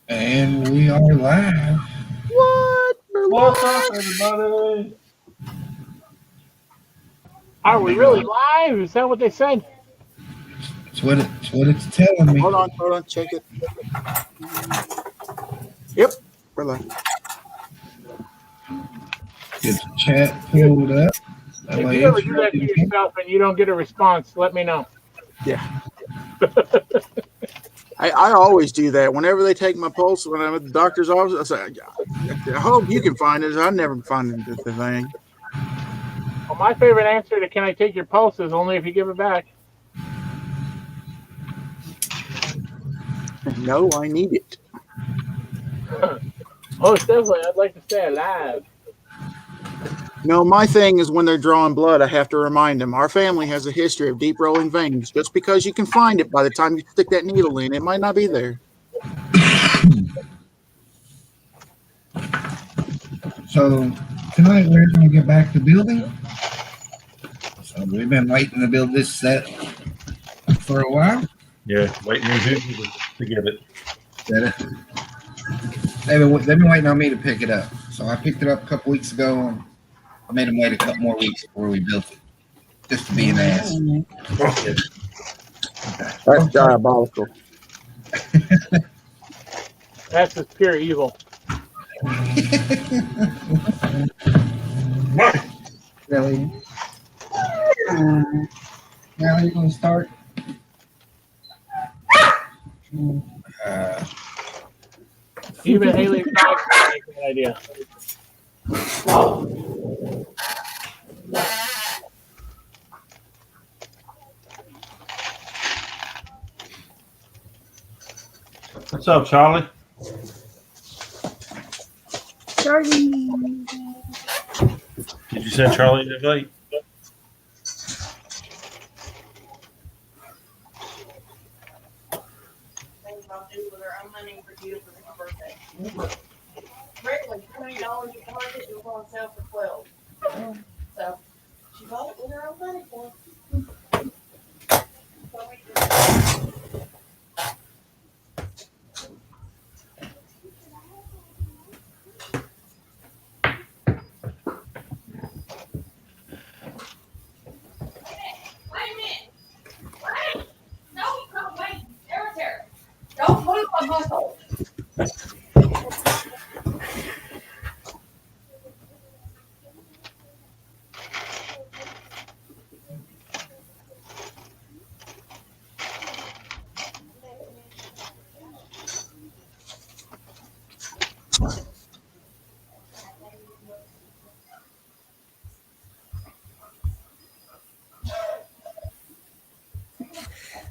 And we are live. What? We're What's up, live? everybody? Are Let we me really know. live? Is that what they said? It's what it's telling me. Hold on, check it. Yep, we're live. Get the chat You, pulled up. Am if I you ever do that to interested? yourself and you don't get a response, let me know. Yeah, I always do that. Whenever they take my pulse when I'm at the doctor's office, I say, I hope you can find it. I never can find the thing. Well, my favorite answer to "Can I take your pulse?" is only if you give it back. No, I need it. Most definitely, I'd like to stay alive. No, my thing is when they're drawing blood, I have to remind them our family has a history of deep rolling veins. Just because you can find it by the time you stick that needle in, it might not be there. So tonight we're going to get back to building. So we've been waiting to build this set for a while. Yeah, waiting on Hoosier to get it. They've been waiting on me to pick it up. So I picked it up a couple weeks ago, and I made them wait a couple more weeks before we built it, just to be an ass. That's diabolical. That's just pure evil. Really? Now you're going to start? Uh, Even Haley's dog can make an idea. What's up, Charlie? Charlie. Did you send Charlie an invite? Things I'll do with her. I'm hunting for deals for my birthday. Regularly $20 at the market, it was on sale for 12. So she bought it with her own money for it. Wait a minute. Wait. No, wait. There. Don't move my muscle.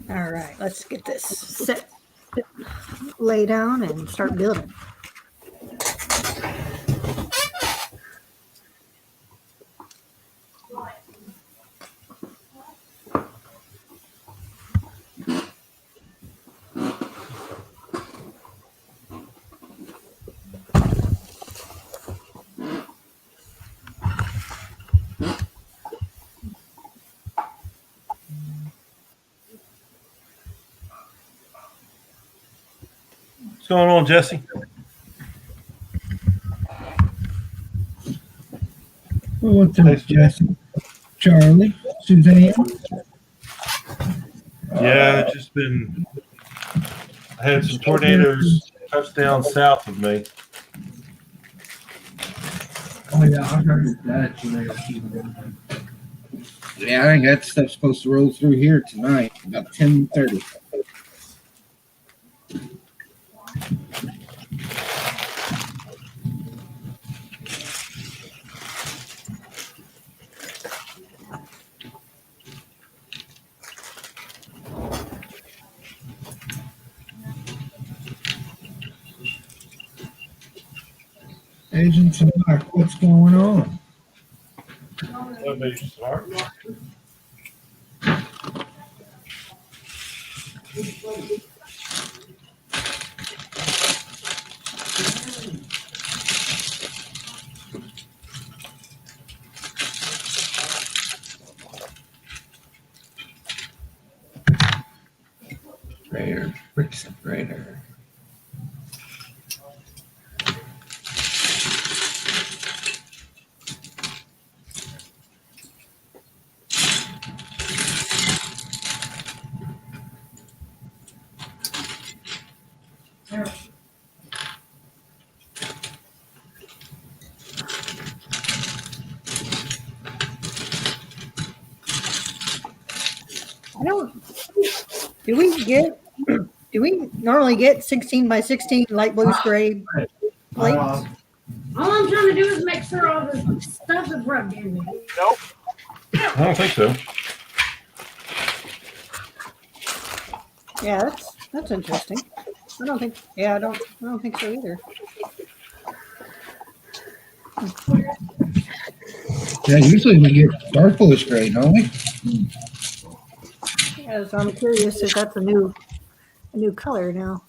All right, let's get this set, lay down, and start building. What's going on, Jesse? what's up, Jesse? Charlie? Suzanne? Yeah, just been. I had some tornadoes touch down south of me. Oh, yeah, I heard that. Yeah, I think that stuff's supposed to roll through here tonight, about 10:30. Agent Mark, what's going on? That'd be smart. Raider, Bricks and Raider. I don't. Do we get? Do we normally get 16 by 16 light blue spray plates? All I'm trying to do is make sure all the stuff is rubbed in me. Nope. I don't think so. Yeah, that's interesting. I don't think. Yeah, I don't think so either. Yeah, usually we get purplish gray, don't we? Yeah, so I'm curious if that's a new color now.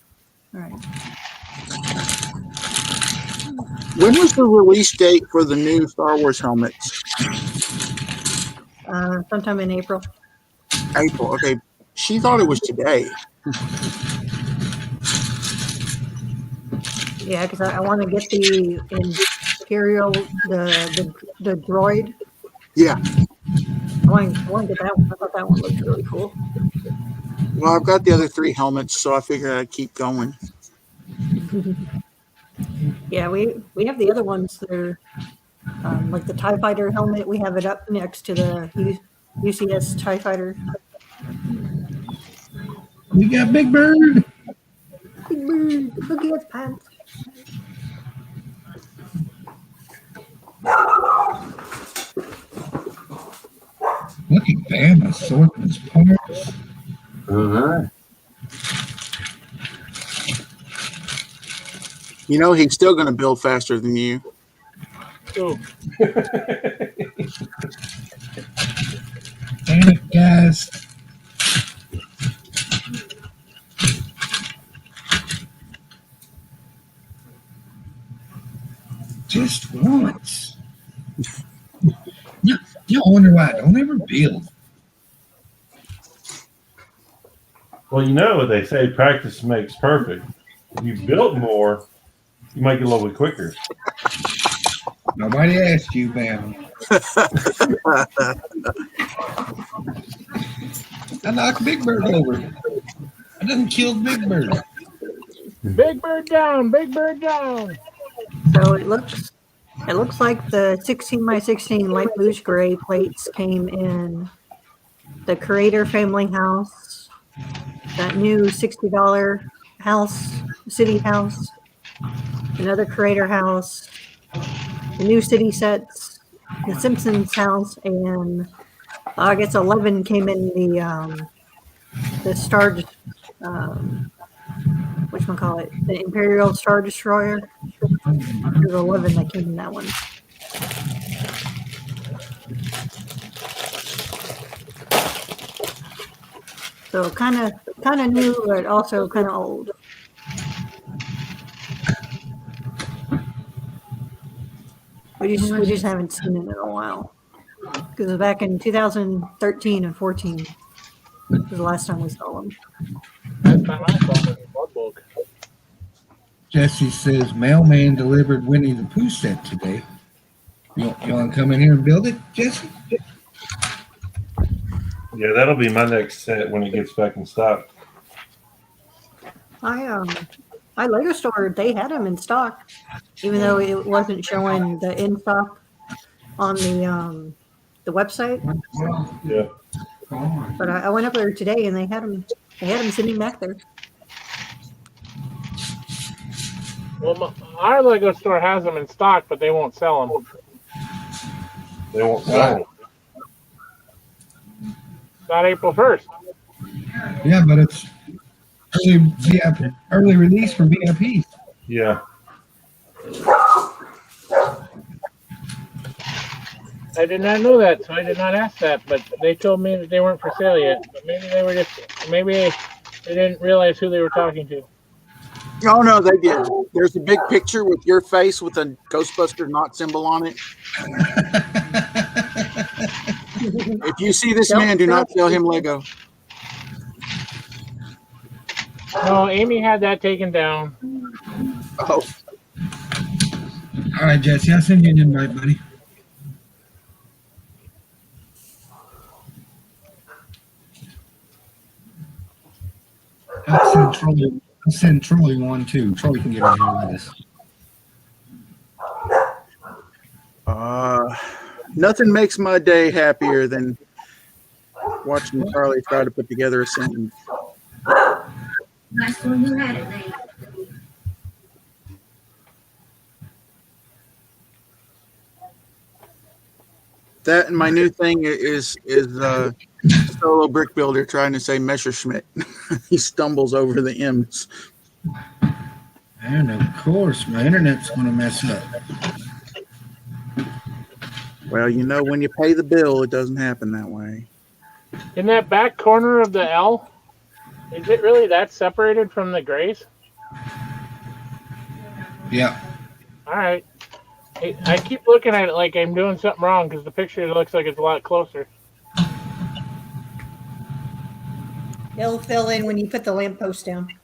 All right. When was the release date for the new Star Wars helmets? Sometime in April. April. Okay. She thought it was today. Yeah, because I want to get the Imperial, the droid. Yeah. I want to get that one. I thought that one looked really cool. Well, I've got the other 3 helmets, so I figured I'd keep going. Yeah, we have the other ones that are like the TIE Fighter helmet. We have it up next to the UCS TIE Fighter. We got Big Bird. Big Bird, look at his pants. Look at Bama sorting his parts. You know, he's still going to build faster than you. Ooh. Damn it, guys. Just once. You wonder why I don't ever build. Well, you know what they say, practice makes perfect. If you build more, you might get a little bit quicker. Nobody asked you, Bama. I knocked Big Bird over. I didn't kill Big Bird. Big Bird down. Big Bird down. So it looks like the 16 by 16 light bluish gray plates came in the Creator Family House, that new $60 house, city house, another Creator house, the new city sets, the Simpsons house, and I guess 11 came in the Star, whatchamacallit, the Imperial Star Destroyer. There's 11 that came in that one. So kind of new, but also kind of old. We just haven't seen it in a while. Because back in 2013 and 14 was the last time we saw them. Last time I saw him in the Blood Book. Jesse says, mailman delivered Winnie the Pooh set today. You want to come in here and build it, Jesse? Yeah, that'll be my next set when it gets back in stock. My Lego store, they had them in stock, even though it wasn't showing the in stock on the website. Yeah. But I went up there today and they had them sitting back there. Well, our Lego store has them in stock, but they won't sell them. They won't sell them. Not April 1st. Yeah, but it's early release for VIPs. Yeah. I did not know that, so I did not ask that. But they told me that they weren't for sale yet. But maybe they didn't realize who they were talking to. Oh, no, they did. There's a big picture with your face with a Ghostbuster knot symbol on it. If you see this man, do not sell him Lego. No, Amy had that taken down. Oh, All right, Jesse, I'll send you an invite, buddy. That's Central I'll send Troy one too. Troy can get on here with us. Nothing makes my day happier than watching Charlie try to put together a sentence. Nice one. Who had it, Nate? That and my new thing is solo brick builder trying to say Messerschmitt. He stumbles over the M's. And of course, my internet's going to mess up. Well, you know, when you pay the bill, it doesn't happen that way. In that back corner of the L, is it really that separated from the grays? Yeah. All right. I keep looking at it like I'm doing something wrong because the picture looks like it's a lot closer. It'll fill in when you put the lamppost down.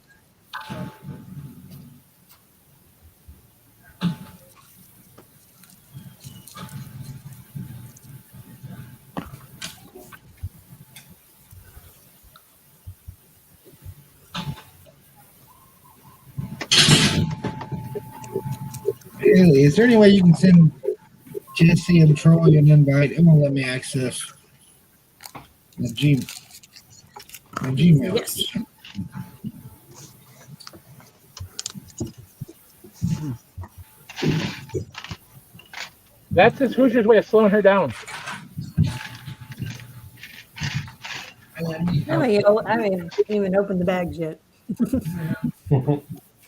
Haley, is there any way you can send Jesse and Troy an invite? It won't let me access the Gmail. Yes. That's this Hoosier's way of slowing her down. I haven't even opened the bags yet.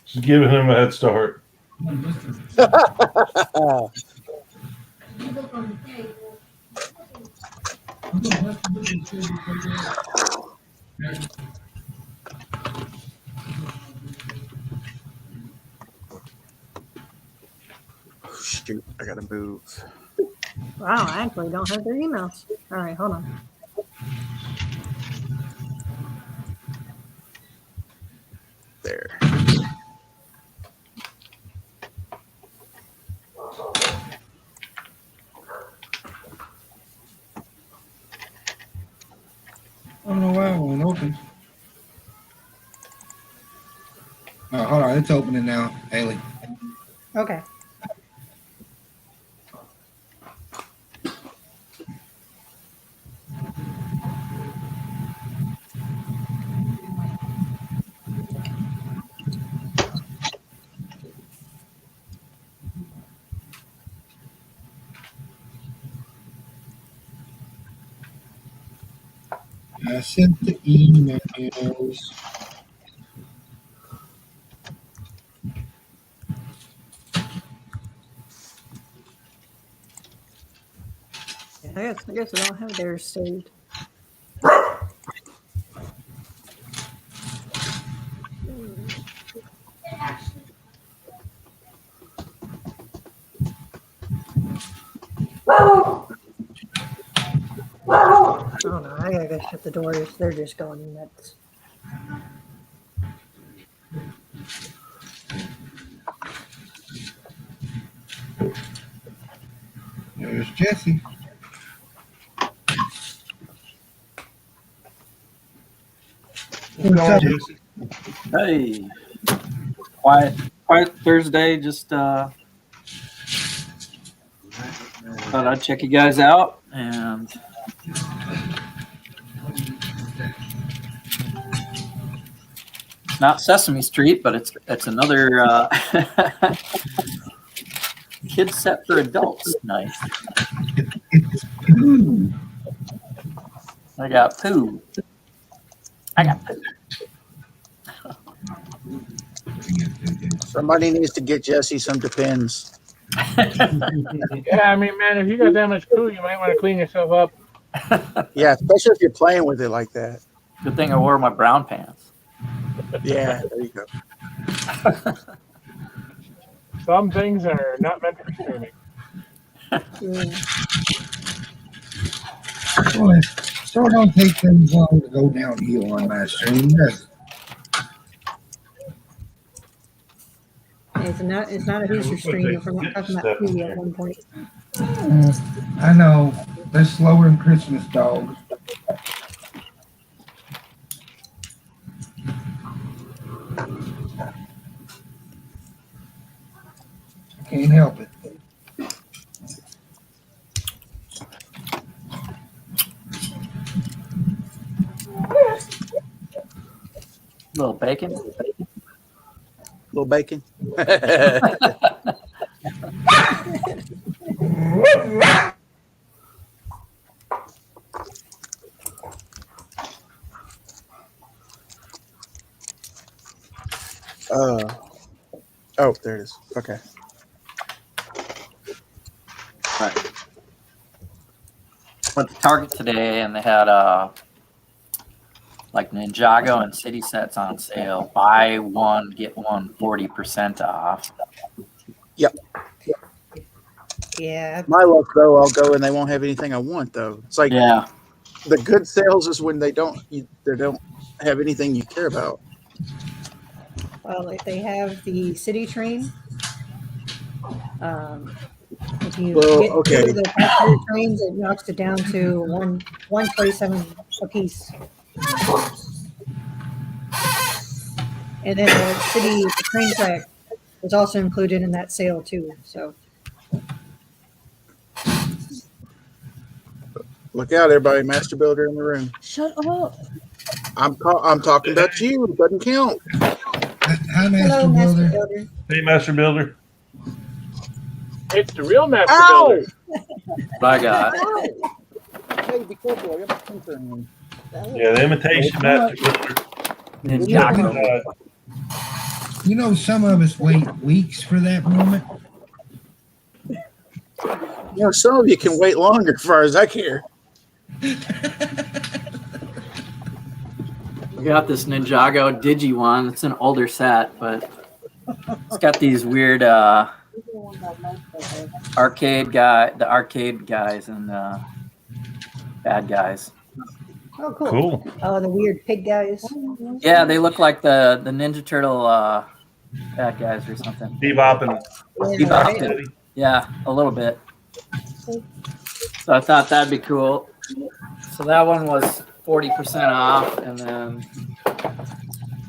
She's giving him a head start. Shoot, I gotta move. Wow, I actually don't have their emails. All right, hold on. There. I don't know why it won't open. Oh, hold on. It's opening now, Haley. Okay. I sent the emails. I guess I don't have theirs saved. Oh no, I gotta go shut the doors. They're just going nuts. There's Jesse. What's up? Hey, quiet Thursday. Just thought I'd check you guys out, and not Sesame Street, but it's another kids set for adults. Nice. I got poo. Somebody needs to get Jesse some Depends. Yeah, I mean, man, if you got that much poo, you might want to clean yourself up. Yeah, especially if you're playing with it like that. Good thing I wore my brown pants. Yeah, there you go. Some things are not meant for streaming. Boy, so don't take things long to go downhill on my stream, does it? It's not a Hoosier stream if we're not talking about poo at one point. I know. They're slower than Christmas dogs. Can't help it. Little bacon. Little bacon. Oh, there it is. Okay. Right. Went to Target today and they had like Ninjago and City Sets on sale. Buy one, get one 40% off. Yeah. My luck though, I'll go and they won't have anything I want though. It's like Yeah. the good sales is when they don't have anything you care about. Well, if they have the city train, if you Well, get okay. two of the passenger trains, it knocks it down to 127 a piece. And then the train track was also included in that sale too. So Look out, everybody! Master Builder in the room. Shut up. I'm talking about you. It doesn't count. Hi, Master hello, Master Builder. Builder. Hey, Master Builder. It's the real Master Ow! Builder. What I got. Hey, be careful! I got my finger in you. Yeah, the imitation Master Builder. Ninjago. You know, some of us wait weeks for that moment. You know, some of you can wait longer, as far as I care. We got this Ninjago Digi one. It's an older set, but it's got these weird arcade guys and bad guys. Oh, cool. Cool. Oh, the weird pig guys. Yeah, they look like the Ninja Turtle bad guys or something. Bebop and Bebop did. Yeah, a little bit. So I thought that'd be cool. So that one was 40% off, and then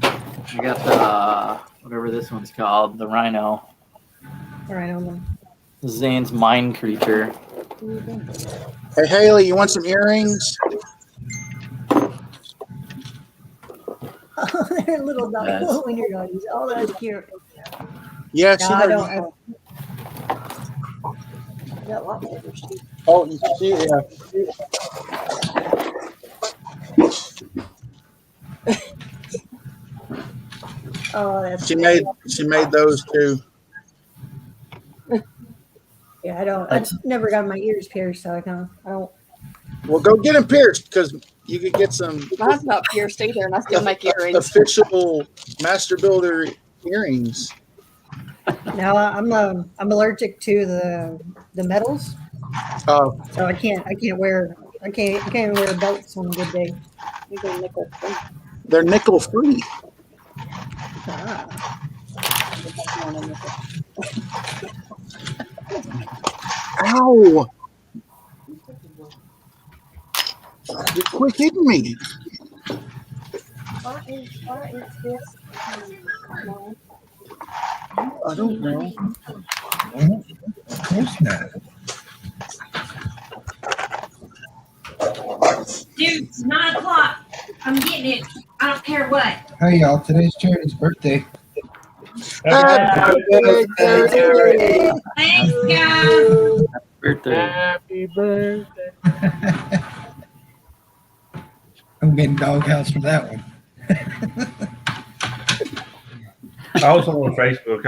I got the whatever this one's called, the Rhino. All right, on Zane's Mind Creature. Hey, Haley, you want some earrings? Oh, they're little dog, Yes. little wiener doggies. Oh, that's cute. Yeah, No, I don't. I got lots of figures too. Oh, you see, yeah. Oh, that's She made those too. Yeah, I don't. I've never got my ears pierced, so I don't. Well, go get them pierced because you could get some Mine's not pierced either, and I still make earrings. official Master Builder earrings. No, I'm allergic to the metals, Oh, so I can't wear belts on a good day. You go nickel free. they're nickel free. Ah. Ow! You quit hitting me. Why is this? I don't know. Well, of course not. Dude, it's 9 o'clock. I'm getting it. I don't care what. Hey, y'all. Today's Charity's birthday. Happy birthday. Thanks, guys. Birthday. Happy birthday. I'm getting doghouse for that one. I was on Facebook.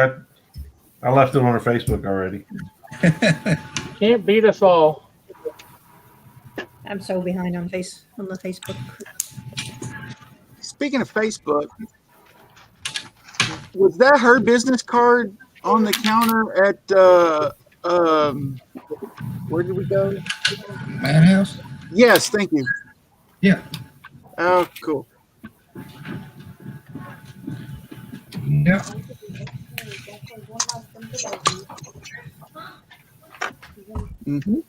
I left it on Facebook already. Can't beat us all. I'm so behind on the Facebook. Speaking of Facebook, was that her business card on the counter at where did we go? Madhouse? Yes, thank you. Yeah. Oh, cool. Yeah. Mm-hmm.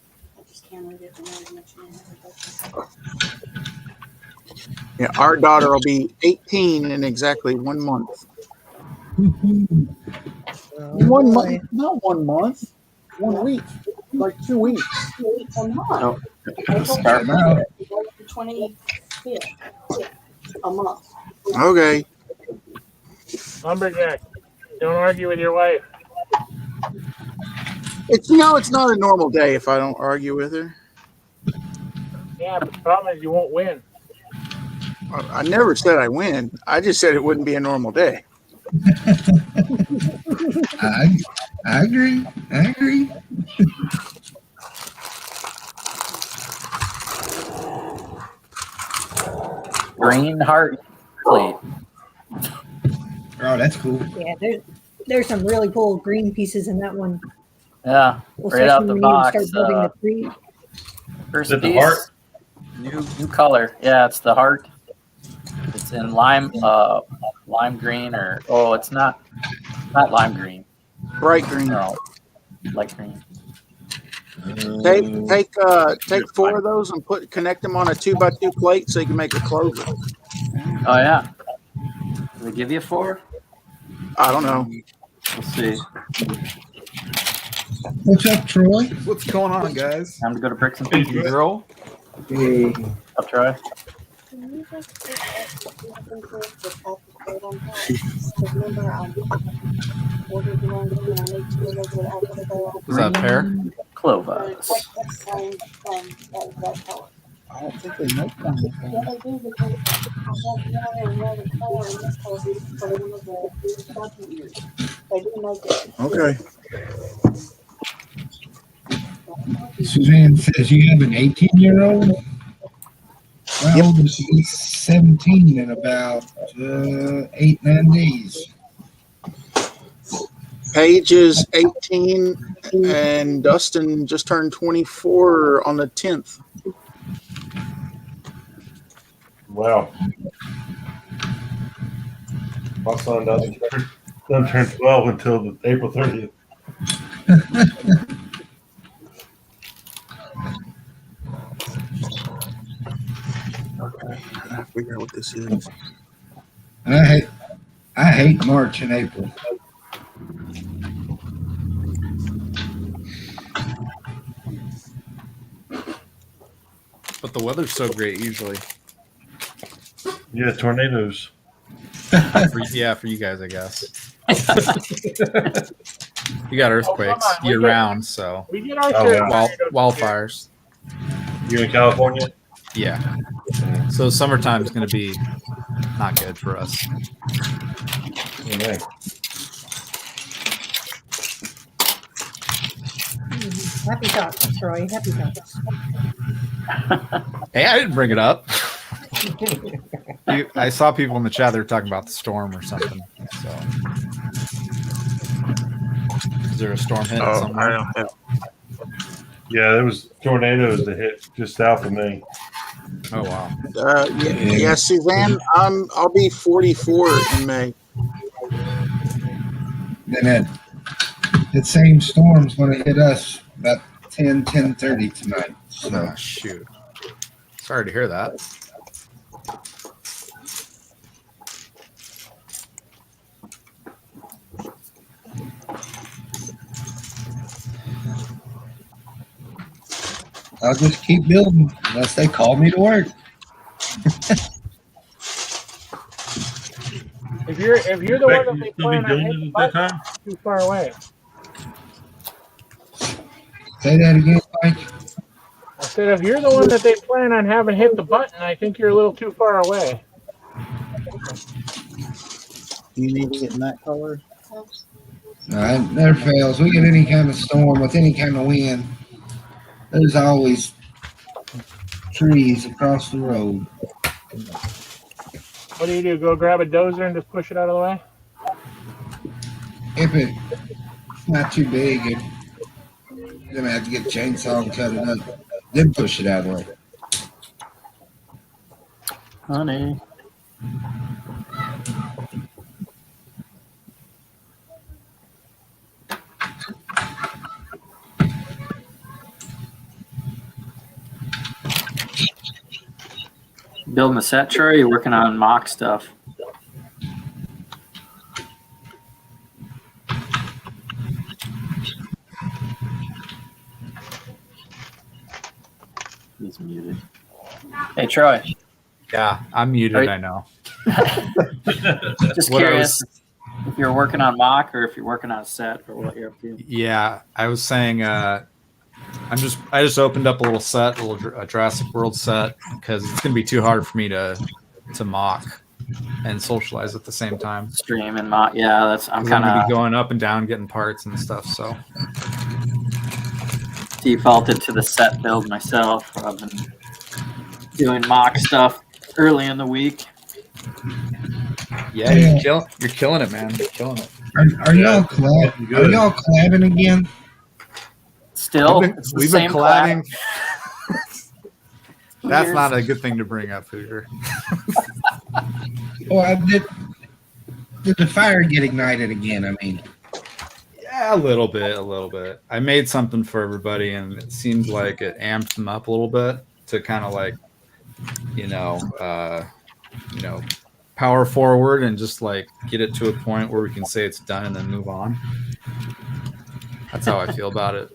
Yeah, our daughter will be 18 in exactly 1 month. 1 month, not 1 month, 1 week, like 2 weeks. A month. Oh. April Start now. 25th. A month. Okay. Lumberjack, don't argue with your wife. It's not a normal day if I don't argue with her. Yeah, but the problem is you won't win. I never said I win. I just said it wouldn't be a normal day. I agree. I agree. Green heart plate. Oh, that's cool. Yeah, there's some really cool green pieces in that one. Yeah, right out the Especially when you box. start building the tree. First Is it the piece, heart? new color. Yeah, it's the heart. It's in lime green it's not lime green. Bright green. No, light green. Take 4 of those and connect them on a 2x2 plate so you can make a clover. Oh yeah. Do they give you 4? I don't know. Let's see. What's up, Troy? What's going on, guys? Time to go to Bricks and Hey, Pieces. Girl. Hey. Up, Troy. Is that fair? Clovers. I don't think they make one. Yeah, they do because I want another color in this color for one of the document years. They do make it. Okay. Suzanne says you have an 18-year-old. My oldest is 17 in about 8-9 days. Paige is 18 and Dustin just turned 24 on the 10th. Wow. My son doesn't turn 12 until April 30th. I figure out what this is. I hate March and April. But the weather's so great usually. Yeah, tornadoes. For you guys, I guess. You got earthquakes come on, we year get- round, so We get our Oh, share yeah. of tornadoes wildfires. You in California? Yeah. So summertime is going to be not good for us. Yeah. Happy thoughts, Troy. Happy thoughts. Hey, I didn't bring it up. I saw people in the chat. They were talking about the storm or something. So, is there a storm hitting somewhere? Yeah, there was tornadoes that hit just south of me. Oh wow. Yeah, Suzanne, I'll be 44 in May. Then that same storm's going to hit us about 10:30 tonight. So Oh, shoot. Sorry to hear that. I'll just keep building unless they call me to work. If you're the one that they You'll be plan on doing hitting, it at that time? too far away. Say that again, Mike. I said if you're the one that they plan on having hit the button, I think you're a little too far away. You need it in that color? No, it never fails. We get any kind of storm with any kind of wind, there's always trees across the road. What do? Go grab a dozer and just push it out of the way? If it's not too big, you're gonna have to get a chainsaw and cut it up, then push it out of the way. Honey. Building a set, Troy? You're working on mock stuff. Troy's muted. Hey, Troy. Yeah, I'm muted. Are- I know. Just What I curious was- if you're working on mock or if you're working on a set or what you're up to. Yeah, I was saying. I just opened up a little set, a Jurassic World set, because it's gonna be too hard for me to mock and socialize at the same time. Stream and mock. Yeah, I'm I'm gonna kind be of going up and down, getting parts and stuff. So defaulted to the set build myself. I've been doing mock stuff early in the week. yeah, you're killing it, man. You're killing it. Are y'all collabing again? Still, We've it's the been same collabing. That's Years. not a good thing to bring up, Hoosier. Well, did the fire get ignited again? I mean, Yeah, a little bit. I made something for everybody, and it seemed like it amped them up a little bit to kind of like, power forward and just like get it to a point where we can say it's done and then move on. That's how I feel about it.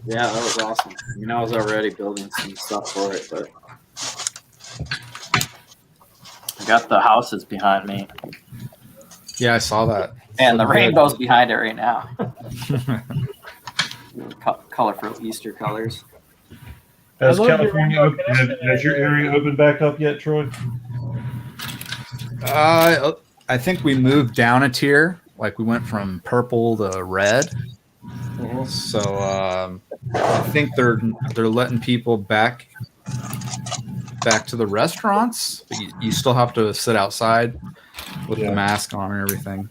Yeah, that was awesome. I was already building some stuff for it, but I got the houses behind me, Yeah, I saw that. and the rainbow's behind it right now. Colorful Easter colors. Has I love your California rainbow opened, connection has your area opened back up yet, Troy? I think we moved down a tier. Like we went from purple to red. So I think they're letting people back to the restaurants. But you still have to sit outside with the mask on and everything.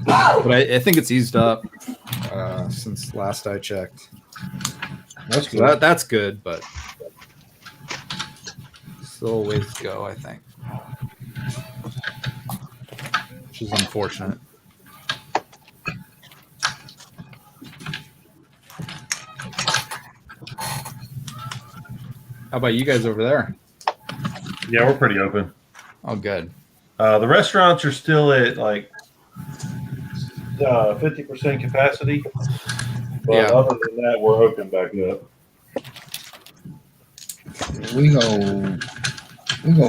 But I think it's eased up since last I checked. That's So good. that's good, but still a ways to go, I think. Which is unfortunate. How about you guys over there? Yeah, we're pretty open. Oh, good. The restaurants are still at like 50% capacity, but Yeah. other than that, we're open back up. we go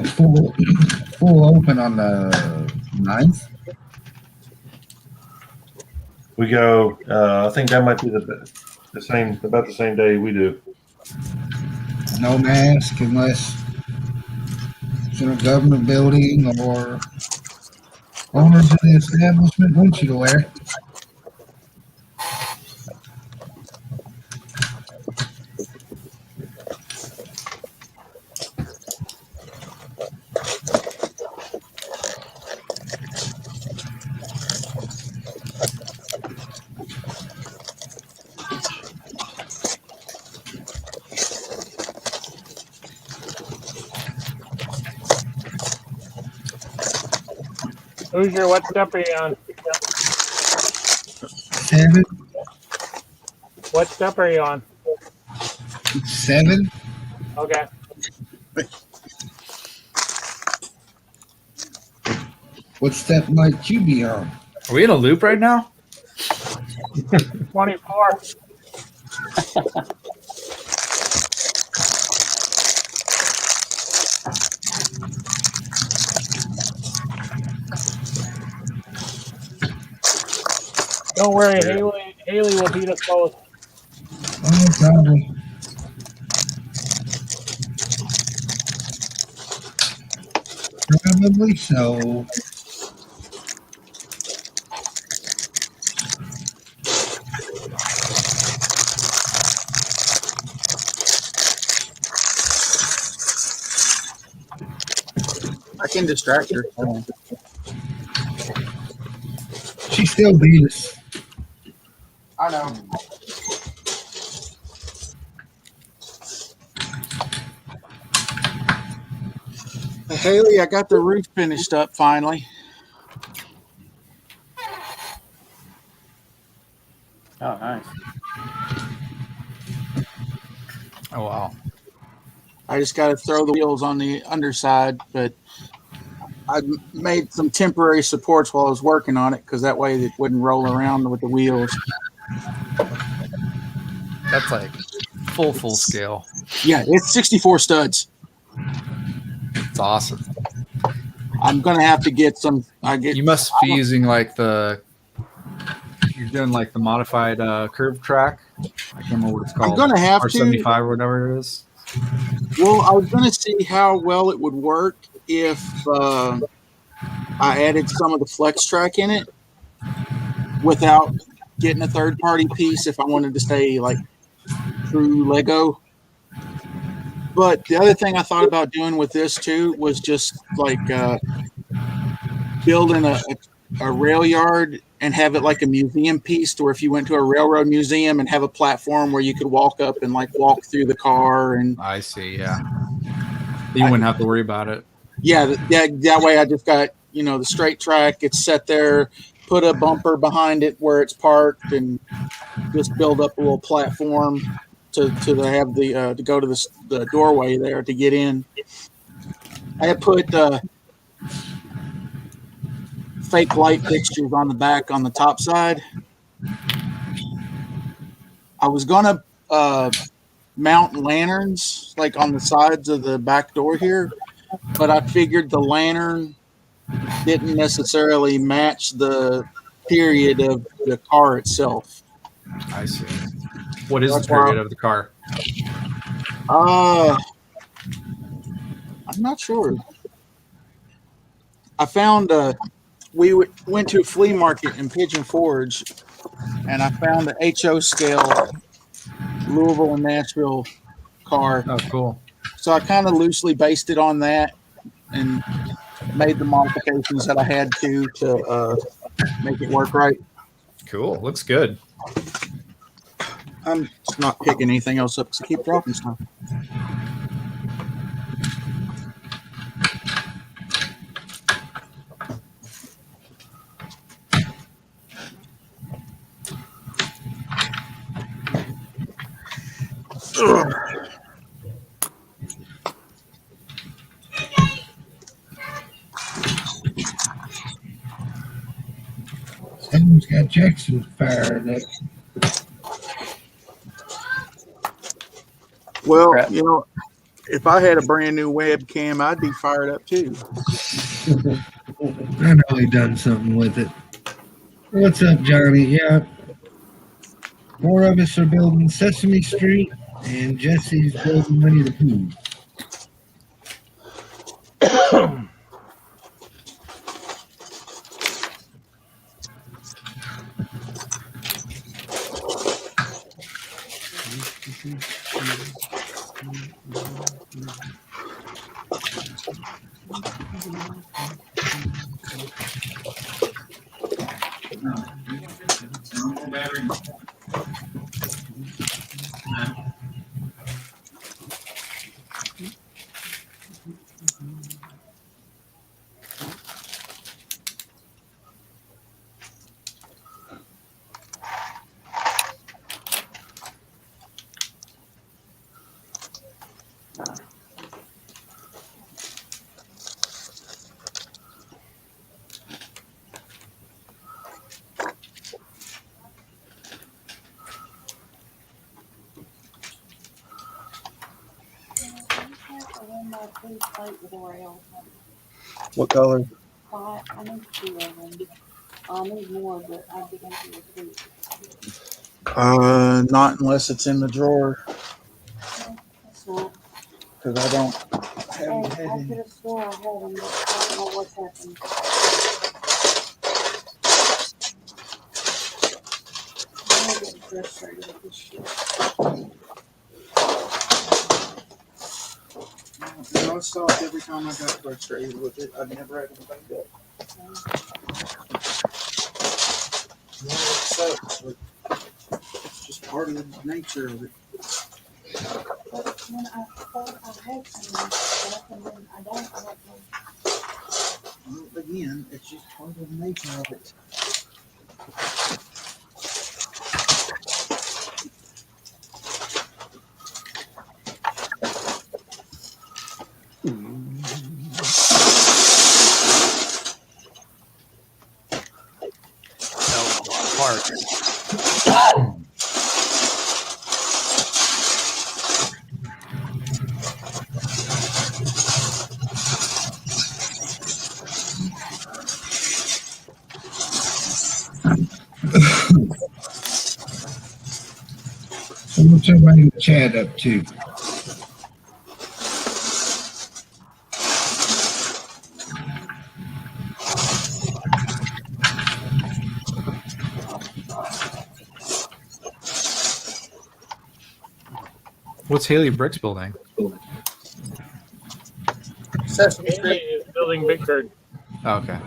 full open on the 9th. We go. I think that might be about the same day we do. No mask unless it's in a government building or owners of the establishment want you to wear. Hoosier, what step are you on? 7, What step are you on? 7. Okay. What step might you be on? Are we in a loop right now? 24. Don't worry, Haley will beat us both. Oh, probably. Probably so. I can distract her. She still beat us. I know. Hey, Haley, I got the roof finished up finally. Oh, nice. Oh, wow. I just got to throw the wheels on the underside, but I made some temporary supports while I was working on it because that way it wouldn't roll around with the wheels. That's like full scale. Yeah, it's 64 studs. It's awesome. I'm gonna have to get some. You must be using like you're doing like the modified curve track. I can't remember what it's called. I'm gonna have R75 to. or whatever it is. Well, I was gonna see how well it would work if I added some of the flex track in it without getting a third party piece. If I wanted to stay like true Lego. But the other thing I thought about doing with this too was just like building a rail yard and have it like a museum piece to where if you went to a railroad museum and have a platform where you could walk up and like walk through the car. And I see. Yeah. You wouldn't have to worry about it. Yeah. That way I just got, the straight track. It's set there, put a bumper behind it where it's parked and just build up a little platform to have to go to the doorway there to get in. I had put fake light fixtures on the back on the top side. I was gonna mount lanterns like on the sides of the back door here, but I figured the lantern didn't necessarily match the period of the car itself. I see. What is the period of the car? I'm not sure. I found we went to a flea market in Pigeon Forge, and I found an HO scale Louisville and Nashville car. Oh, cool. So I kind of loosely based it on that and made the modifications that I had to make it work right. Cool. Looks good. I'm just not picking anything else up because I keep dropping stuff. Someone's got Jackson fired up. Well, if I had a brand new webcam, I'd be fired up too. I know he done something with it. What's up, Johnny? Yeah. Four of us are building Sesame Street, and Jesse's building Winnie the Pooh. What color? I need 2 of them. I need more, but I'll get into it too. Not unless it's in the drawer, It's not. because I don't And have I any. could have swore I had them, but I don't know what's happened. I'm getting frustrated with this shit. I was soft every time I got frustrated with it. I've never had anything good. It sucks, but it's just part of the nature of it. But when I thought I had some stuff and then I don't know. Well, again, it's just part of the nature of it. apart. So what's everybody in the chat up to? What's Haley Bricks building? Sesame Haley Street. is building Big Bird. Oh, okay.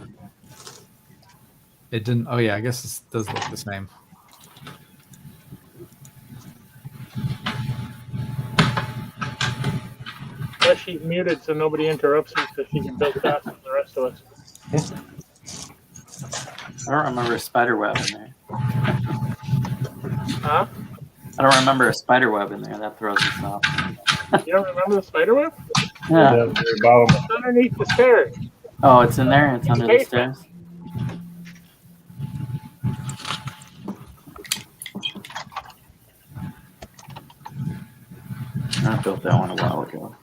It didn't. Oh yeah, I guess it does look the same. But she's muted so nobody interrupts her so she can build faster than the rest of us. I don't remember a spider web in there. Huh? I don't remember a spider web in there. That throws us off. You don't remember the spider web? Yeah. Down at the very bottom. It's underneath the stairs. Oh, it's in there. It's under the stairs. I built that one a while ago.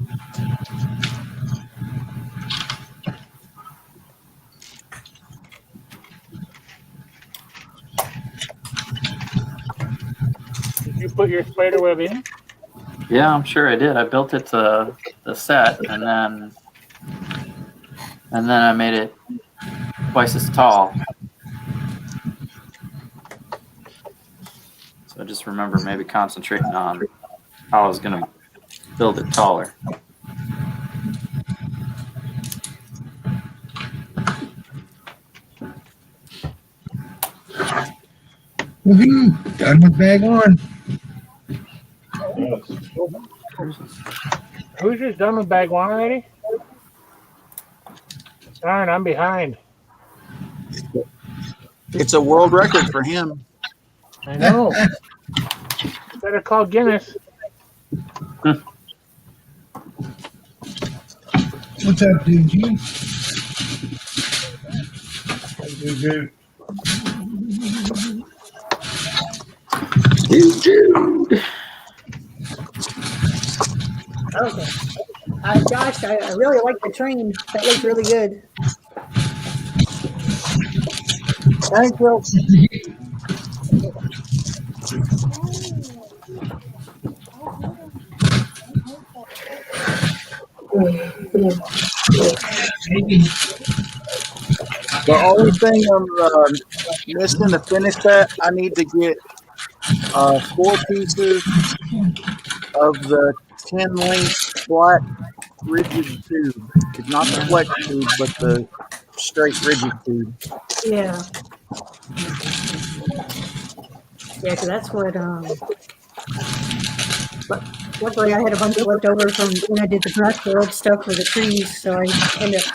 Did you put your spider web in? Yeah, I'm sure I did. I built it to the set, and then I made it twice as tall. So I just remember maybe concentrating on how I was going to build it taller. Woohoo! Done with bag one. Hoosier's done with bag one already? Darn, I'm behind. It's a world record for him. I know. Better call Guinness. What's up, dude? Dude. Okay. Josh, I really like the train. That looks really good. Thank you. The only thing I'm missing to finish that, I need to get 4 pieces of the 10-link black rigid tube. It's not the flex tube, but the straight rigid tube. Yeah. Yeah, 'cause that's what, but luckily I had a bunch left over from when I did the grass world stuff for the trees, so I ended up,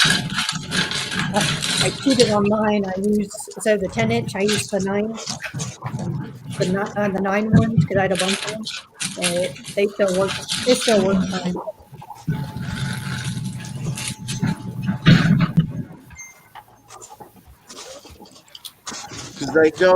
I cheated on mine. I used, instead of the 10-inch, I used the 9, the 9 ones, because I had a bunch of them. And they still work, fine. Because they go,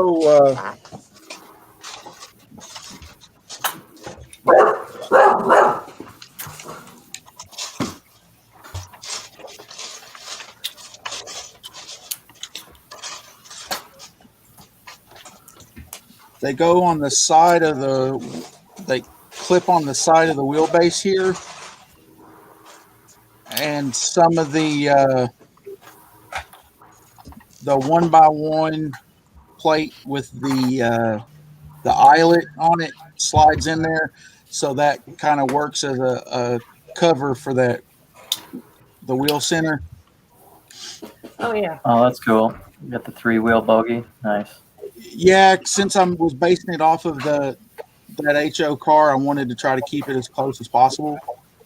they go on the side of they clip on the side of the wheelbase here. And some of the 1x1 plate with the eyelet on it slides in there. So that kind of works as a cover for the wheel center. Oh, yeah. Oh, that's cool. You got the 3-wheel bogey. Nice. Yeah, since I was basing it off of that HO car, I wanted to try to keep it as close as possible.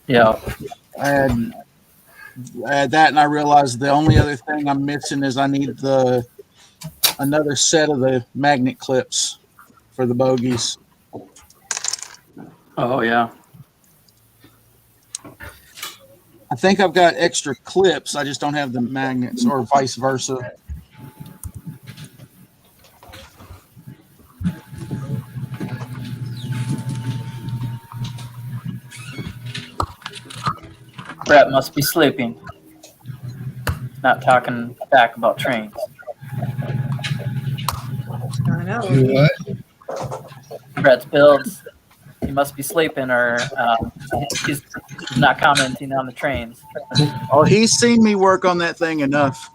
Yeah. And add that, and I realized the only other thing I'm missing is I need another set of the magnet clips for the bogies. Oh, yeah. I think I've got extra clips. I just don't have the magnets, or vice versa. Brett must be sleeping. Not talking back about trains. I know. Do what? Brett's builds. He must be sleeping, or he's not commenting on the trains. Oh, he's seen me work on that thing enough.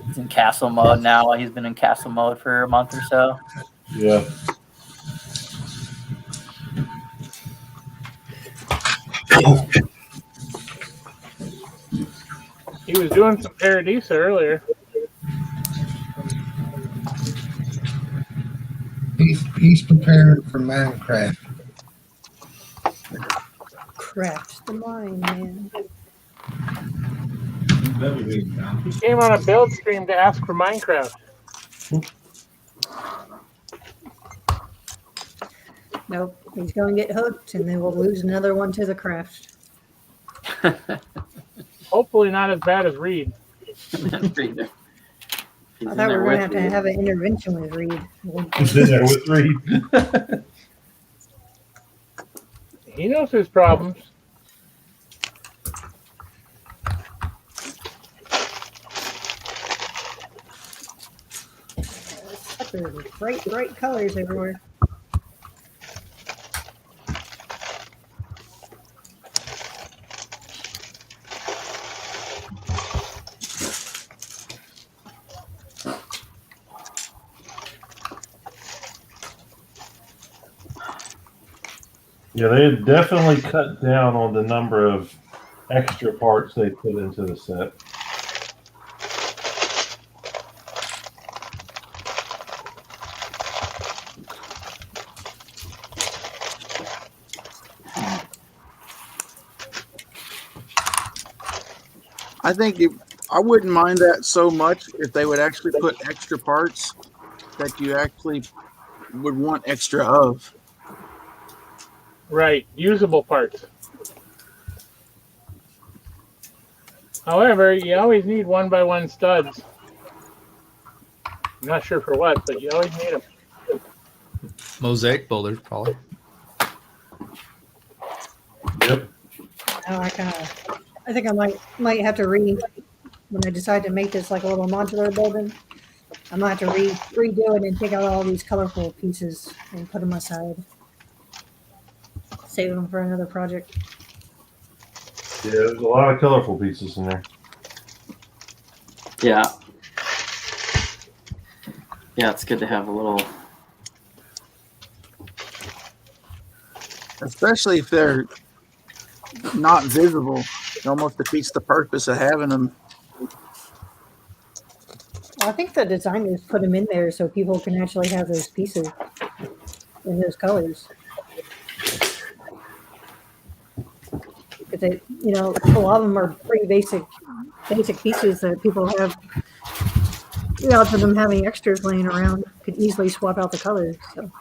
He's in castle mode now. He's been in castle mode for a month or so. Yeah. He was doing some Paradisa earlier. He's preparing for Minecraft. Craft the mine, man. He came on a build stream to ask for Minecraft. Nope. He's going to get hooked, and then we'll lose another one to the craft. Hopefully not as bad as Reed. He's I thought we in were there going with to you. have an intervention with Reed. He's in there with Reed. He knows his problems. There's bright, bright colors everywhere. Yeah, they had definitely cut down on the number of extra parts they put into the set. I think I wouldn't mind that so much if they would actually put extra parts that you actually would want extra of. Right, usable parts. However, you always need 1x1 studs. I'm not sure for what, but you always need them. Mosaic builders, probably. Yep. Oh, I think I might have to when I decide to make this like a little modular building. I might have to redo it and take out all these colorful pieces and put them aside. Save them for another project. Yeah, there's a lot of colorful pieces in there. Yeah. Yeah, it's good to have a little. Especially if they're not visible. It almost defeats the purpose of having them. Well, I think the designers put them in there so people can actually have those pieces in those colors. Because they, a lot of them are pretty basic pieces that people have. Without them having extras laying around, could easily swap out the colors. So.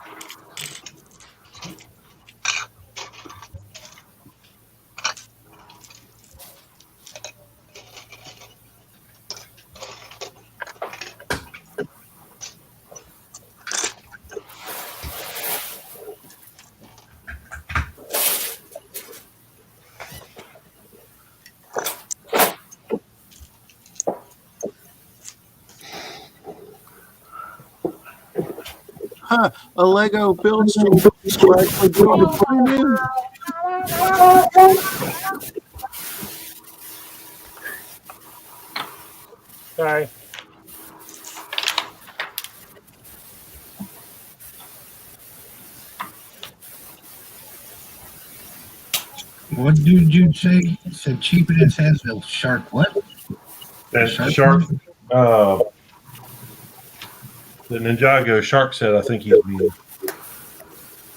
Huh, a Lego build stream will actually build a brand new. Sorry. What did you say? Said cheapness has the shark what? That shark, the Ninjago shark set, I think he's being. The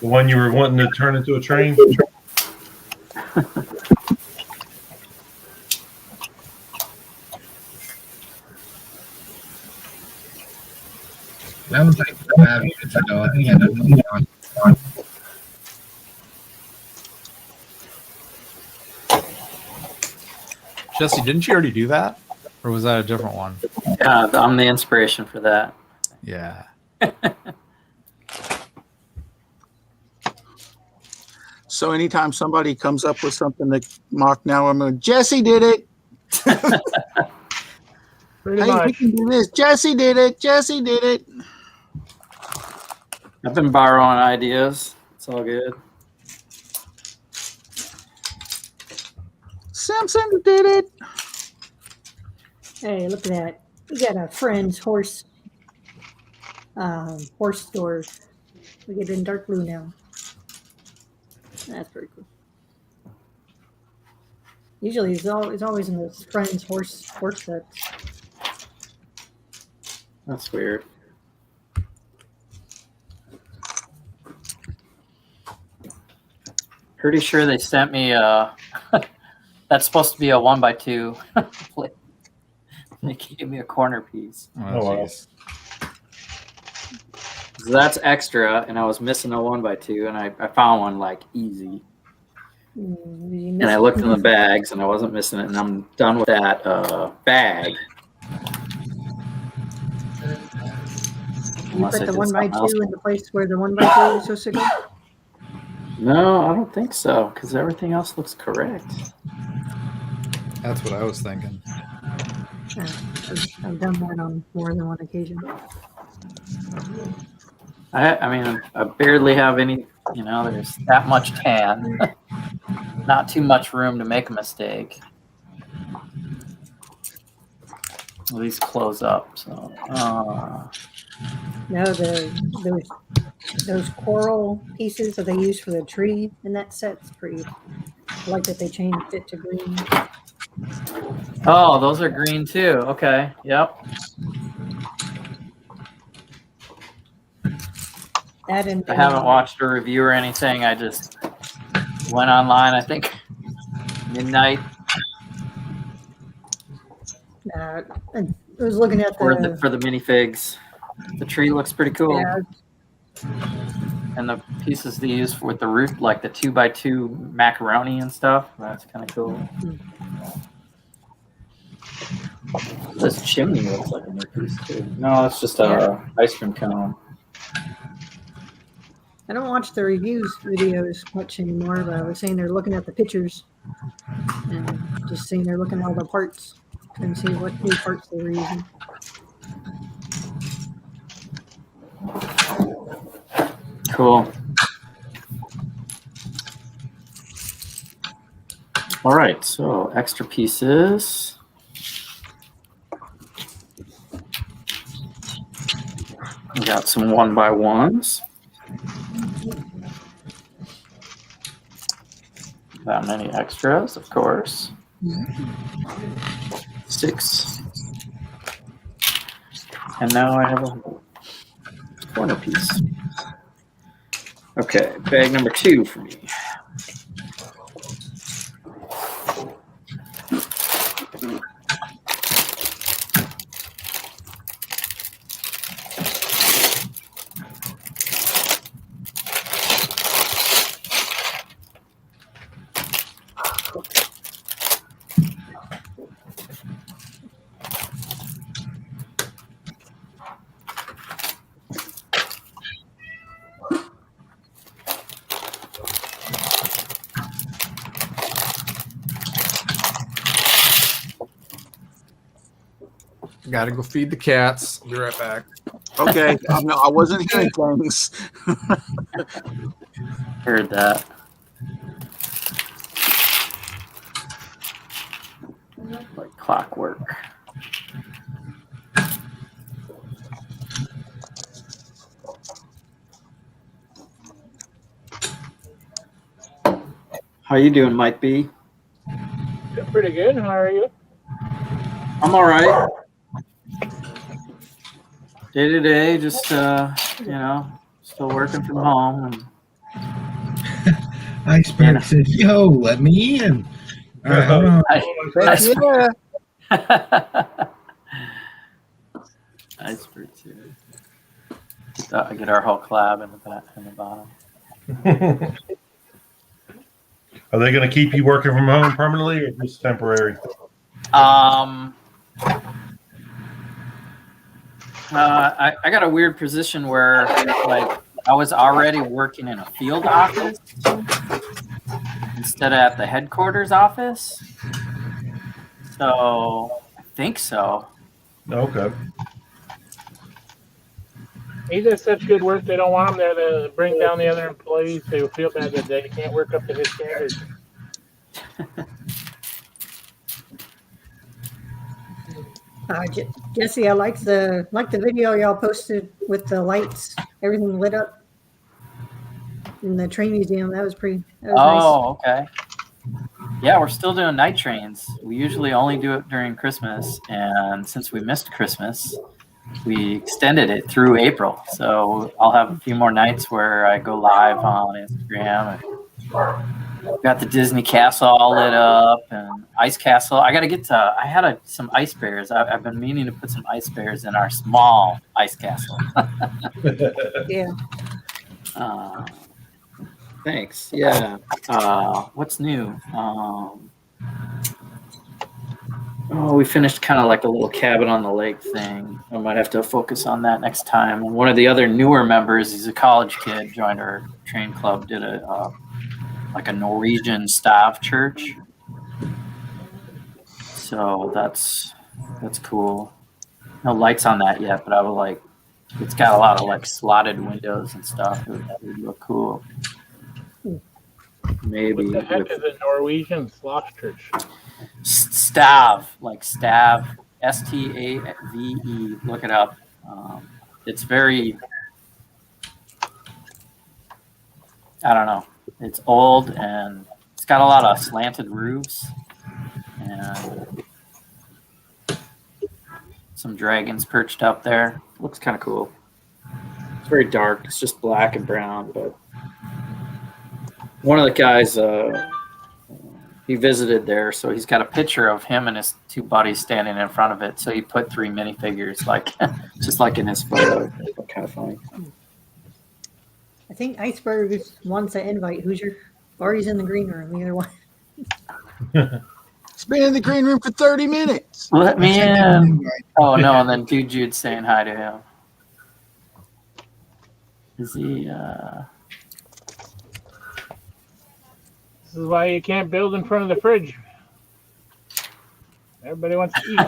one you were wanting to turn into a train? That was like 5 minutes ago. I think I had to move on. Jesse, didn't you already do that? Or was that a different one? Yeah, I'm the inspiration for that. Yeah. So anytime somebody comes up with something to mock now, I'm going, Jesse did it. Pretty Hey, we much. can do this. Jesse did it. Jesse did it. I've been borrowing ideas. It's all good. Simpson did it. Hey, look at that. We got a friend's horse store. We get it in dark blue now. That's pretty cool. Usually it's always in those friend's horse sets. That's weird. Pretty sure they sent me that's supposed to be a 1x2 plate. They gave me a corner piece. Oh, wow. geez. So that's extra, and I was missing a 1x2, and I found one like easy. And I looked in the bags, and I wasn't missing it, and I'm done with that bag. You Unless put I the did one by something else. two in the place where the 1x2 is supposed to go. No, I don't think so, because everything else looks correct. That's what I was thinking. I've done that on more than one occasion. I mean, I barely have any, there's that much tan. Not too much room to make a mistake. At least close up. So, No, those coral pieces that they use for the tree in that set's pretty. I like that they changed it to green. oh, those are green too. Okay. Yep. That and I haven't watched a review or anything. I just went online, I think midnight. I was looking at for the minifigs. The tree looks pretty cool. Yeah. And the pieces they use with the root, like the 2x2 macaroni and stuff, that's kind of cool. This chimney looks like a new piece too. No, it's just a ice cream cone. I don't watch the reviews videos much anymore, but I was saying they're looking at the pictures and just saying they're looking at all the parts and see what new parts they were using. Cool. All right, so extra pieces. We got some 1x1s. That many extras, of course. 6. And now I have a corner piece. Okay, bag number 2 for me. Gotta go feed the cats. I'll be right back. Okay. No, I wasn't hearing things. Heard that. Like clockwork. How you doing, Mike B? Doing pretty good. How are you? I'm all right. Day to day, just still working from home. Iceberg says, "Yo, let me in." All right, hold on. Iceberg too. Get our whole collab in the bottom. Are they going to keep you working from home permanently or just temporary? I got a weird position where like I was already working in a field office, instead of at the headquarters office. So I think so. Okay. He does such good work. They don't want him there to bring down the other employees. They feel bad that they can't work up to his standards. Jesse, I like the video y'all posted with the lights, everything lit up in the train museum. That was nice. Oh, okay. Yeah, we're still doing night trains. We usually only do it during Christmas, and since we missed Christmas, we extended it through April. So I'll have a few more nights where I go live on Instagram. And got the Disney Castle all lit up and Ice Castle. I got to get to. I had some ice bears. I've been meaning to put some ice bears in our small ice castle. Yeah. Thanks. Yeah. What's new? We finished kind of like a little cabin on the lake thing. I might have to focus on that next time. And one of the other newer members, he's a college kid, joined our train club, did a Norwegian stav church. So that's cool. No lights on that yet, but I was like, it's got a lot of like slotted windows and stuff. It would look cool. Maybe. What the heck is a Norwegian sloth church? Stav, like stav, Stave. Look it up. It's very, I don't know. It's old and it's got a lot of slanted roofs and some dragons perched up there. Looks kind of cool. It's very dark. It's just black and brown, but one of the guys, he visited there, so he's got a picture of him and his two buddies standing in front of it. So he put 3 minifigures, like just like in his photo. Kind of funny. I think Iceberg wants to invite Hoosier, or he's in the green room. Either one. It's been in the green room for 30 minutes. Let me in. Oh no! And then Dude Jude's saying hi to him. Is he? This is why you can't build in front of the fridge. Everybody wants to eat.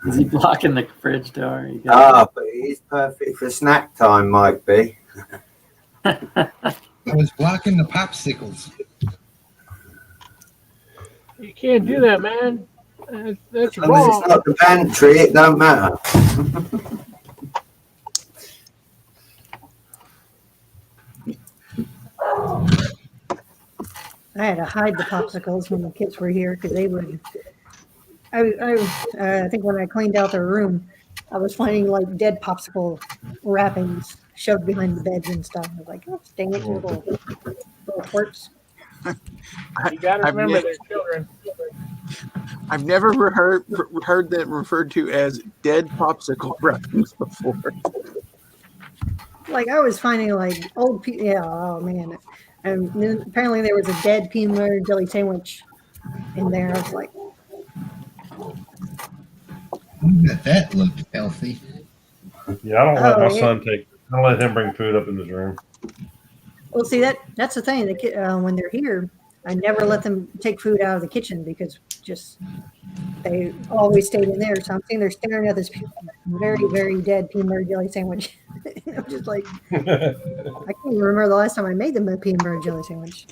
Is he blocking the fridge door? But it's perfect for snack time, might be. I was blocking the popsicles. You can't do that, man. That's As long as wrong. it's not the pantry, it don't matter. I had to hide the popsicles when the kids were here because they would. I think when I cleaned out their room, I was finding like dead popsicle wrappings shoved behind the beds and stuff. I was like, oh, dang it, you little twerps. You got to remember they're children. I've never heard that referred to as dead popsicle wrappings before. Like I was finding like old yeah, oh man. And then apparently there was a dead peanut butter jelly sandwich in there. I was like, That looked healthy. Yeah, I don't let my yeah. son take. I don't let him bring food up in his room. well, see that's the thing. The kid, when they're here, I never let them take food out of the kitchen because just they always stayed in there. So I'm sitting there staring at this very, very dead peanut butter jelly sandwich. I'm just like, I can't even remember the last time I made them a peanut butter jelly sandwich.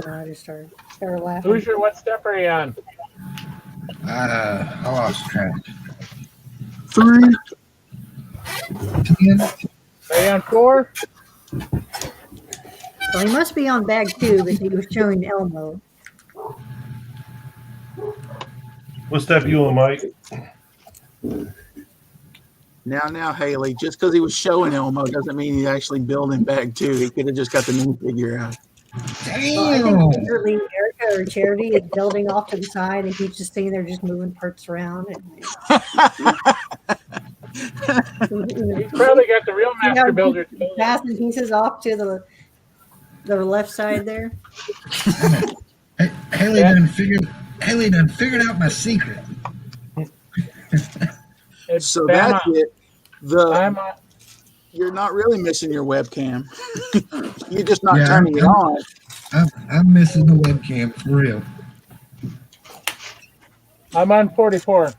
So I just started laughing. Hoosier, what step are you on? I lost track. 3. 10. Are you on 4? Well, he must be on bag 2 because he was showing Elmo. What step you on, Mike? Now, Haley, just because he was showing Elmo doesn't mean he's actually building bag 2. He could have just got the minifigure out. Well, I think secretly Erica or Charity is building off to the side and he's just sitting there just moving parts around. He's probably got the real master builder. Passing pieces off to the left side there. Haley done figured out my secret. So Bama, that's it. I'm You're not really missing your webcam. You're just not Yeah, turning it on. I'm missing the webcam for real. I'm on 44.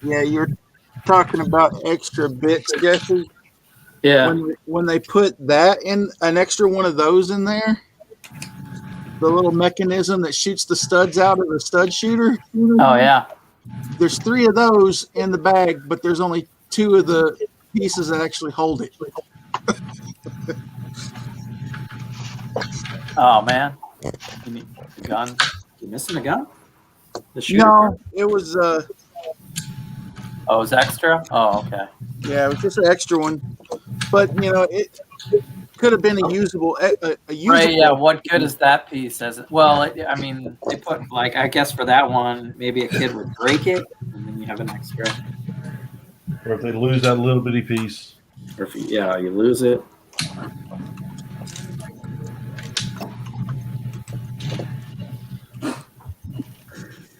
Yeah, you're talking about extra bits, Jesse. Yeah. When they put that in, an extra one of those in there, the little mechanism that shoots the studs out of the stud shooter. Oh yeah. There's 3 of those in the bag, but there's only 2 of the pieces that actually hold it. Oh man. You need the gun. You missing the gun? The shooter? No, it was Oh, it's extra? Oh, okay. yeah, it was just an extra one. But you know, it could have been a usable. Right, yeah. What good is that piece? I mean, they put like I guess for that one, maybe a kid would break it, and then you have an extra. Or if they lose that little bitty piece. Or if you lose it.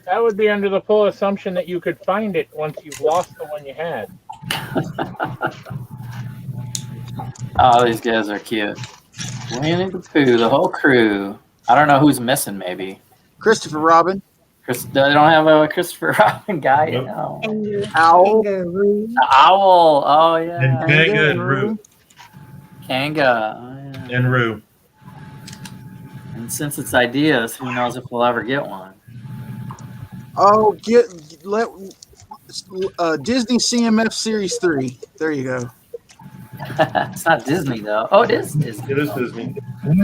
That would be under the full assumption that you could find it once you've lost the one you had. Oh, these guys are cute. Winnie the Pooh, the whole crew. I don't know who's missing. Maybe Christopher Robin. They don't have a Christopher Robin guy. Nope. No. Owl. Kangaroo. The owl. Oh yeah. And Kanga and Roo. Kanga. Oh, yeah. And Roo. And since it's ideas, who knows if we'll ever get one? Oh, let Disney CMF Series 3. There you go. It's not Disney though. Oh, it is Disney. It is Disney. One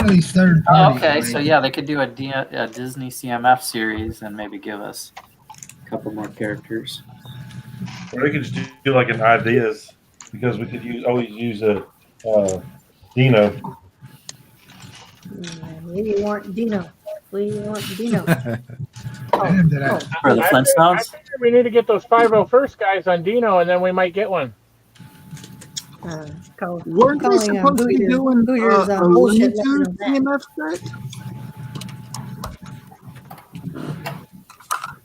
of these third Oh, parties. okay, so yeah, they could do a Disney CMF series and maybe give us a couple more characters. Or they could just do like an ideas because we could always use a Dino. We want Dino. We want Dino. Man, did I- For the I Flintstones? figure we need to get those 501st guys on Dino, and then we might get one. Weren't they supposed to be doing Hoosiers, a bullshit. Looney Tunes CMF set?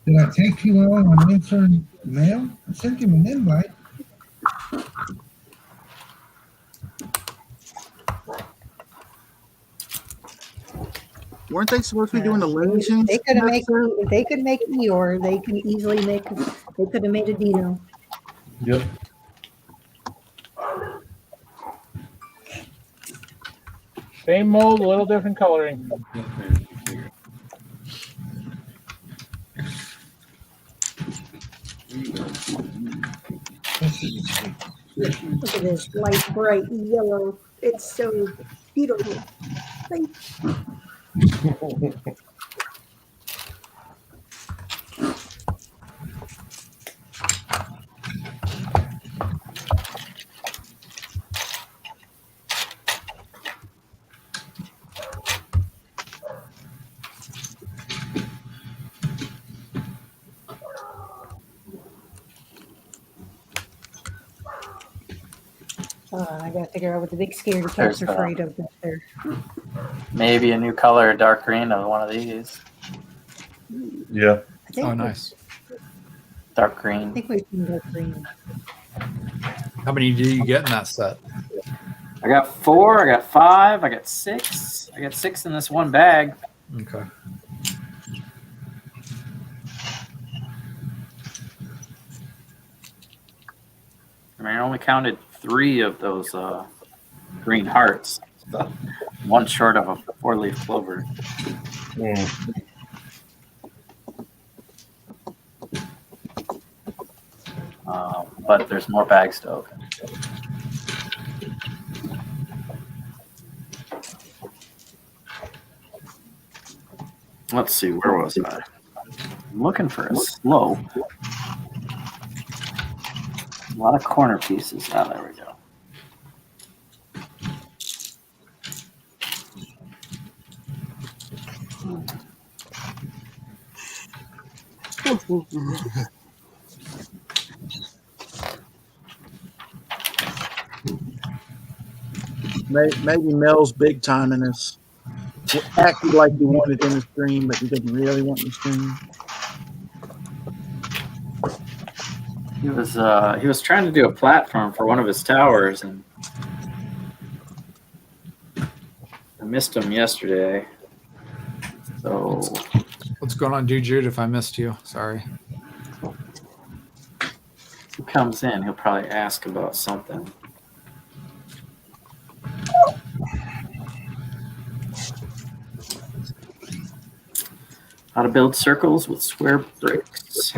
Did I take too long on answering mail? I sent him an invite. Weren't they supposed to be doing the Looney Tunes? They could have CMF made set? if they could make Eeyore, they can easily make they could have made a Dino. Yep. Same mold, a little different coloring. Look at this light bright yellow. It's so beautiful. I gotta figure out what the big scaredy cat's There's, afraid of up there. Maybe a new color, dark green of one of these. Yeah. I think, Oh, nice. Dark I green. think we can go green. How many do you get in that set? I got 4, I got 5, I got 6. I got 6 in this one bag. Okay. I mean, I only counted 3 of those green hearts. So one short of a 4-leaf clover. Mm. But there's more bags to open. Let's see, where was I? I'm looking for a slope. A lot of corner pieces. Oh, there we go. Maybe Mel's big time in this. Acted like he wanted in the stream, but he didn't really want in the stream. He was trying to do a platform for one of his towers, and I missed him yesterday. So What's going on, Jude? If I missed you, sorry. he comes in, he'll probably ask about something. How to build circles with square bricks.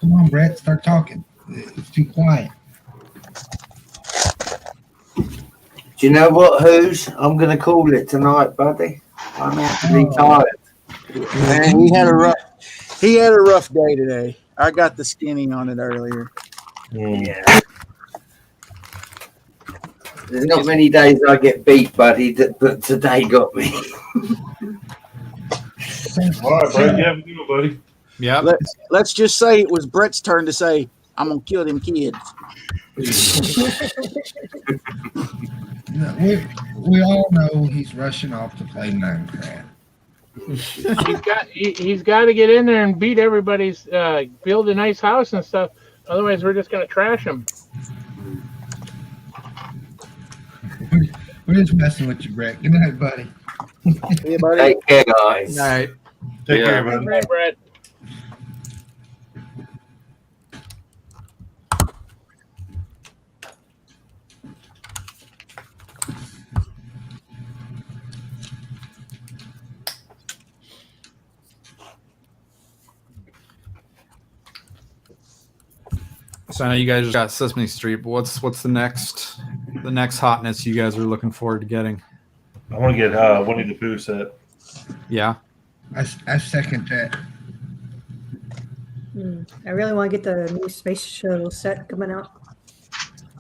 Come on, Brett, start talking. It's too quiet. Do you know what, Who's? I'm going to call it tonight, buddy. I'm actually tired. Man, he had a rough day today. I got the skinny on it earlier. Yeah. There's not many days I get beat, buddy, but today got me. All right, Brett, you have a good one, buddy. Yeah. Let's just say it was Brett's turn to say, "I'm gonna kill them kids." We all know he's rushing off to play Minecraft. He's got to get in there and beat everybody's build a nice house and stuff. Otherwise, we're just gonna trash him. We're just messing with you, Brett. Good night, buddy. Yeah, buddy. Take care, guys. All right. Take Yeah. care, man. Hey, Brett. So I know you guys got Sesame Street, but what's the next hotness you guys are looking forward to getting? I want to get Winnie the Pooh set. Yeah. I second that. I really want to get the new space shuttle set coming out.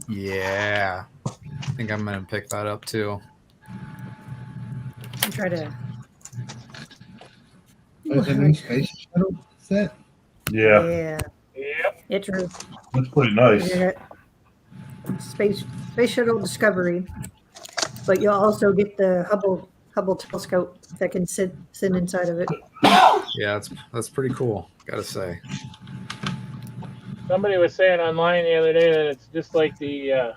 Yeah. I think I'm gonna pick that up too. And try to. There's a new space shuttle set. Yeah, Yeah. Yep. It's true. that's pretty nice. Space shuttle Discovery, but you'll also get the Hubble telescope that can sit inside of it. Yeah, that's pretty cool, gotta say. Somebody was saying online the other day that it's just like the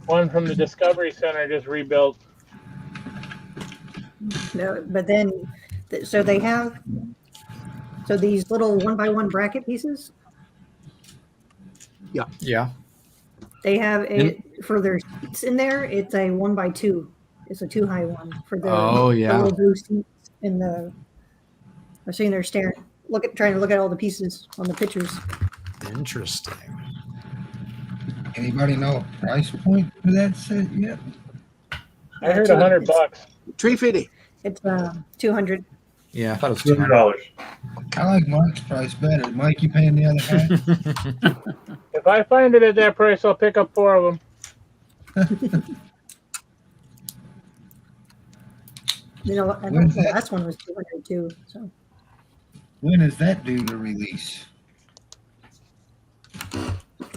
one from the Discovery Center just rebuilt. No, but then, so they have these little 1x1 bracket pieces. Yeah. They have it for their seats in there. It's a 1x2. It's a 2-high one for the, Oh, yeah. the little blue seats in the. I'm sitting there trying to look at all the pieces on the pictures. Interesting. Anybody know a price point for that set yet? I heard $100. $350. It's 200. Yeah, I thought it was $200. I like Mike's price better. Mike, you paying the other half? If I find it at that price, I'll pick up 4 of them. You know, I think the last one was 200 too. So When is that due to release?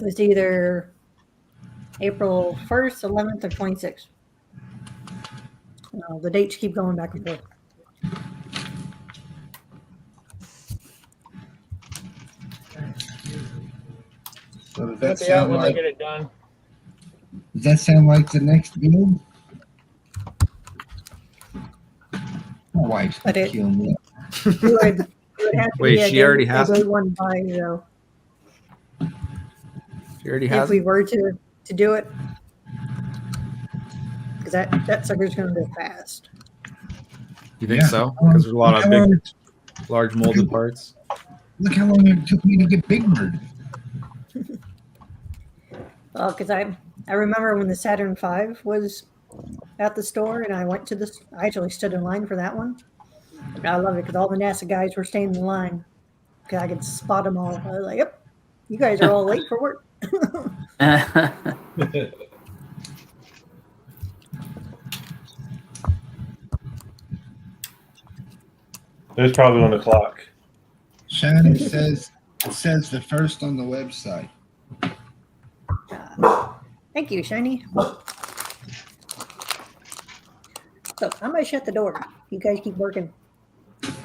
it's either April 1st, 11th, or 26th. The dates keep going back and forth. So does I'll that be out sound when they like get it done. the next build? My wife's But gonna it- kill me. It would have to Wait, be a she good- already a has good it? one by though. She already If has we it? were to do it, because that sucker's going to go fast. You think Yeah. so? Because there's a lot of Look how big, long- large molded parts. Look how long it took me to get Big Bird. Well, because I remember when the Saturn V was at the store, and I went to this. I actually stood in line for that one. And I love it because all the NASA guys were staying in line because I could spot them all. I was like, "Yep, You guys are all late for work. There's probably on the clock. Shiny says the first on the website. Thank you, Shiny. So I'm gonna shut the door. You guys keep working.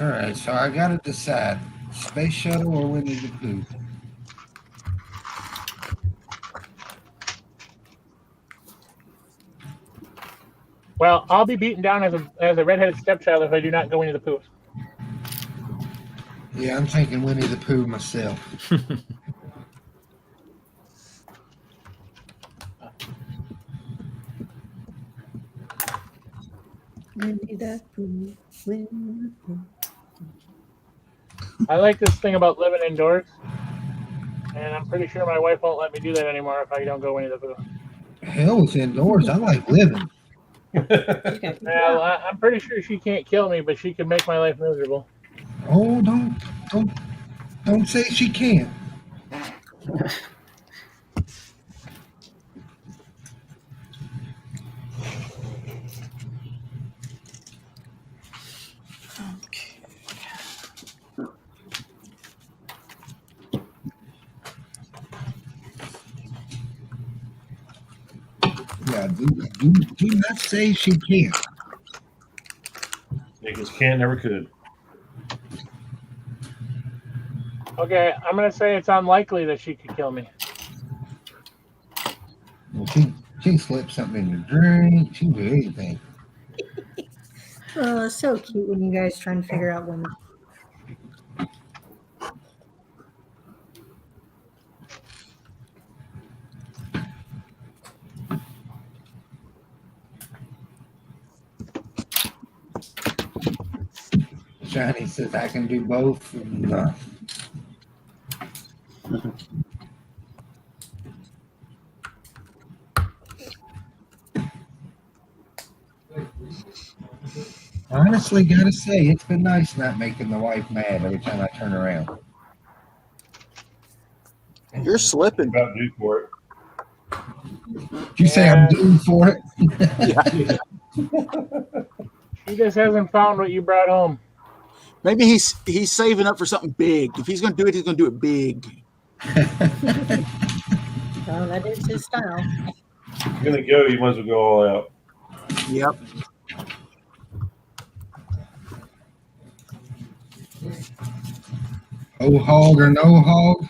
All right, so I got to decide: Space Shuttle or Winnie the Pooh. Well, I'll be beaten down as a redheaded stepchild if I do not go into the Pooh. Yeah, I'm thinking Winnie the Pooh myself. Winnie the Pooh, Winnie the Pooh. I like this thing about living indoors, and I'm pretty sure my wife won't let me do that anymore if I don't go into the Pooh. Hell, it's indoors. I like living. Well, I'm pretty sure she can't kill me, but she can make my life miserable. Oh, don't say she can't. Yeah, do not say she can't. Because can't never could. Okay, I'm gonna say it's unlikely that she could kill me. Well, she slipped something in your drink. She can do anything. Oh, so cute when you guys trying to figure out when. Shiny says I can do both. And, honestly, gotta say, it's been nice not making the wife mad every time I turn around. You're slipping. About due for it. Did you say I'm due for it? She just hasn't found what you brought home. Maybe he's saving up for something big. If he's going to do it, he's going to do it big. Well, that is his style. If you're going to go, you might as well go all out. Yep. Oh, hog or no hog?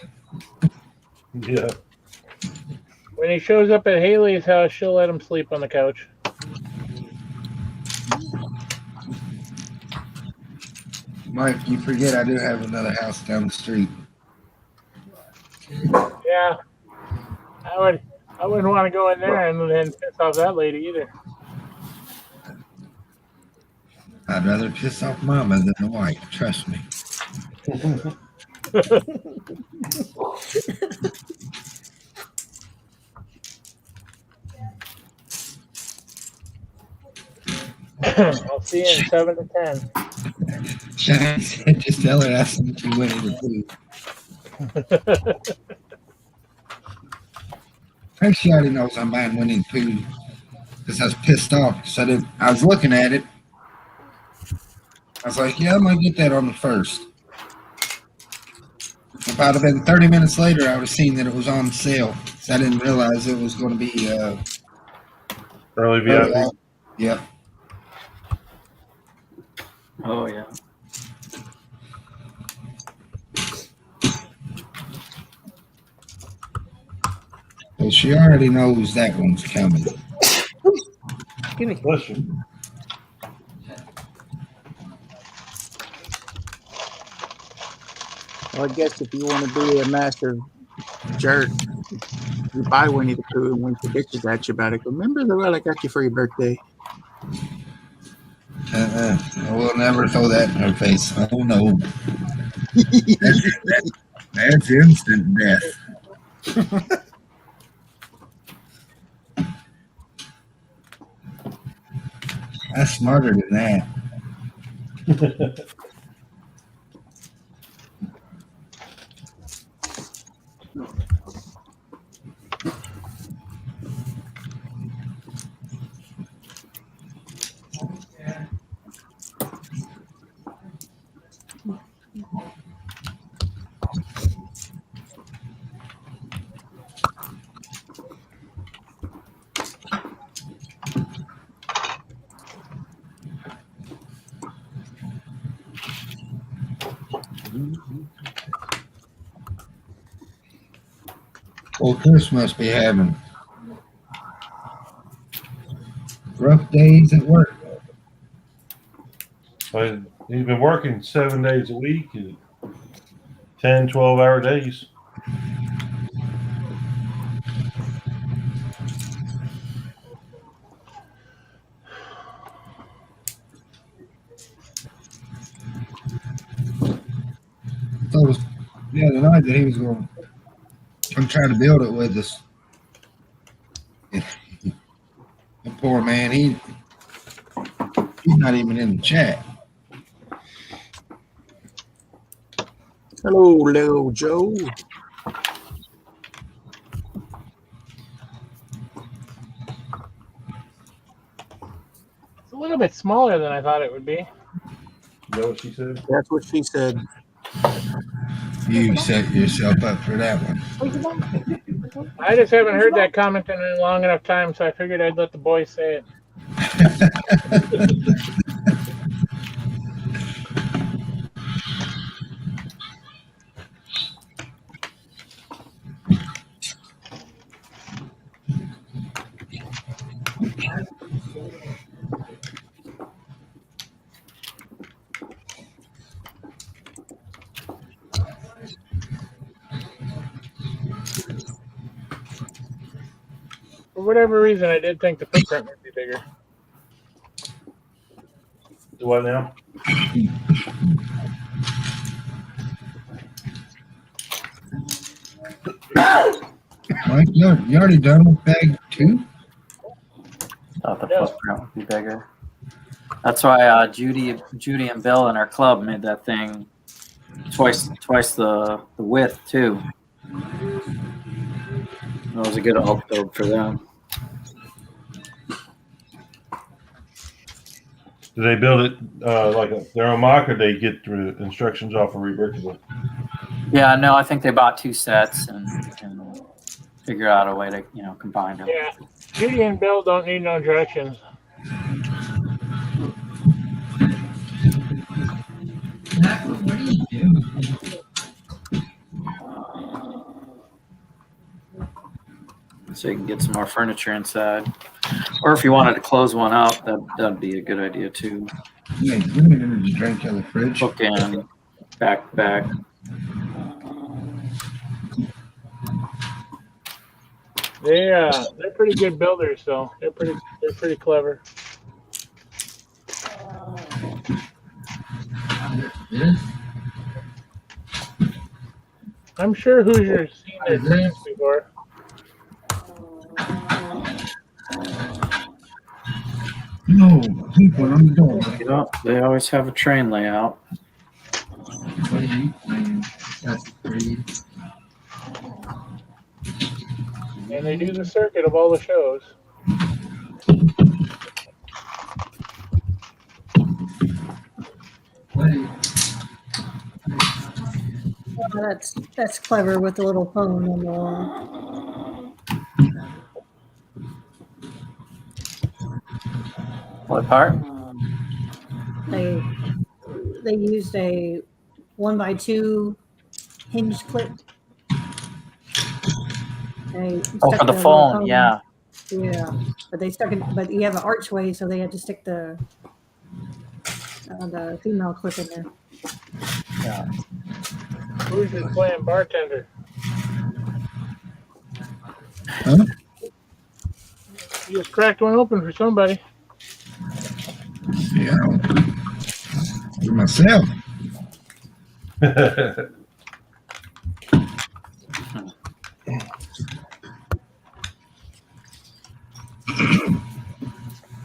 Yeah. When he shows up at Haley's house, she'll let him sleep on the couch. Mike, you forget I do have another house down the street. Yeah, I wouldn't want to go in there and then piss off that lady either. I'd rather piss off Mama than the wife. Trust me. I'll see you in 7 to 10. Shiny said, just tell her I sent you Winnie the Pooh. I think she already knows I'm buying Winnie the Pooh because I was pissed off. So I was looking at it. I was like, yeah, I'm going to get that on the first. If I'd have been 30 minutes later, I would have seen that it was on sale. So I didn't realize it was going to be Early VIP. Yep. Oh yeah. Well, she already knows that one's coming. Give me. Bless you. Well, I guess if you want to be a master jerk, you buy Winnie the Pooh and when she bitches at you about it, go, remember the what I got you for your birthday? I will never throw that in her face. Oh, no. That's instant death. I'm smarter than that. Well, Chris must be having rough days at work. But he's been working 7 days a week, 10, 12-hour days. He told us the other night that he was going to come try to build it with us. The poor man, he's not even in the chat. Hello, little Joe. It's a little bit smaller than I thought it would be. Is that what she said? That's what she said. You set yourself up for that one. I just haven't heard that comment in a long enough time, so I figured I'd let the boys say it. For whatever reason, I did think the footprint would be bigger. What now? Mike, you already done with bag 2? Thought the footprint would be bigger. That's why Judy and Bill in our club made that thing twice the width too. That was a good upbuild for them. Do they build it like their own mock, or they get the instructions off of Rebrickable? Yeah, no, I think they bought 2 sets and figure out a way to combine them. Yeah, Judy and Bill don't need no directions. What are you doing? So you can get some more furniture inside, or if you wanted to close one up, that'd be a good idea too. Yeah, give me an energy drink out of the fridge. Book in, back. They're pretty good builders, though. They're pretty clever. I'm sure Hoosier's seen their plans before. No, keep one on the door. Yeah, they always have a train layout. What are you playing? That's pretty. And they do the circuit of all the shows. Oh, that's clever with the little phone on the wall. What part? They used a 1x2 hinge clip. Oh, for the phone, yeah. Yeah, but they stuck it. But you have an archway, so they had to stick the female clip in there. Yeah. Who's just playing bartender? Huh? You just cracked one open for somebody. Yeah. For myself.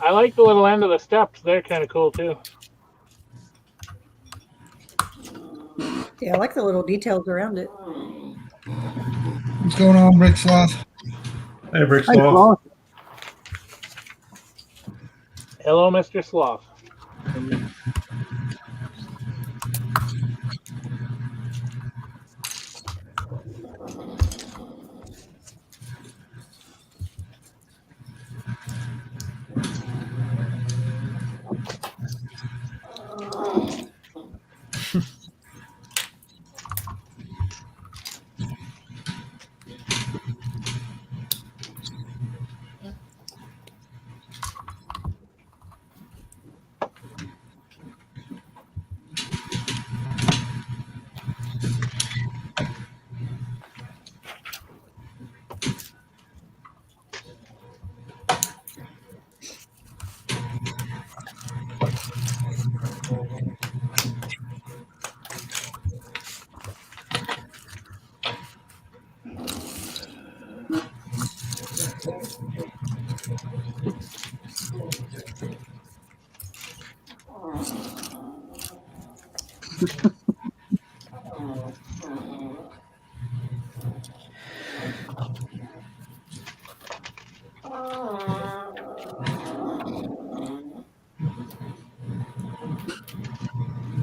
I like the little end of the steps. They're kind of cool too. Yeah, I like the little details around it. What's going on, Brick Sloth? Hey, Brick Hey, Sloth. Sloth. Hello, Mr. Sloth.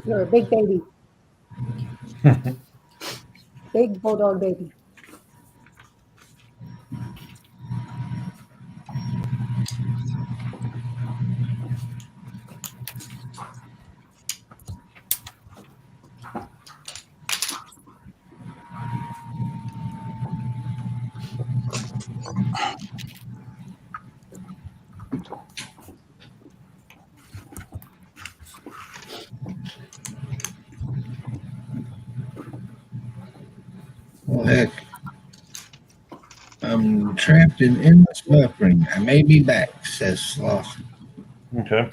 You're a big baby. Big bulldog baby. Well, heck. I'm trapped in endless buffering. I may be back, says Sloth. Okay.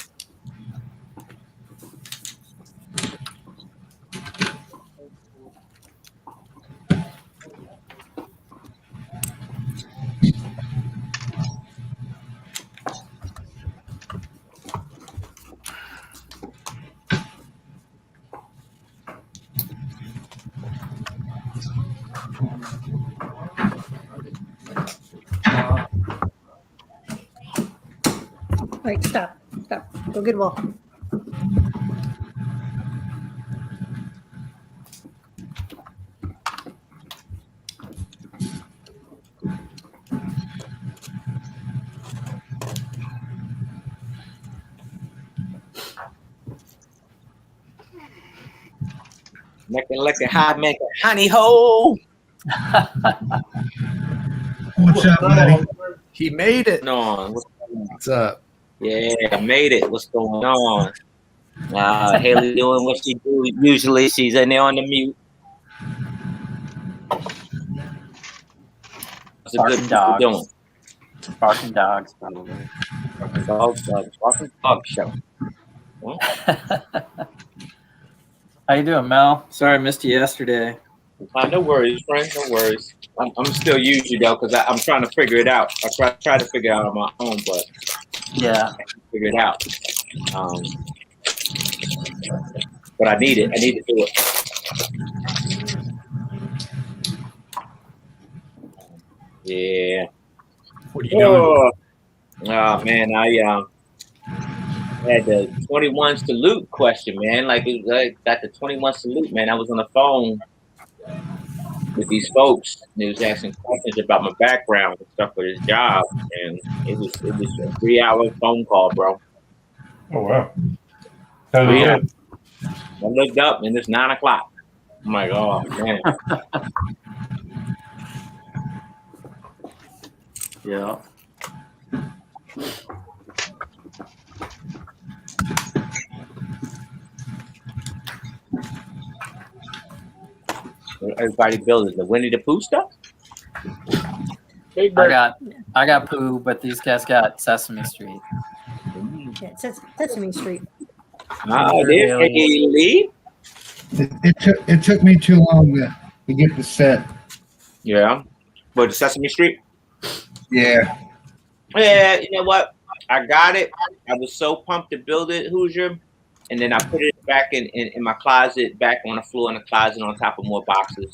Wait, stop. Stop. Go get a ball. Making like a hot make a honey hole. What's up, buddy? He made it. On. What's up? Yeah, I made it. What's going on? Haley doing what she do. Usually she's in there on the mute. What's a good Barking doing? dogs. Barking dogs, probably. Barking dog show. How you doing, Mel? Sorry I missed you yesterday. No worries, friend. No worries. I'm still using though because I'm trying to figure it out. I try to figure it out on my own, but Yeah. I can't figure it out. But I need it. I need to do it. Yeah. What are you doing? Oh man, I had the 21 salute question, man. Like got the 21 salute, man. I was on the phone with these folks, and they was asking questions about my background and stuff for this job, and it was a 3-hour phone call, bro. Oh wow. How did it Yeah. go? I looked up and it's 9 o'clock. I'm like, oh man. Yeah. Everybody building the Winnie the Pooh stuff. Big Bird. I got Pooh, but these guys got Sesame Street. Yeah, it says Sesame Street. Oh, there's Haley. It took me too long to get the set. Yeah. But Sesame Street? Yeah. Yeah, you know what? I got it. I was so pumped to build it, Hoosier. And then I put it back in my closet, back on the floor in the closet on top of more boxes.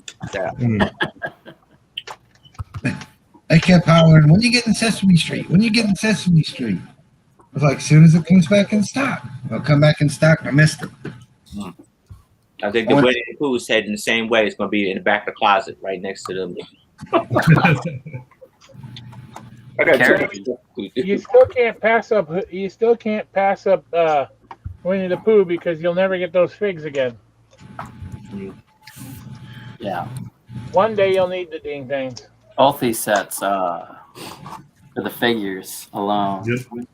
They kept hollering, when you get in Sesame Street? When you get in Sesame Street? I was like, as soon as it comes back in stock. It'll come back in stock. I missed it. I think the Winnie the Pooh said in the same way. It's going to be in the back of the closet, right next to them. I got You still can't pass up. You still can't pass up Winnie the Pooh because you'll never get those figs again. Yeah. One day you'll need the ding things. Both these sets for the figures alone. Yep.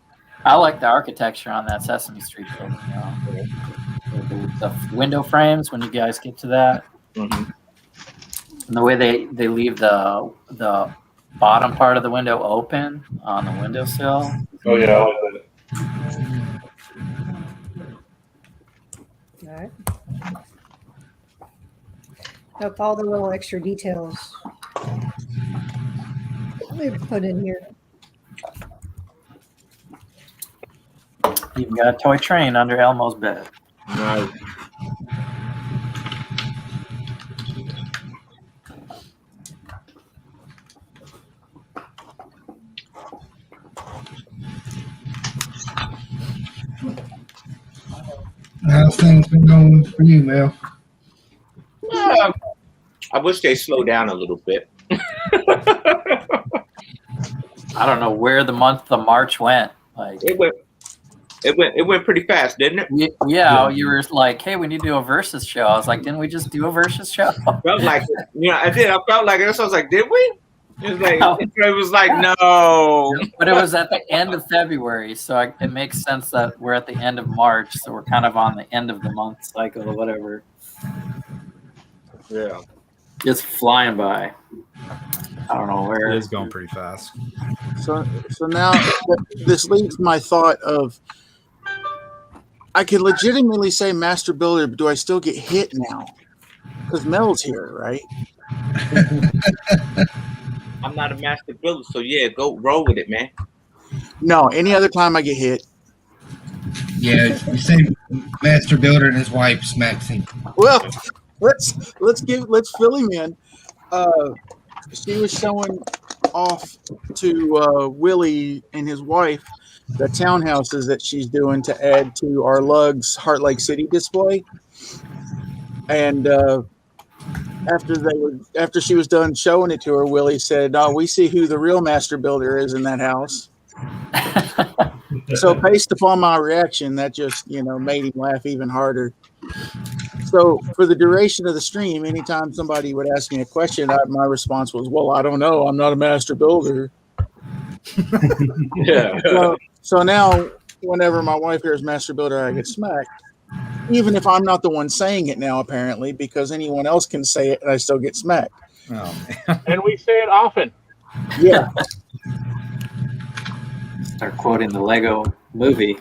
I like the architecture on that Sesame Street building. The window frames when you guys get to that, and the way they leave the bottom part of the window open on the windowsill. Oh yeah, I like that. All right. Nope, all the little extra details they put in here. You've got a toy train under Elmo's bed. Nice. How's things been going for you, Mel? I wish they slow down a little bit. I don't know where the month of March went. Like it went pretty fast, didn't it? Yeah, you were like, "Hey, we need to do a versus show." I was like, "Didn't we just do a versus show?" Felt like it. I did. I felt like it. So I was like, "Did we?" It was like, no. But it was at the end of February, so it makes sense that we're at the end of March, so we're kind of on the end of the month cycle or whatever. Yeah. Just flying by. I don't know where it is going pretty fast. So now this leads to my thought of, I can legitimately say Master Builder, but do I still get hit now? Because Mel's here, right? I'm not a master builder, so yeah, go roll with it, man. No, any other time I get hit. Yeah, you say Master Builder and his wife smacks him. Well, let's fill him in. She was showing off to Willie and his wife the townhouses that she's doing to add to our Lugs Heart Lake City display. And after she was done showing it to her, Willie said, "Oh, we see who the real master builder is in that house." So based upon my reaction, that just made him laugh even harder. So for the duration of the stream, anytime somebody would ask me a question, my response was, "Well, I don't know. I'm not a master builder." Yeah. So now, whenever my wife hears master builder, I get smacked. Even if I'm not the one saying it now, apparently, because anyone else can say it and I still get smacked. Oh, man. And we say it often. Yeah. Start quoting the Lego movie.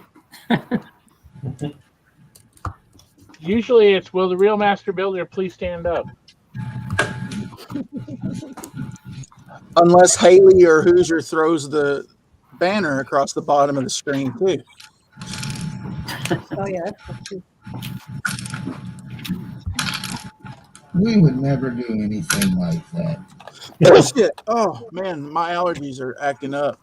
Usually it's, "Will the real master builder please stand up?" Unless Haley or Hoosier throws the banner across the bottom of the screen, too. Oh, yeah. We would never do anything like that. Oh, shit. Oh, man, my allergies are acting up.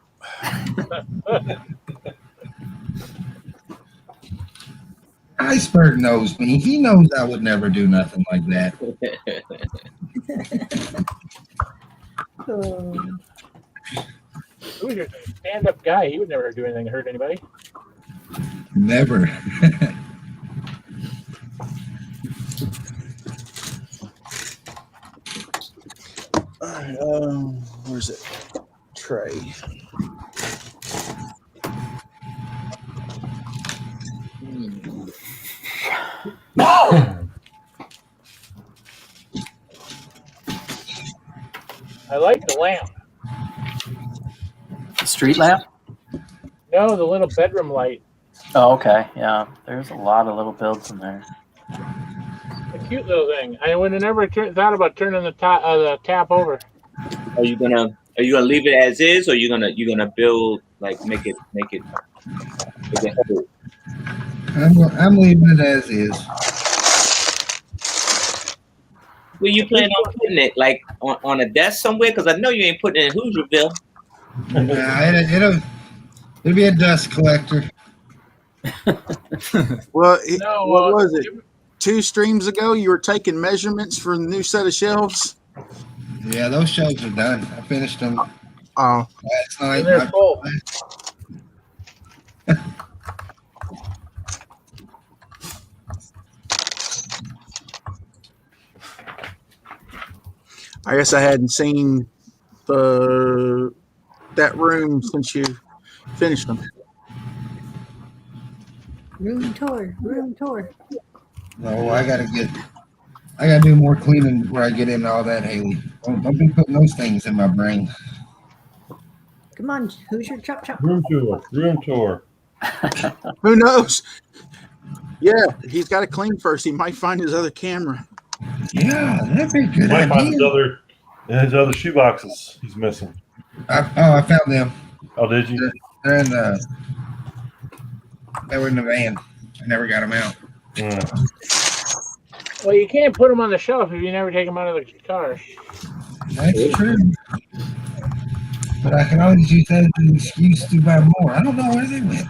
Iceberg knows me. He knows I would never do nothing like that. Hoosier's a stand-up guy. He would never do anything to hurt anybody. Never. All right, where's it? Tray. I like the lamp. Street lamp? No, the little bedroom light. Oh, okay. Yeah, there's a lot of little builds in there. A cute little thing. I would have never thought about turning the tap over. Are you gonna leave it as is, or you gonna build, like, make it I'm leaving it as is. Where you plan on putting it? Like on a desk somewhere? Because I know you ain't putting it in Hoosierville. Nah, it'll be a dust collector. Well, No, what was it? 2 streams ago, you were taking measurements for the new set of shelves. Yeah, those shelves are done. I finished them Oh, last night. and they're full. I guess I hadn't seen that room since you finished them. Room tour, room tour. No, I gotta do more cleaning where I get into all that, Haley. Don't be putting those things in my brain. Come on, Hoosier, chop chop. Room tour. Who knows? Yeah, he's got to clean first. He might find his other camera. Yeah, that'd be a good Might find his idea. other shoe boxes he's missing. I found them. Oh, did you? They were in the van. I never got them out. Yeah. Well, you can't put them on the shelf if you never take them out of the car. That's true. But I can always use that as an excuse to buy more. I don't know where they went.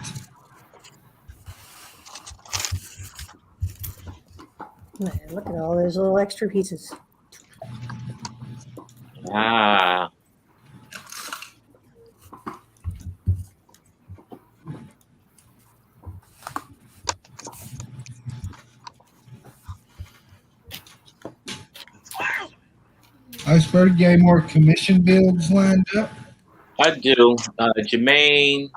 Man, look at all those little extra pieces. Ah. Iceberg, you have more commission builds lined up? I do. Jermaine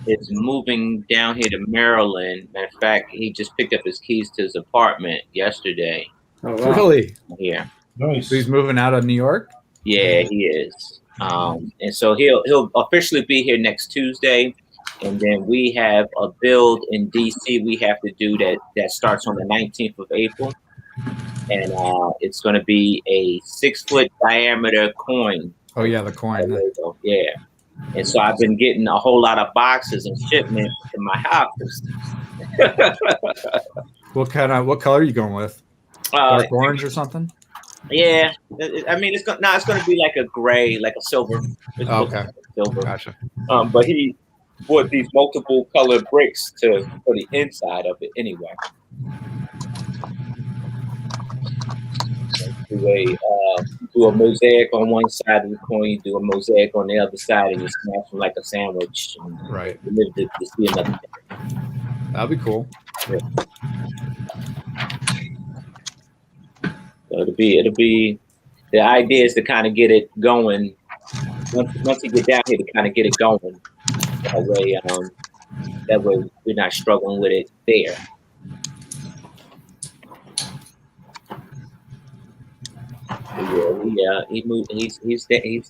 is moving down here to Maryland. Matter of fact, he just picked up his keys to his apartment yesterday. Oh, wow. Really? Here. Nice. So he's moving out of New York? Yeah, he is. And so he'll officially be here next Tuesday. And then we have a build in DC we have to do that starts on the 19th of April. And it's going to be a 6-foot diameter coin. Oh yeah, the coin. Yeah. And so I've been getting a whole lot of boxes and shipments in my house. What color are you going with? Dark orange or something? Yeah. I mean, it's going to be like a gray, like a silver. Oh, okay. Silver. Gotcha. But he bought these multiple colored bricks for the inside of it anyway. Do a mosaic on one side of the coin, do a mosaic on the other side, and you smash them like a sandwich. Right. You live to see another day. That'd be cool. Yeah. So it'll be. The idea is to kind of get it going. Once you get down here, to kind of get it going. That way we're not struggling with it there. Yeah, he moved. He's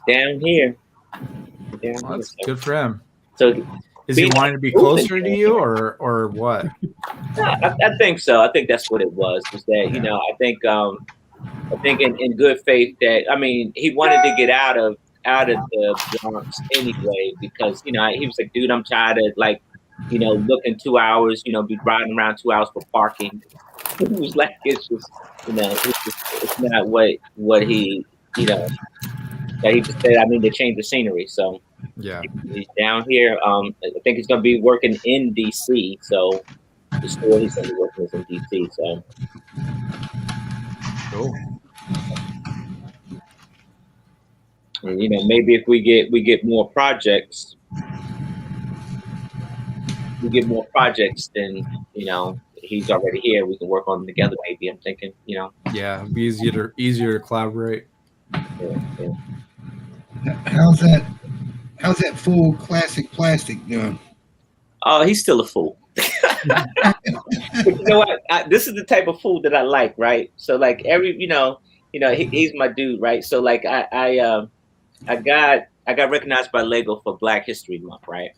down here. That's good for him. So, is he wanting to be closer to you, or what? I think so. I think that's what it was. Was that I think in good faith that he wanted to get out of the Bronx anyway because he was like, dude, I'm tired of looking 2 hours, be riding around 2 hours for parking. He was like, it's just it's not what he that he just said. I mean, to change the scenery. So yeah, he's down here. I think he's gonna be working in DC. So the store he's gonna be working is in DC. So cool. And, maybe if we get more projects, then he's already here. We can work on them together. Maybe I'm thinking. Yeah, it'd be easier to collaborate. Yeah. How's that full classic plastic doing? Oh, he's still a fool. But you know what? This is the type of fool that I like, right? So like he's my dude, right? So like I got recognized by Lego for Black History Month, right?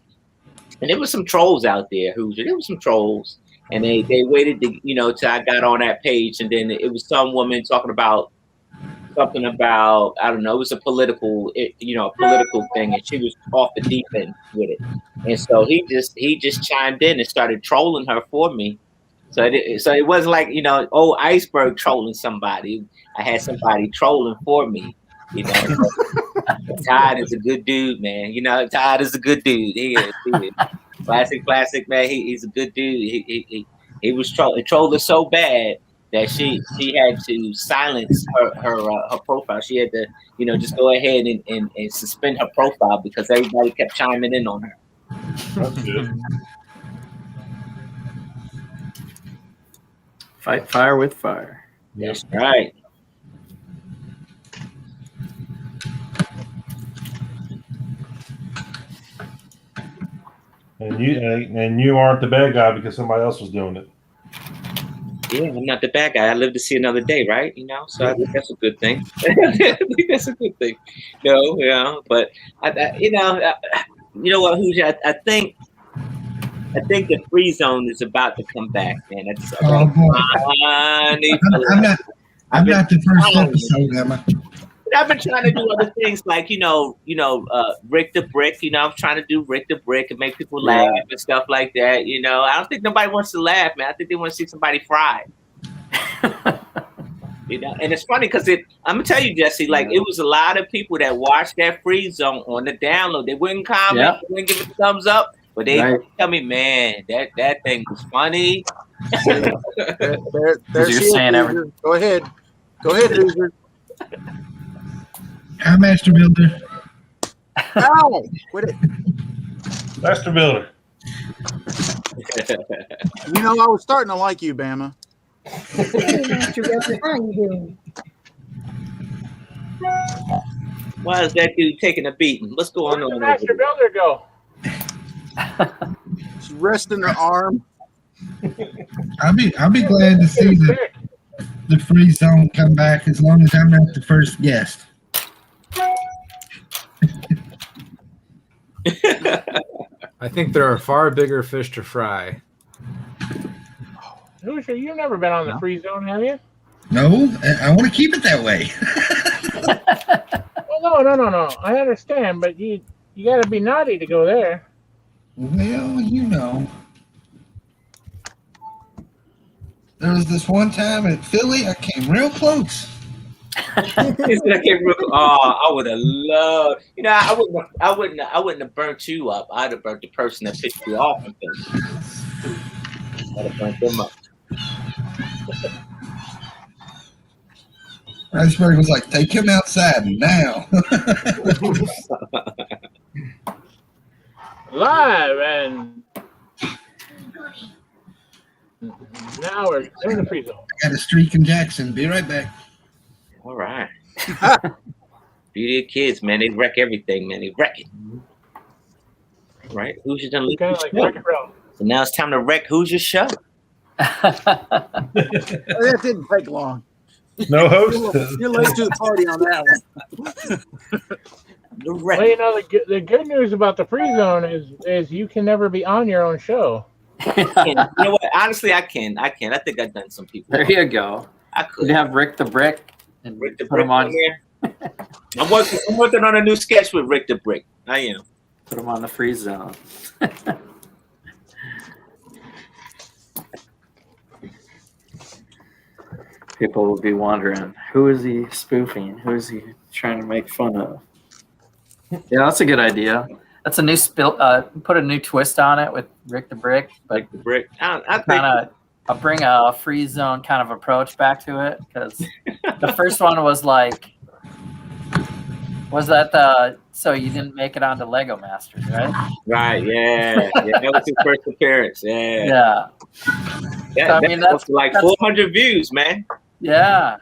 And there was some trolls out there, Hoosier. There was some trolls, and they waited to till I got on that page, and then it was some woman talking about something about, I don't know, it was a political thing, and she was off the deep end with it. And so he just chimed in and started trolling her for me. So it wasn't like, old iceberg trolling somebody. I had somebody trolling for me. Todd is a good dude, man. Todd is a good dude. He is. Classic, man. He's a good dude. He was trolling so bad that she had to silence her profile. She had to, just go ahead and suspend her profile because everybody kept chiming in on her. That's good. Fight fire with fire. That's right. And you aren't the bad guy because somebody else was doing it. Yeah, I'm not the bad guy. I live to see another day, right? So I think that's a good thing. I think that's a good thing. But you know what, Hoosier? I think the free zone is about to come back, man. I'm not the first episode, Emma. I've been trying to do other things like, Rick the Brick. I'm trying to do Rick the Brick and make people laugh and stuff like that. I don't think nobody wants to laugh, man. I think they want to see somebody fried. And it's funny because I'm gonna tell you, Jesse, like it was a lot of people that watched that free zone on the download. They wouldn't comment, they wouldn't give it a thumbs up, but they tell me, man, that thing was funny. There she is. Go ahead, Hoosier. Hi, Master Builder. No, quit it. Master Builder. I was starting to like you, Bama. Hey, Master Builder, how you doing? Why is that dude taking a beating? What's going on? Where did Master Builder go? She's resting her arm. I'll be glad to see the free zone come back as long as I'm not the first guest. I think there are far bigger fish to fry. Hoosier, you've never been on the free zone, have you? No, I want to keep it that way. Well, no. I understand, but you got to be naughty to go there. Well, there was this one time at Philly, I came real close. I would have loved. I wouldn't have burnt you up. I'd have burnt the person that pissed you off. I'd have burnt them up. Iceberg was like, "Take him outside now." Live and now we're in the free zone. I got a streak in Jackson. Be right back. All right. Beauty of kids, man. They wreck everything, man. They wreck it. Right? Hoosier done leave Kind of like Rocket Road. So now it's time to wreck Hoosier's show. That didn't take long. No host. You're late to the party on that one. Well, the good news about the free zone is you can never be on your own show. You know what? Honestly, I can. I think I've done some people. There you go. I could You have Rick the Brick and Rick the put Brick him on. I'm working on a new sketch with Rick the Brick. I am. Put him on the free zone. People will be wondering, who is he spoofing? Who is he trying to make fun of? Yeah, that's a good idea. That's a new put a new twist on it with Rick the Brick, but Rick the Brick. I think I'll bring a free zone kind of approach back to it because the first one was like, so you didn't make it onto Lego Masters, right? Right. Yeah. That was his first appearance. Yeah. Yeah. That's like 400 views, man. Yeah.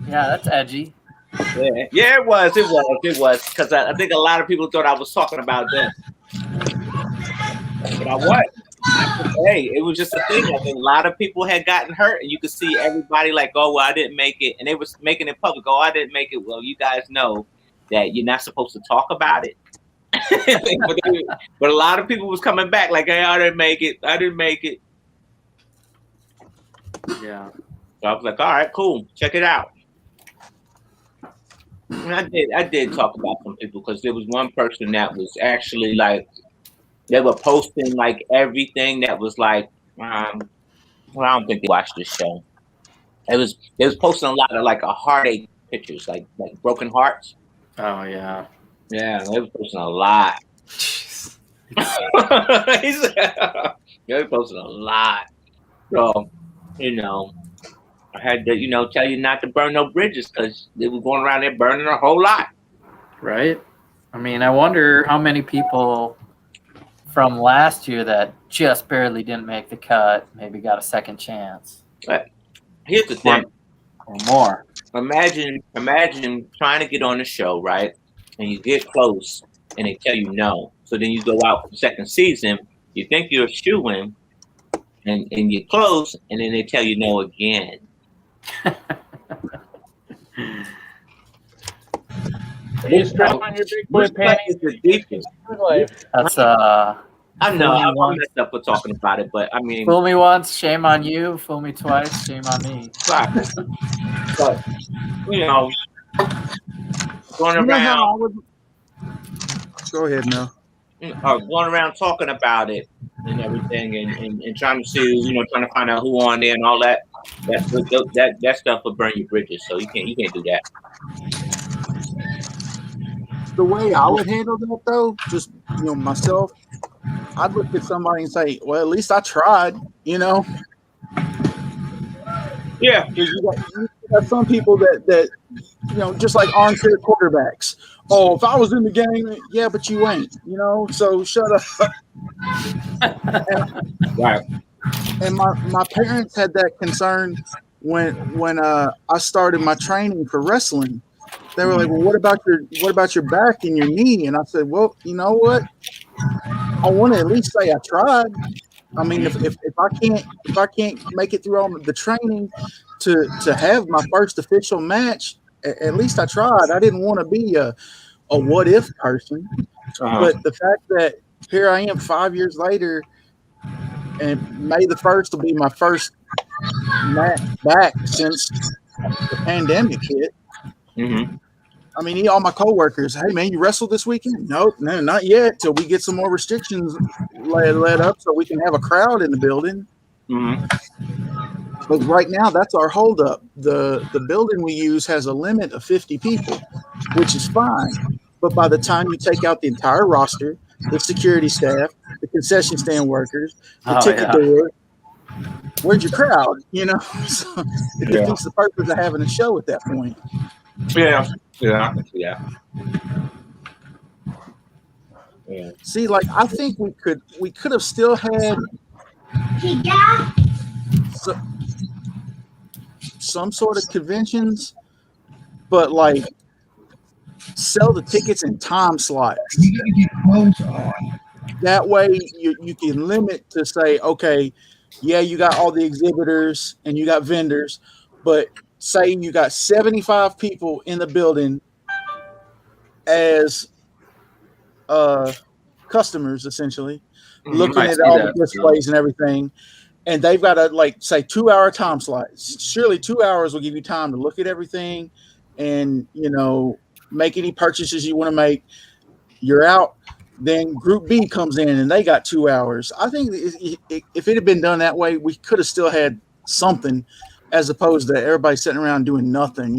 Yeah, that's edgy. Yeah, it was. Because I think a lot of people thought I was talking about them. But I was. Hey, it was just a thing. I think a lot of people had gotten hurt, and you could see everybody like, "Oh, well, I didn't make it," and they was making it public. "Oh, I didn't make it." Well, you guys know that you're not supposed to talk about it. but a lot of people was coming back like, "Hey, I didn't make it. Yeah. So I was like, "All right, cool. Check it out." And I did talk about some people because there was one person that was actually like they were posting like everything that was like, well, I don't think they watched this show. They was posting a lot of like a heartache pictures, like broken hearts. Oh yeah. Yeah, they were posting a lot. They were posting a lot. So, I had to, tell you not to burn no bridges because they were going around there burning a whole lot. Right. I mean, I wonder how many people from last year that just barely didn't make the cut maybe got a second chance. But here's the thing. Or more. Imagine trying to get on the show, right? And you get close and they tell you no. So then you go out for the second season, you think you're a shoo-in, and you close, and then they tell you no again. You strap on your big boy panties. The deepest. That's I know I'm messed up for talking about it, but I mean, fool me once, shame on you. Fool me twice, shame on me. Right. But going around. Go ahead, Mel. Going around talking about it and everything, and trying to see, trying to find out who on there and all that. That stuff will burn your bridges. So you can't do that. The way I would handle that, though, just myself, I'd look at somebody and say, "Well, at least I tried," Yeah. You got some people that just like armchair quarterbacks. Oh, if I was in the game, yeah, but you ain't, so shut up. Right. And my parents had that concern when I started my training for wrestling. They were like, "Well, what about your back and your knee?" And I said, "Well, you know what? I want to at least say I tried. I mean, if I can't make it through all the training to have my first official match, at least I tried. I didn't want to be a what if person, but the fact that here I am 5 years later, and May the 1st will be my first match back since the pandemic hit." Mm-hmm. I mean, all my coworkers, "Hey man, you wrestled this weekend?" Nope, no, not yet. Till we get some more restrictions let up, so we can have a crowd in the building. Mm-hmm. But right now, that's our holdup. The building we use has a limit of 50 people, which is fine. But by the time you take out the entire roster, the security staff, the concession stand workers, the ticket door, where's your crowd? So it defeats the purpose of having a show at that point. Yeah. See, like I think we could have still had some sort of conventions, but like sell the tickets in time slots. You gotta get close on. That way you can limit to say, okay, yeah, you got all the exhibitors and you got vendors, but say you got 75 people in the building as customers, essentially, looking at all the displays and everything, and they've got a, like, say, 2-hour time slot. Surely 2 hours will give you time to look at everything and, make any purchases you want to make. You're out. Then Group B comes in and they got 2 hours. I think if it had been done that way, we could have still had something, as opposed to everybody sitting around doing nothing,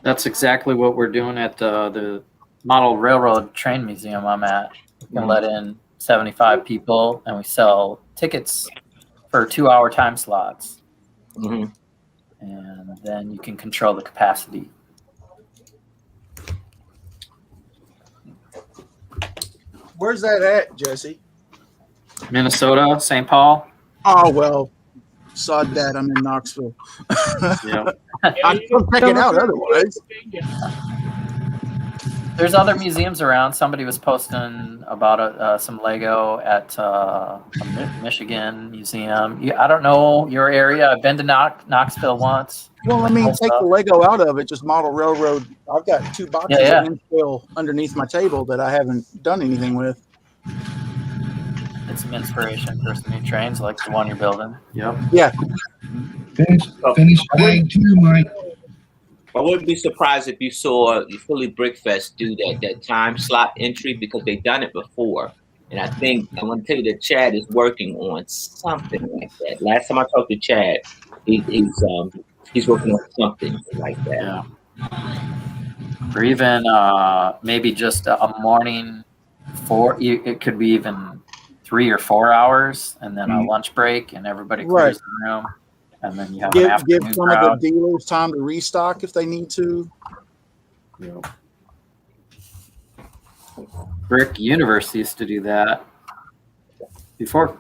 That's exactly what we're doing at the Model Railroad Train Museum I'm at. We can let in 75 people, and we sell tickets for 2-hour time slots. Mm-hmm. And then you can control the capacity. Where's that at, Jesse? Minnesota, St. Paul. Oh, well, sod that. I'm in Knoxville. Yeah. I'd come check it out otherwise. There's other museums around. Somebody was posting about some Lego at a Michigan museum. I don't know your area. I've been to Knoxville once. Well, I mean, take the Lego out of it. Just Model Railroad. I've got 2 boxes of infill underneath my table that I haven't done anything with. It's some inspiration for some new trains like the one you're building. Yep. Yeah. Finish bag 2, Mike. I wouldn't be surprised if you saw Philly Brickfest do that time slot entry because they've done it before. And I think I'm going to tell you that Chad is working on something like that. Last time I talked to Chad, he's working on something like that. Yeah. Or even maybe just a morning it could be even 3 or 4 hours, and then a lunch break, and everybody clears the room, and then you have an Give afternoon some crowd. of the dealers time to restock if they need to. Yeah. Brick Universe used to do that before.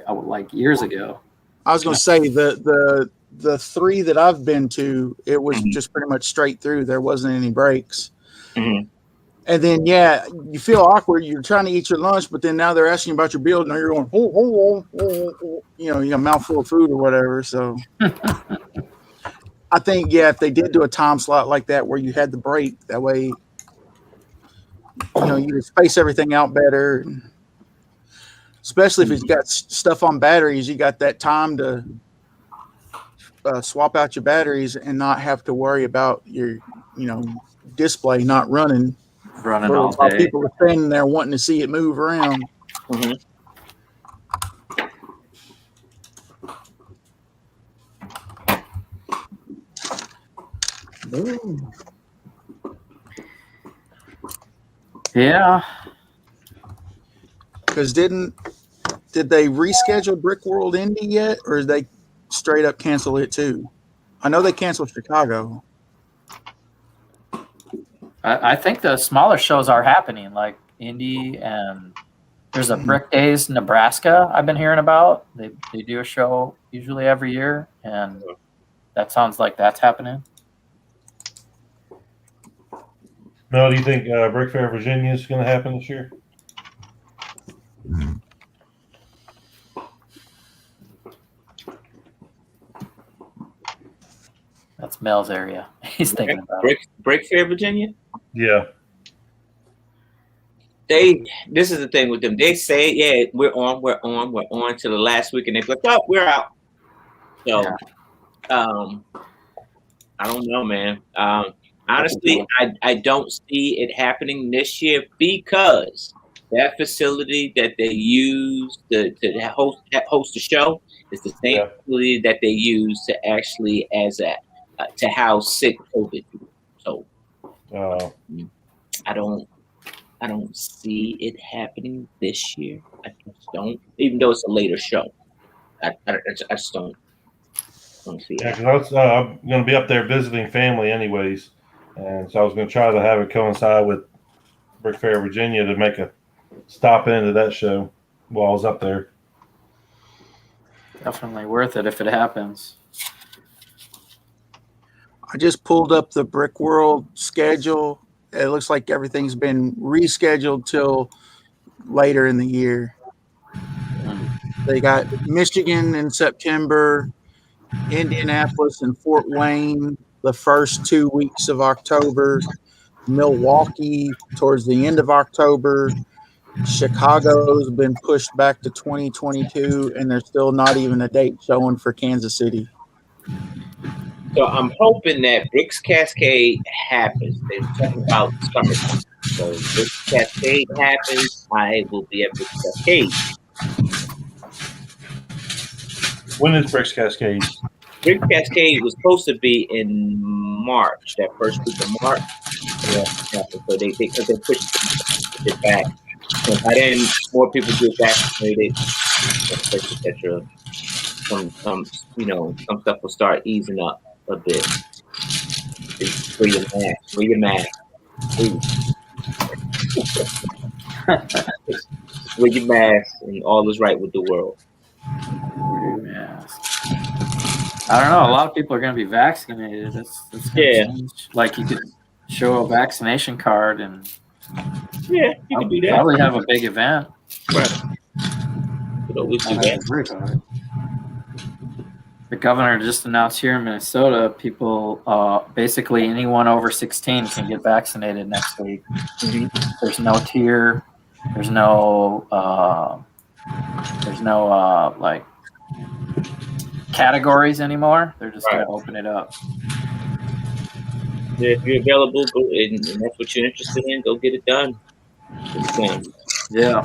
Like years ago. I was going to say the 3 that I've been to, it was just pretty much straight through. There wasn't any breaks. Mm-hmm. And then, you feel awkward. You're trying to eat your lunch, but then now they're asking about your bill. Now you're going, you got a mouthful of food or whatever. So I think, if they did do a time slot like that where you had the break, that way, you can space everything out better. Especially if it's got stuff on batteries, you got that time to swap out your batteries and not have to worry about your, display not running all while day. people are standing there wanting to see it move around. Mm-hmm. Yeah. Because did they reschedule Brick World Indy yet, or did they straight up cancel it too? I know they canceled Chicago. I think the smaller shows are happening, like Indy, and there's a Brick Days Nebraska I've been hearing about. They do a show usually every year, and that sounds like that's happening. Mel, do you think Brick Fair Virginia is going to happen this year? That's Mel's area. He's thinking about Brick Fair Virginia? Yeah. This is the thing with them. They say, we're on to the last week, and they're like, oh, we're out. So, I don't know, man. Honestly, I don't see it happening this year because that facility that they use to host the show is the same facility that they use to actually to house sick COVID people. So I don't see it happening this year. I just don't, even though it's a later show. I just don't see it. Yeah, because I'm going to be up there visiting family anyways, and so I was going to try to have it coincide with Brick Fair Virginia to make a stop into that show while I was up there. Definitely worth it if it happens. I just pulled up the Brick World schedule. It looks like everything's been rescheduled till later in the year. They got Michigan in September, Indianapolis and Fort Wayne the first 2 weeks of October, Milwaukee towards the end of October. Chicago's been pushed back to 2022, and there's still not even a date showing for Kansas City. So I'm hoping that Bricks Cascade happens. They're talking about summertime. So if Bricks Cascade happens, I will be at Bricks Cascade. When is Bricks Cascade? Bricks Cascade was supposed to be in March, that first week of March. Yeah, so they pushed it back. And by then, more people get vaccinated, etc. Some stuff will start easing up a bit. Wear your mask. Wear your mask, and all is right with the world. I don't know. A lot of people are going to be vaccinated. That's change. Like you could show a vaccination card and you can do that. Probably have a big event. Right. Could always do that. The governor just announced here in Minnesota, people, basically anyone over 16 can get vaccinated next week. Mm-hmm. There's no tier. There's no like categories anymore. They're just going to open it up. If you're available, go and that's what you're interested in, go get it done. Yeah.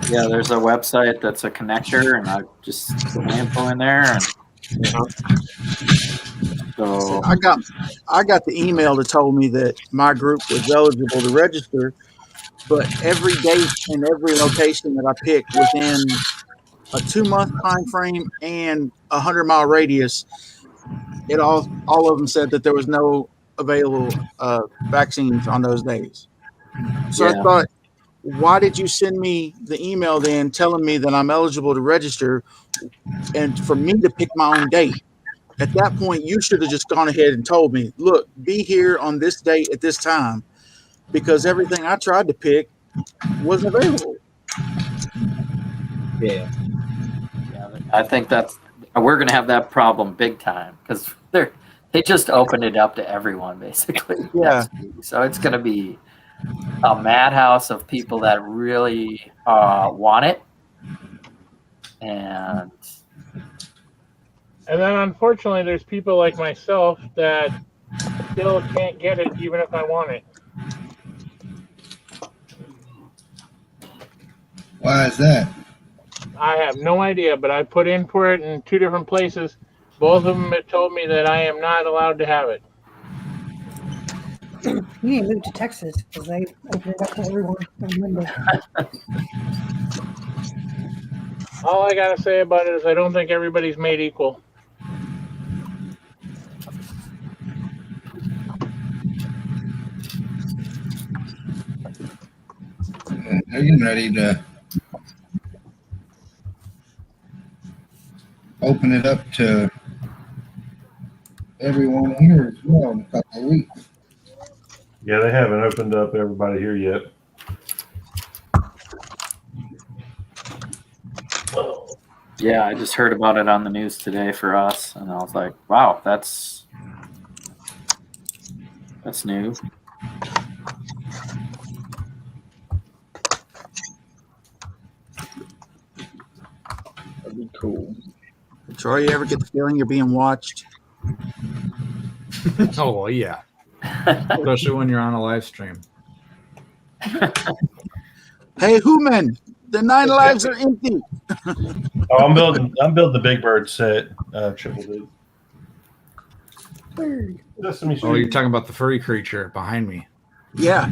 Yeah, there's a website that's a connector, and I just put my info in there, and so I got the email that told me that my group was eligible to register, but every date and every location that I picked within a 2-month time frame and 100-mile radius, it all of them said that there was no available vaccines on those days. So I yeah. thought, why did you send me the email then telling me that I'm eligible to register and for me to pick my own date? At that point, you should have just gone ahead and told me, look, be here on this date at this time, because everything I tried to pick wasn't available. Yeah. I think we're gonna have that problem big time because they just opened it up to everyone basically. Yeah. Next week. So it's gonna be a madhouse of people that really want it, and then unfortunately, there's people like myself that still can't get it even if I want it. Why is that? I have no idea, but I put in for it in 2 different places. Both of them have told me that I am not allowed to have it. You need to move to Texas because they open it up to everyone on Monday. All I gotta say about it is I don't think everybody's made equal. They're getting ready to open it up to everyone here as well in a couple of weeks. Yeah, they haven't opened up everybody here yet. yeah, I just heard about it on the news today for us, and I was like, wow, that's new. That'd be cool. Troy, you ever get the feeling you're being watched? Oh, well, yeah. Especially when you're on a live stream. Hey, Human, the 9 lives are empty. Oh, I'm building the Big Bird set, Triple D. Oh, you're talking about the furry creature behind me. Yeah.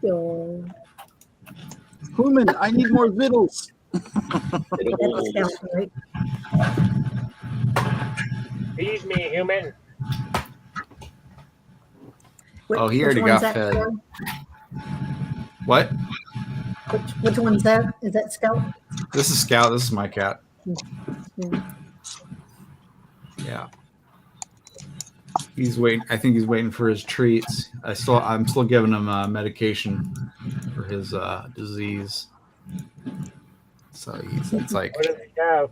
So, Human, I need more vittles. that sounds right. Feed me, human. Oh, he already got fed. Troy? What? Which one's that? Is that Scout? This is Scout. This is my cat. Yeah. Yeah. He's waiting. I think he's waiting for his treats. I'm still giving him medication for his disease. So it's like What does he have?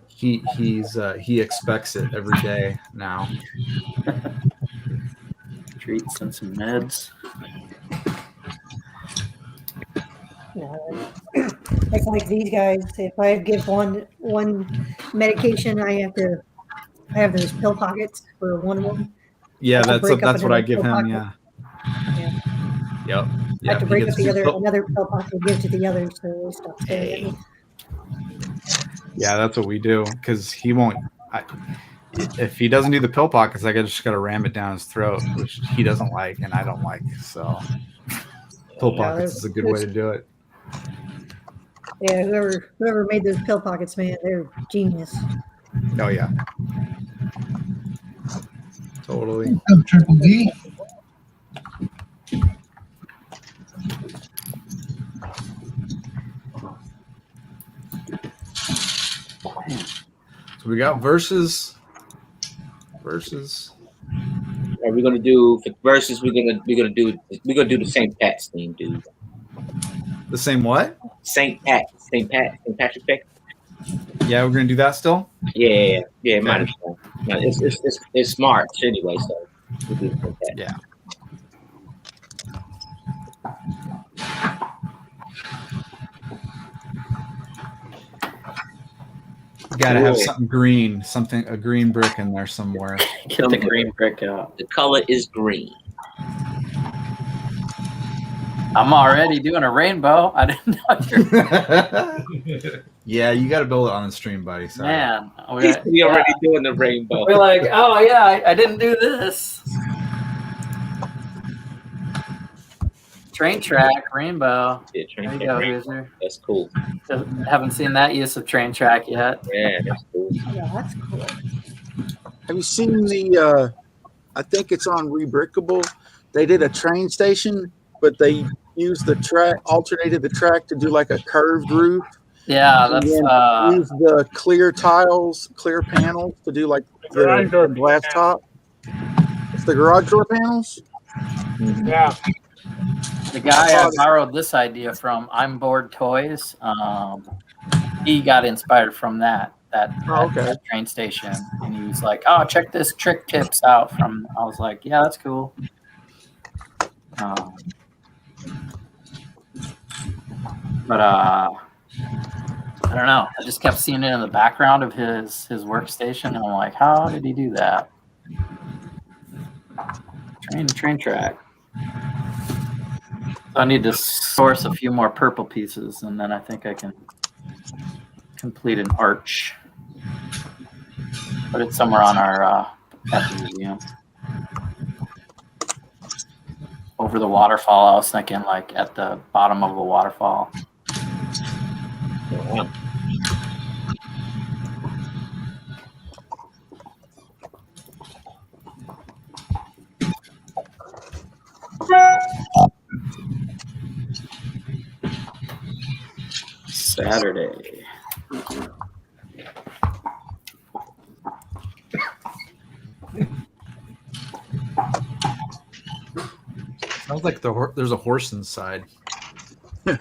he expects it every day now. Treats and some meds. It's like these guys. If I give one medication, I have those pill pockets for one of them. Yeah, that's break up what I another give pill him. pocket. Yeah. Yeah. Yep. I have to break up he gets another pill pocket and give to the other, so they stop staring at me. Yeah, that's what we do because he won't. If he doesn't do the pill pockets, I just got to ram it down his throat, which he doesn't like and I don't like. So, pill pockets is a good way to do it. Yeah, whoever made those pill pockets, man, they're genius. Oh yeah, totally. Triple D. So we got versus. Are we gonna do for versus? We're gonna do the St. Pat's theme, dude. The same what? St. Patrick's Day. Yeah, we're gonna do that still. Yeah. Might as well. No, it's March anyway, so we'll do St. Pat. Yeah. You gotta have Cool. something green, a green brick in there somewhere. Get the green brick out. The color is green. I'm already doing a rainbow. I didn't know Yeah, you gotta build it on the stream, buddy. Sorry. Man, He's already doing the rainbow. we're like, oh yeah, I didn't do this. Train track, rainbow. Yeah, train There you track, go, rainbow. Hoosier. That's cool. Haven't seen that use of train track yet. Yeah, that's cool. Yeah, that's cool. Have you seen the? I think it's on Rebrickable. They did a train station, but they used the track, alternated the track to do like a curved roof. Yeah, And that's then use the clear tiles, clear panels to do like garage door the glass top. It's the garage door panels. Yeah. the guy I borrowed this idea from. I'm Bored Toys. He got inspired from that train station, and he was like, "Oh, check this trick tips out." I was like, "Yeah, that's cool." But I don't know. I just kept seeing it in the background of his workstation, and I'm like, how did he do that? Train track. So I need to source a few more purple pieces, and then I think I can complete an arch. But it's somewhere on our at the museum. Over the waterfall, I was thinking like at the bottom of a waterfall. Wow. Saturday. Sounds like there's a horse inside. She's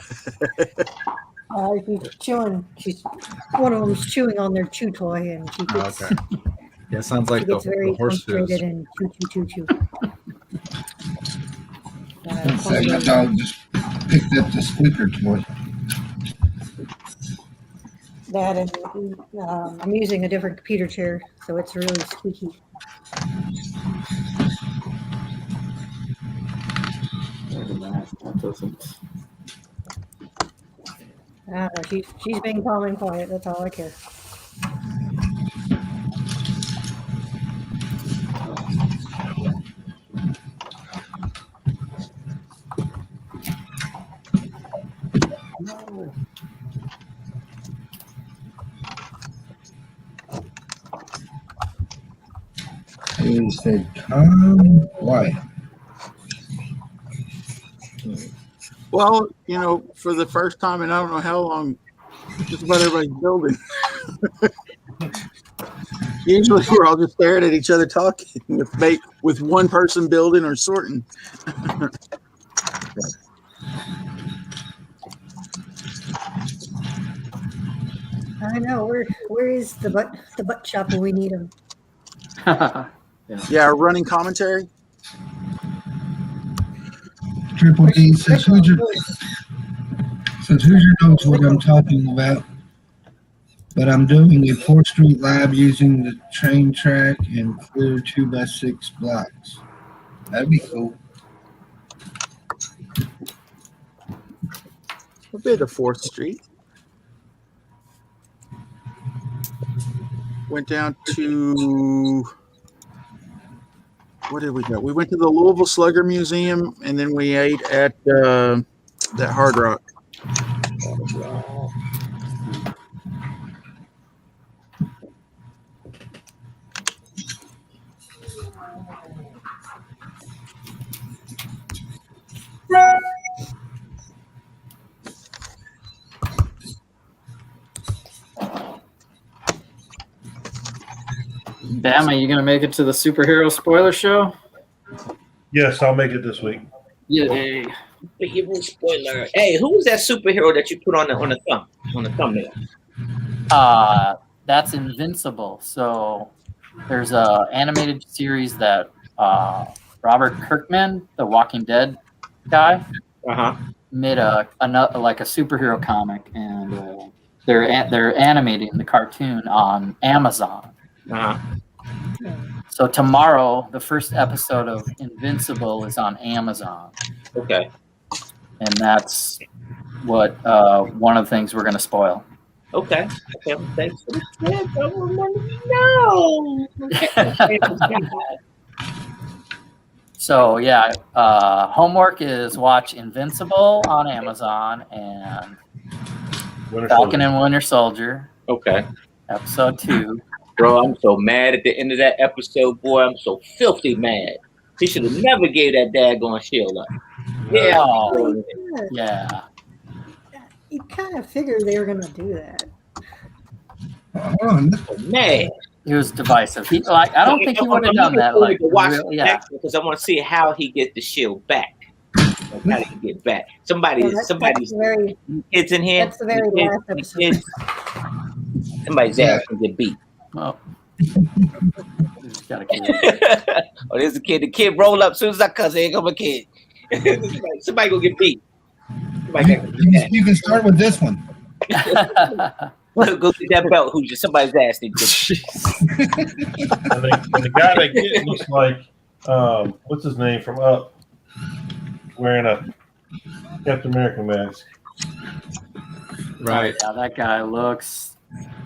chewing. One of them's chewing on their chew toy, and she gets, Okay. Yeah, sounds like she gets very the horse frustrated food. and chew. Looks like my dog just picked up the squeaker toy. That and I'm using a different computer chair, so it's really squeaky. That doesn't. I don't know, she's being calm and quiet. That's all I care. He said, "Calm, quiet." Well, for the first time in I don't know how long, just about everybody's building. Usually we're all just staring at each other talking with one person building or sorting. I know. Where is the butt shop when we need him? Yeah, running commentary. Triple D says Hoosier knows what I'm talking about, but I'm doing a 4th Street Live using the train track and clear 2x6 blocks. That'd be cool. A bit of 4th Street. Went down to, what did we go? We went to the Louisville Slugger Museum, and then we ate at that Hard Rock. Bam, are you gonna make it to the superhero spoiler show? Yes, I'll make it this week. Yay! Spoiler. Hey, who was that superhero that you put on the thumbnail? That's Invincible. So there's a animated series that Robert Kirkman, the Walking Dead guy, made a superhero comic, and they're animating the cartoon on Amazon. Uh-huh. So tomorrow, the first episode of Invincible is on Amazon, Okay. and that's what one of the things we're going to spoil. Okay. Okay. Thanks for the tip. I want to know. So yeah, homework is watch Invincible on Amazon and Falcon and Winter Soldier. Okay. Episode 2. Bro, I'm so mad at the end of that episode, boy. I'm so filthy mad. He should have never gave that daggone shield up. Yeah. Oh, yeah. You kind of figured they were going to do that. Man. He was divisive. I don't think he would have done that. Like, because I want to see how he gets the shield back. Like, how he get back? Somebody's kids in here. That's the very last episode. Somebody's ass can get beat. Oh. Oh, there's a kid. The kid roll up as soon as I cuss. Here come a kid. Somebody gonna get beat. You can start with this one. Go get that belt. Who's just somebody's ass? And the guy that gets looks like what's his name from Up, wearing a Captain America mask. Right. Yeah, that guy looks.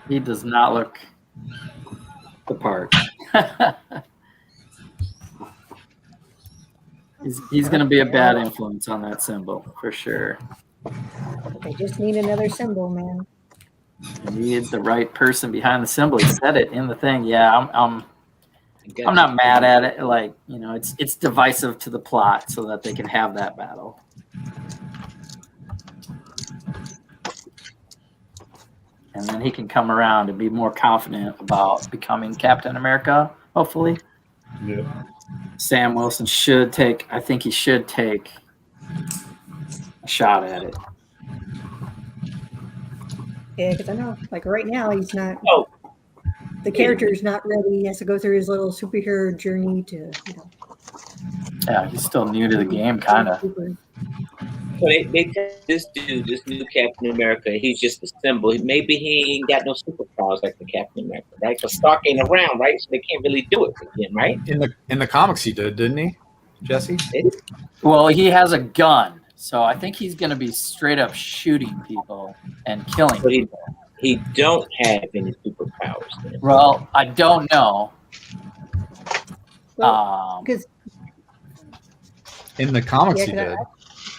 He does not look the part. He's going to be a bad influence on that symbol for sure. They just need another symbol, man. You need the right person behind the symbol. He said it in the thing. Yeah, I'm not mad at it. Like, you know, it's divisive to the plot so that they can have that battle. And then he can come around and be more confident about becoming Captain America, hopefully. Yeah. Sam Wilson should take a shot at it. Yeah, because I know, like right now, he's not. Oh. The character's not ready. He has to go through his little superhero journey to, you know. Yeah, he's still new to the game, kind of. So they tell this dude, this new Captain America, he's just a symbol. Maybe he ain't got no superpowers like the Captain America, right? Because Stark ain't around, right? So they can't really do it with him, right? In the comics, he did, didn't he, Jesse? Well, he has a gun, so I think he's going to be straight up shooting people and killing people. He don't have any superpowers. Then. Well, I don't know. Because in the comics, he did.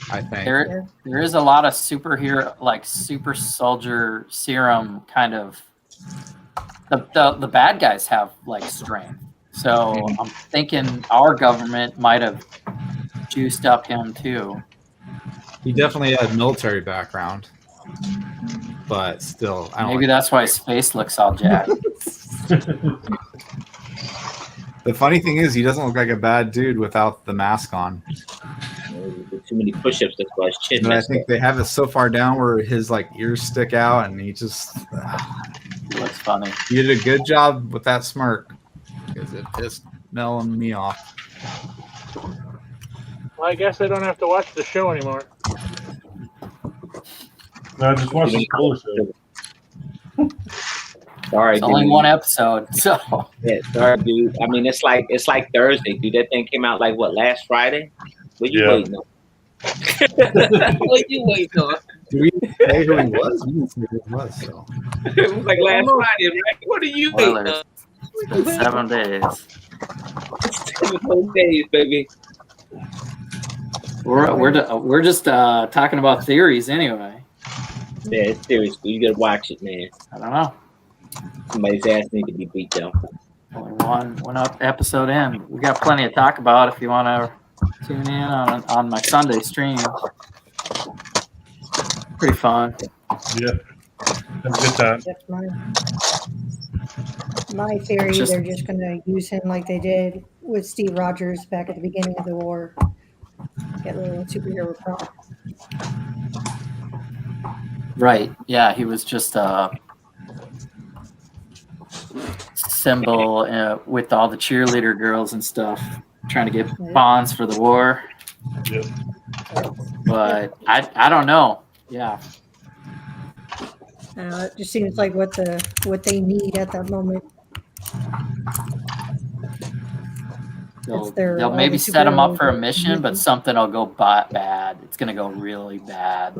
I think there is a lot of superhero, like super soldier serum kind of. The bad guys have like strength, so I'm thinking our government might have juiced up him too. He definitely had military background, but still, I don't maybe that's why his face looks all jacked. The funny thing is, he doesn't look like a bad dude without the mask on. Too many push-ups. That's why his chin. But I think they have it so far down where his like ears stick out, and he just looks funny. You did a good job with that smirk because it pissed Mel and me off. Well, I guess I don't have to watch the show anymore. No, just watch the Fuller show. Sorry, it's only one episode, so yeah, sorry, dude. I mean, it's like Thursday, dude. That thing came out like what, last Friday? What you waiting on? What you waiting on? Do we say who he was? We didn't say who he was. So it was like last Friday, right? What are you waiting on? It's been 7 days. 7 whole days, baby. We're just talking about theories anyway. Yeah, it's serious. You gotta watch it, man. I don't know. Somebody's ass need to be beat though. Only one episode in. We got plenty to talk about if you want to tune in on my Sunday stream. Pretty fun. Yeah. Have a good time. That's my theory. They're just going to use him like they did with Steve Rogers back at the beginning of the war. Get a little superhero prop. Right. Yeah, he was just a symbol with all the cheerleader girls and stuff, trying to get bonds for the war. Yep. But I don't know. Yeah. It just seems like what they need at that moment. They'll maybe set them up for a mission, but something will go bad. It's going to go really bad.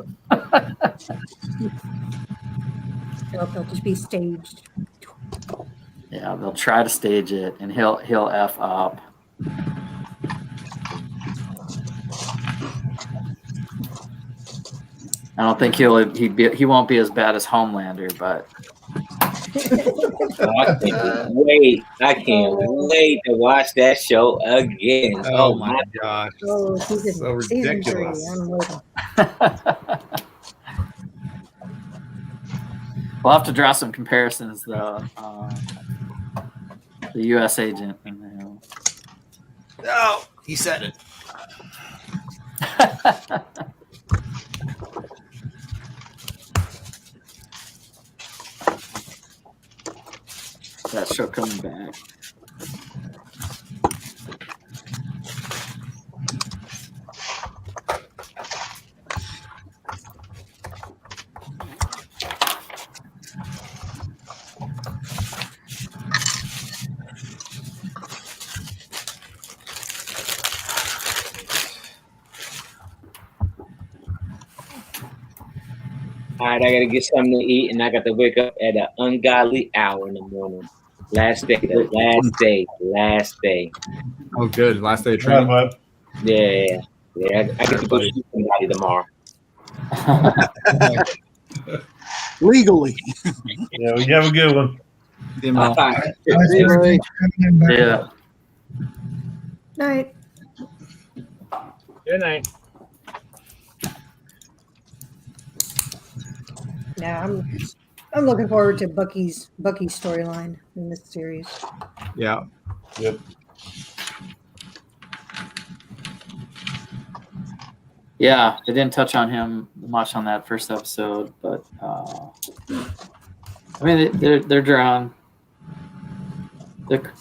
They'll just be staged. Yeah, they'll try to stage it, and he'll F up. I don't think he won't be as bad as Homelander, but I can't wait to watch that show again. Oh my gosh. Oh, so ridiculous. 3. I'm waiting. We'll have to draw some comparisons, though. The U.S. agent. Oh, he said it. That show coming back. All right, I gotta get something to eat, and I got to wake up at an ungodly hour in the morning. Last day. Oh, good. Last day of training. Yeah. I get to go shoot somebody tomorrow. Legally. Yeah, you have a good one. Yeah. Night. Good night. Yeah, I'm looking forward to Bucky's storyline in this series. Yeah. Yep. Yeah, they didn't touch on him much on that first episode, but I mean they're drawn. Because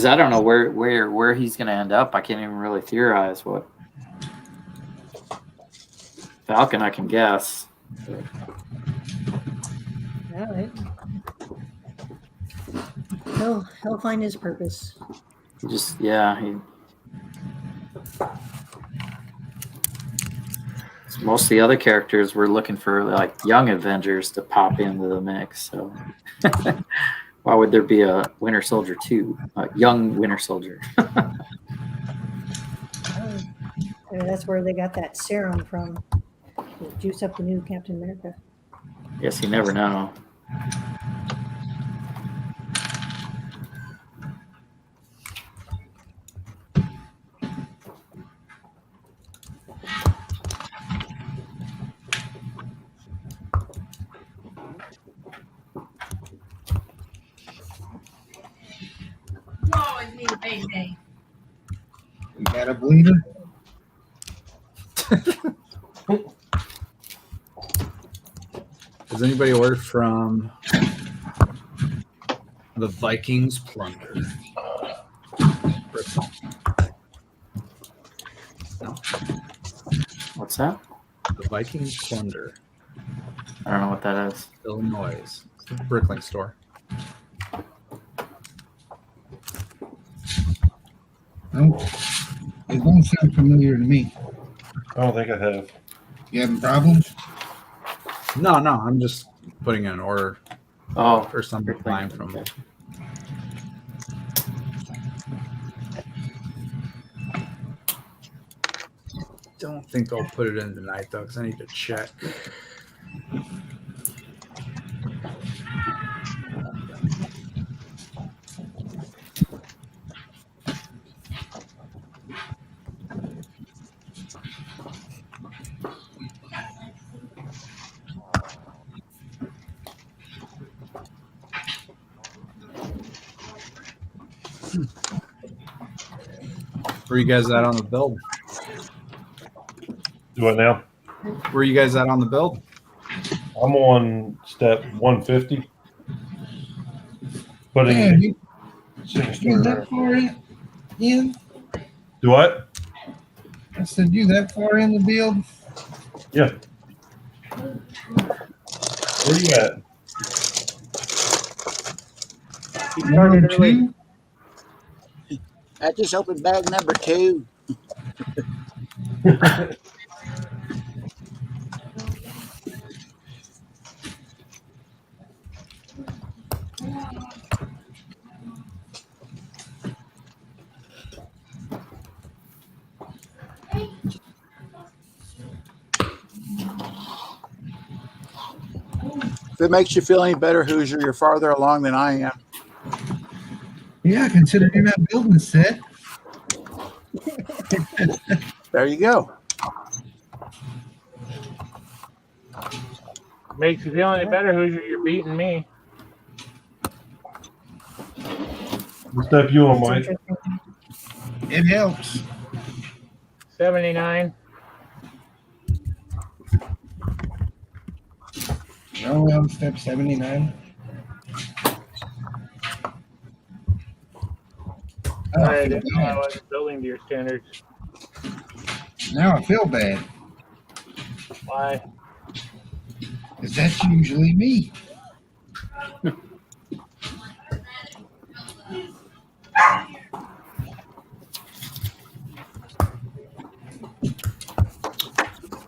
I don't know where he's going to end up. I can't even really theorize what. Falcon, I can guess. All right. He'll find his purpose. Most of the other characters were looking for like young Avengers to pop into the mix. So why would there be a Winter Soldier 2? A young Winter Soldier. That's where they got that serum from. To juice up the new Captain America. Guess you never know. You always need a payday. You got a bleeder? Has anybody ordered from the Vikings Plunder? No. What's that? The Vikings Plunder. I don't know what that is. Illinois. It's a Bricklink store. Nope. It don't sound familiar to me. I don't think I have. You having problems? No, I'm just putting in an order. Oh, for something buying from. Don't think I'll put it in tonight though, because I need to check. Where are you guys at on the build? Do what now? Where are you guys at on the build? I'm on step 150. Putting Man, you six that far in? Do what? I said, you that far in the build? Yeah. Where you at? He started Number early. 2? I just opened bag number 2. If it makes you feel any better, Hoosier, you're farther along than I am. Yeah, consider you're not building set. There you go. Makes you feel any better, Hoosier? You're beating me. What step you on, Mike? It helps. 79. Oh, I'm step 79. Oh, Sorry, I I feel didn't know I bad. wasn't building to your standards. Now I feel bad. Why? Because that's usually me.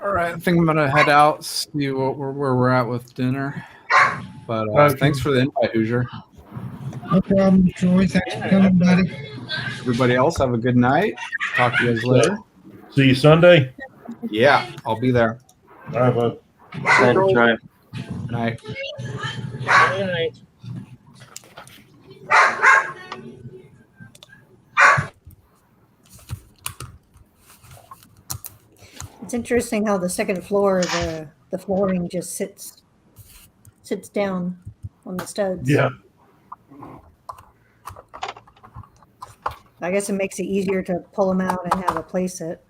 All right, I think I'm gonna head out, see where we're at with dinner. But Okay. thanks for the invite, Hoosier. No problem, Troy. Thanks for coming, buddy. Everybody else, have a good night. Talk to you guys later. See you Sunday. Yeah, I'll be there. All right, bud. Later, Troy. Good night. Good night. It's interesting how the second floor, the flooring just sits down on the studs. Yeah. I guess it makes it easier to pull them out and have a place set.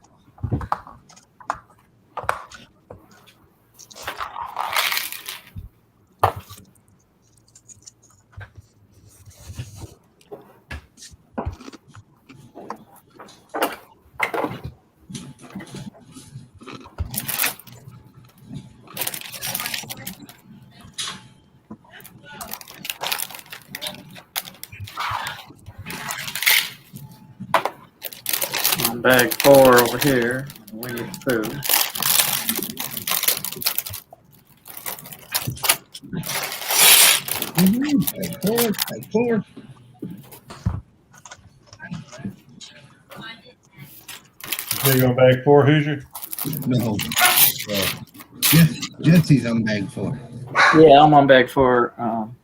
On bag 4 over here. We get food. Take four. So you on bag 4, Hoosier? No. Jesse's on bag 4. Yeah, I'm on bag 4,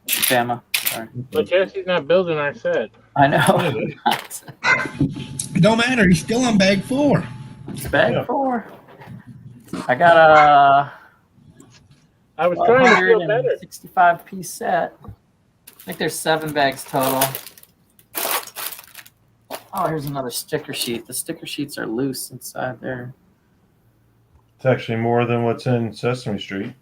Bama. Sorry. But Jesse's not building our set. I know. It don't matter. He's still on bag 4. It's bag 4. I got a I was trying to feel better. 165 piece set. I think there's 7 bags total. Oh, here's another sticker sheet. The sticker sheets are loose inside there. It's actually more than what's in Sesame Street.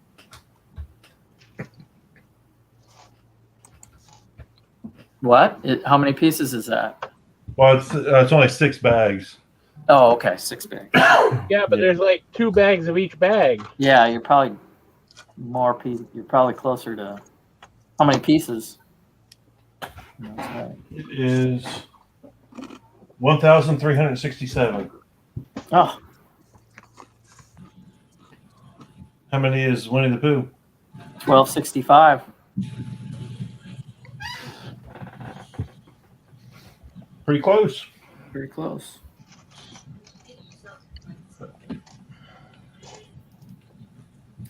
What? How many pieces is that? Well, it's only 6 bags. Oh, okay, 6 bags. Yeah, but there's like 2 bags of each bag. Yeah, you're probably more pieces. You're probably closer to how many pieces? It is 1,367. Oh, How many is Winnie the Pooh? 1265. Pretty close. Pretty close.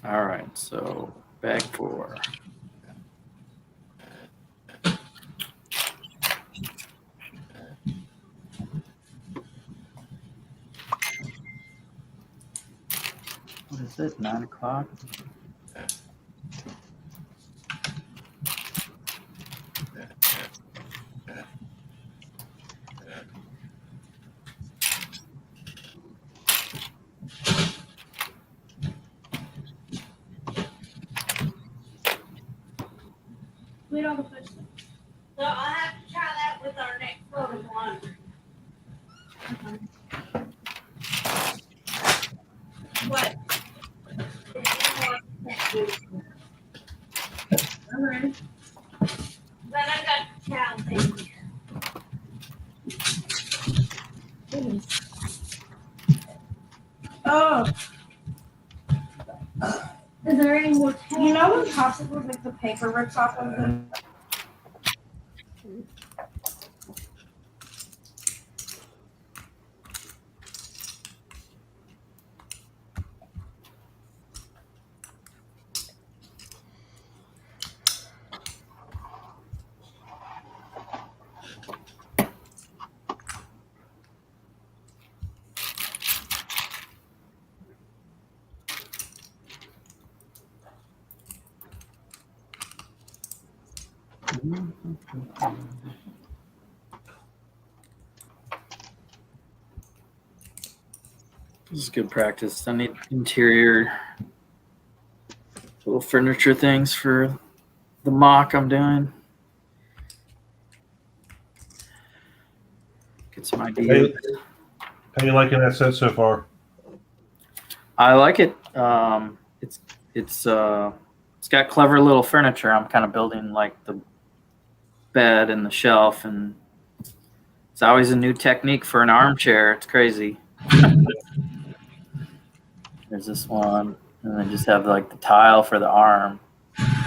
All right, so bag 4. What is it? 9 o'clock? We don't push them. So I'll have to try that with our next photo one. What? ready. But I got cow things. Oh. Is there any more? You know when popsicles like the paper rips off of them? This is good practice. I need interior little furniture things for the mock I'm doing. Get some ideas. How you liking that set so far? I like it. It's got clever little furniture. I'm kind of building like the bed and the shelf, and it's always a new technique for an armchair. It's crazy. There's this one, and then just have like the tile for the arm. It's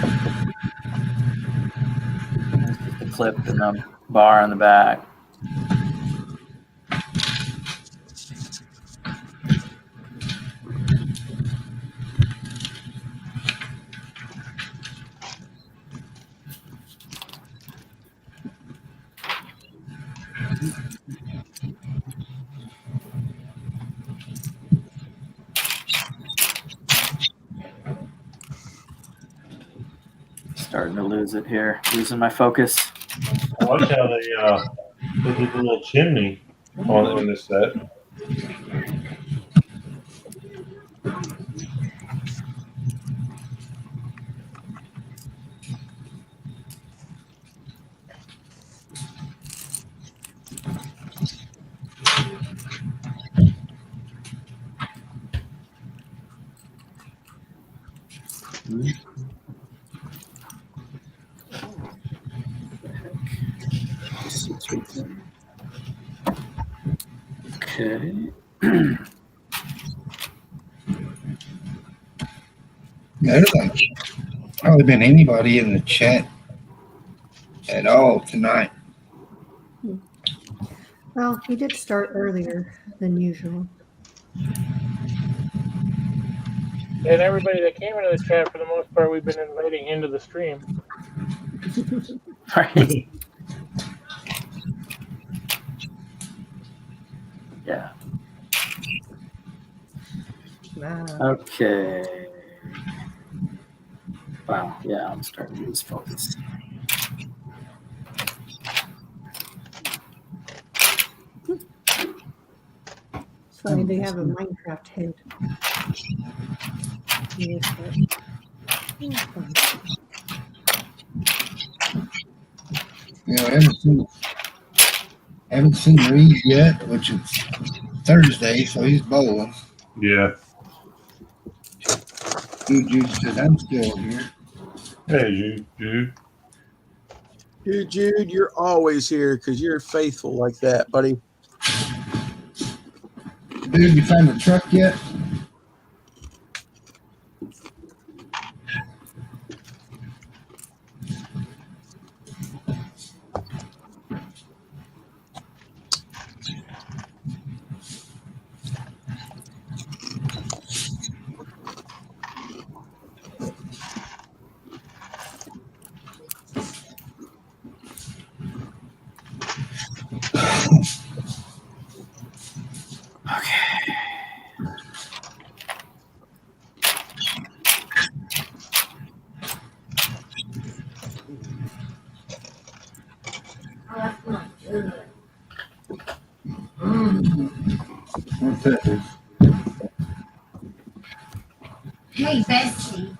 just the clip and the bar on the back. Starting to lose it here, losing my focus. I like how they did the little chimney on this set. Okay. There's like probably been anybody in the chat at all tonight. Well, he did start earlier than usual. And everybody that came into the chat, for the most part, we've been inviting into the stream. Right. Yeah. Okay. Wow. Yeah, I'm starting to lose focus. So they have a Minecraft head. You know, haven't seen Reed yet, which is Thursday, so he's bowling. Yeah. Jude said, I'm still here. Hey, Jude. Jude, you're always here because you're faithful like that, buddy. Dude, you found the truck yet? What's that? Hey, Bessie.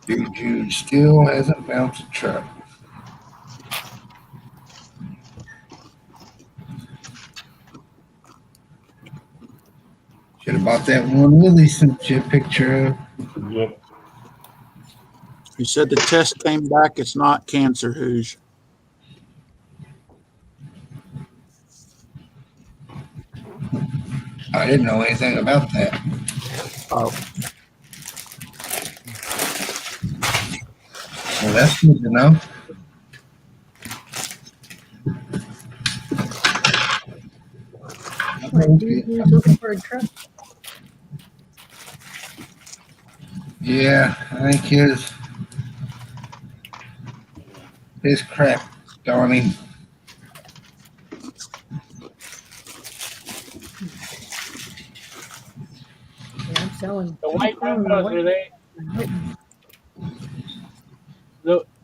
Dude, Jude still hasn't bounced a truck. Should have bought that one Willie sent you a picture of. Yep. He said the test came back. It's not cancer, Hoosier. I didn't know anything about that. Oh, Well, that's good to know. Dude who's looking for a truck. Yeah, I think his crap got him. Yeah, I'm selling. The white I'm selling the windows, white- are they?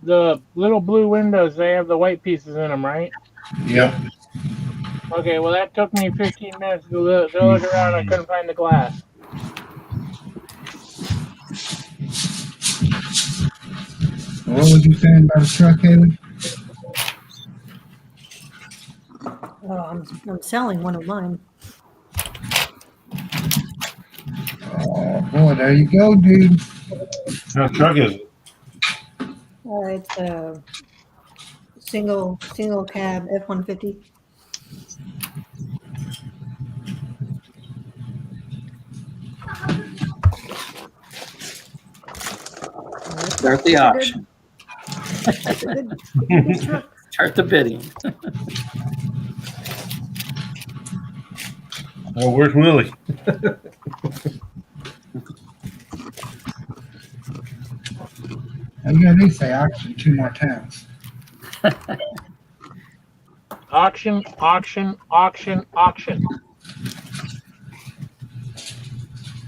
The little blue windows, they have the white pieces in them, right? Yep. Okay, well that took me 15 minutes to look around. I couldn't find the glass. What was you saying about the truck, Haley? Oh, I'm selling one of mine. Oh boy, there you go, dude. What truck is it? It's a single cab F-150. Start the auction. It's a good truck. Start the bidding. Oh, where's Willie? All you gotta do is say auction 2 more times. Auction, auction, auction, auction.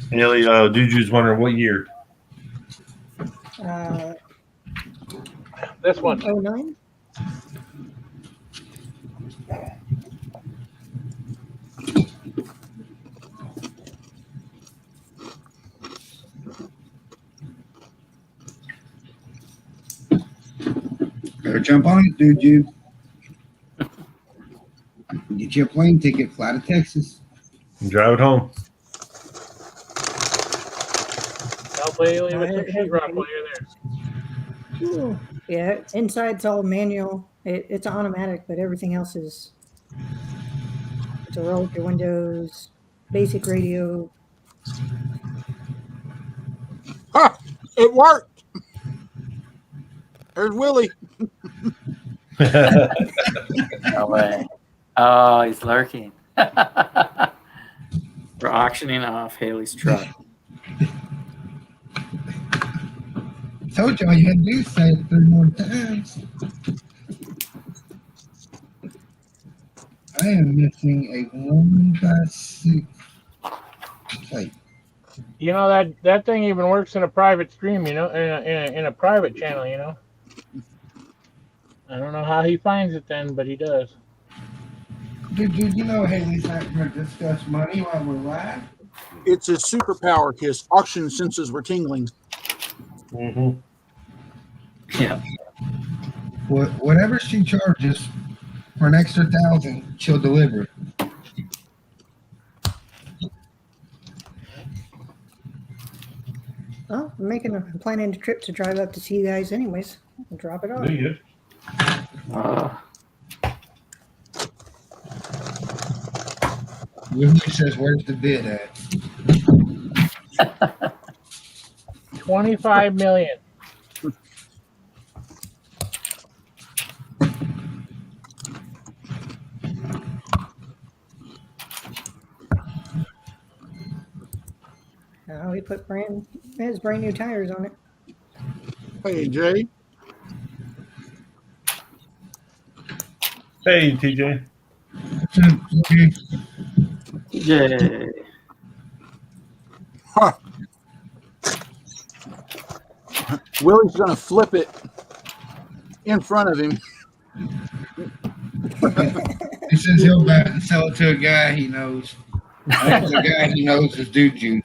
Haley, Juju's wondering what year. This one. 09? Better jump on it, dude. You get you a plane ticket, fly to Texas. And drive it home. I'll play with some sheetrock while you're there. Ooh. Yeah, inside's all manual. It's automatic, but everything else is. To roll up your windows, basic radio. ha! It worked. There's Willie. No way. Oh, he's lurking. We're auctioning off Haley's truck. Told you all you had to do is say it 3 more times. I am missing a 1x6 plate. You know that thing even works in a private stream. You know, in a private channel. You know. I don't know how he finds it then, but he does. Dude, you know Haley's not going to discuss money while we're live. It's his superpower. His auction senses were tingling. Mm-hmm. Yeah. Whatever she charges for an extra 1,000, she'll deliver. Well, I'm planning a trip to drive up to see you guys anyways. I'll drop it off. There you go. Willie says, "Where's the bid at?" 25 million. We put his brand new tires on it. Hey, Jay. Hey, TJ. Yay. Huh. Willie's going to flip it in front of him. He says he'll buy it and sell it to a guy he knows. The guy he knows is Dude Juice.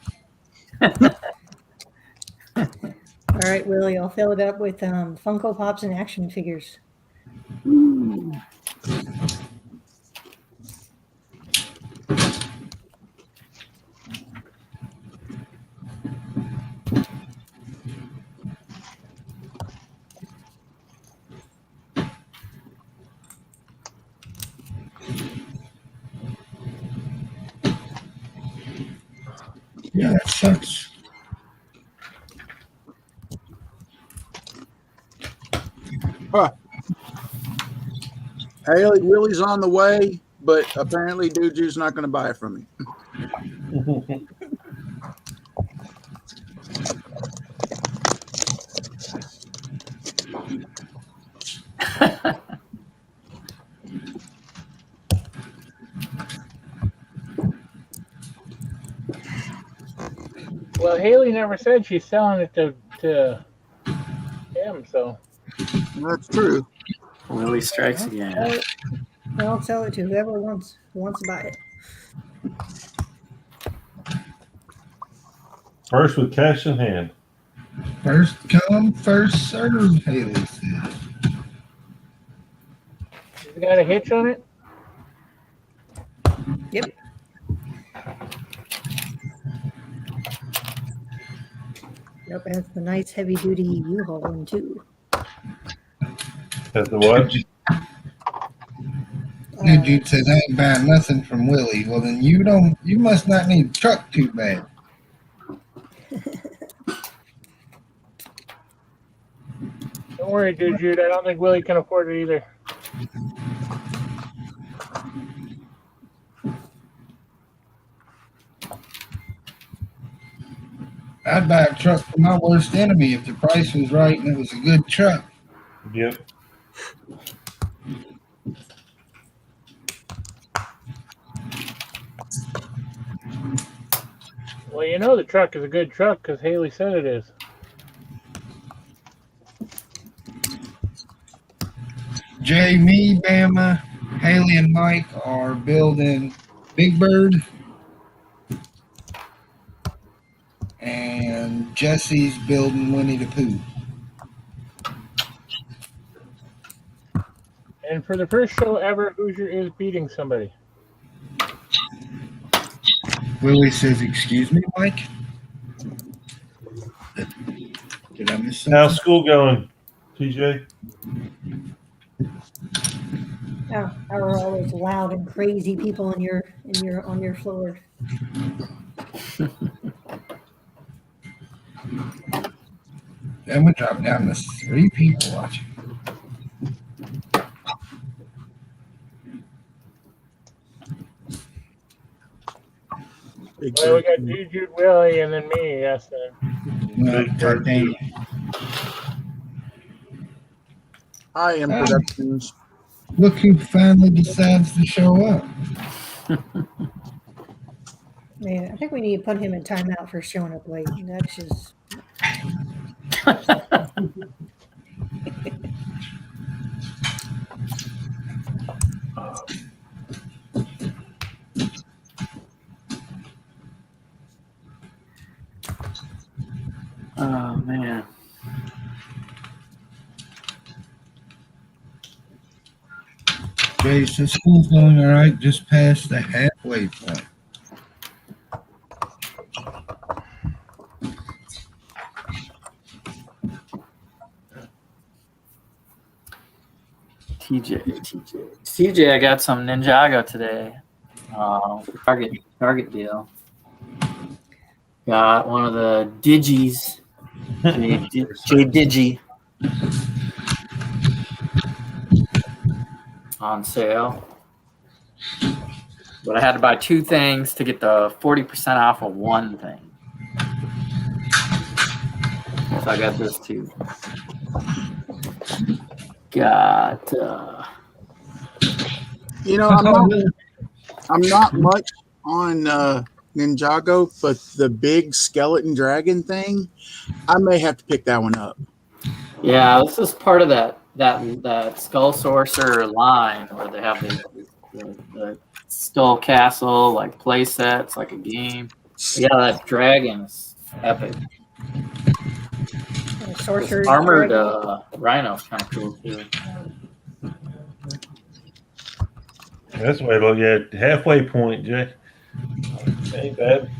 All right, Willie, I'll fill it up with Funko Pops and action figures. Yeah, that sucks. Haley, Willie's on the way, but apparently Duju's not going to buy it from me. Well, Haley never said she's selling it to him, so. That's true. Willie strikes again. I'll sell it to whoever wants to buy it. First with cash in hand. First come, first serve, Haley said. You got a hitch on it? Yep. Yep, it has the nice heavy duty U-Haul one too. Has the what? Good dude says I ain't buying nothing from Willie. Well then you must not need a truck too bad. Don't worry, dude, Jude. I don't think Willie can afford it either. I'd buy a truck for my worst enemy if the price was right and it was a good truck. Yep. Well, you know the truck is a good truck because Haley said it is. Jay, me, Bama, Haley, and Mike are building Big Bird. And Jesse's building Winnie the Pooh. And for the first show ever, Hoosier is beating somebody. Willie says, "Excuse me, Mike? Did I miss something?" How's school going, TJ? How are all those loud and crazy people on your floor? Then we drop down to 3 people watching. Well, we got Jude, Willie, and then me. Yes, No, dang. I am Productions. Look who finally decides to show up. Man, I think we need to put him in timeout for showing up late. That's just. Oh man. Jay says school's going all right, just past the halfway point. TJ, I got some Ninjago today. Target deal. Got one of the Digis. J Digi. On sale. But I had to buy 2 things to get the 40% off of one thing. So I got this too. Got You know, I'm not much on Ninjago, but the big skeleton dragon thing, I may have to pick that one up. yeah, this is part of that Skull Sorcerer line where they have the Skull Castle like play sets, like a game. Yeah, that dragon is epic. Sorcerer's Armored Dragon. rhino's kind of cool too. That's the way to look at it. Halfway point, Jay. Ain't bad.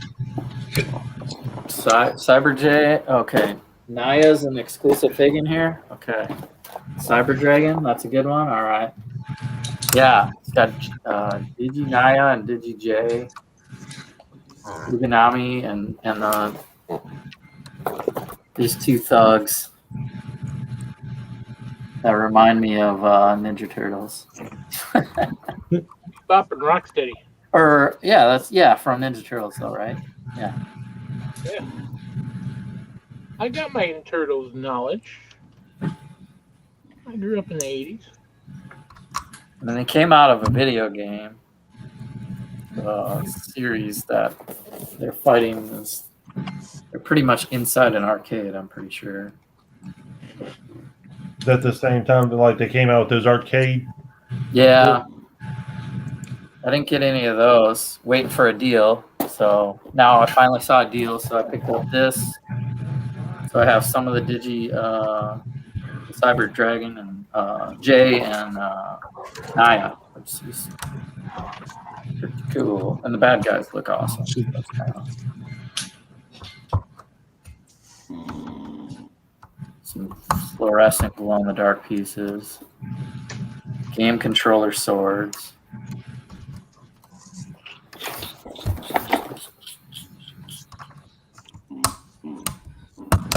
Cyber J. Okay. Naya's an exclusive fig in here. Okay. Cyber Dragon. That's a good one. All right. Yeah. It's got Digi Naya and Digi J. Uganami and these two thugs that remind me of Ninja Turtles. Bop and Rocksteady. Or that's from Ninja Turtles though, right? Yeah. Yeah. I got my Turtles knowledge. I grew up in the 80s. And then they came out of a video game series that they're fighting. They're pretty much inside an arcade, I'm pretty sure. Is that the same time that like they came out with those arcade? Yeah. I didn't get any of those. Waiting for a deal. So now I finally saw a deal, so I picked up this. So I have some of the Digi Cyber Dragon and Jay and Naya, which is pretty cool. And the bad guys look awesome. That's kind of some fluorescent glow in the dark pieces. Game controller swords.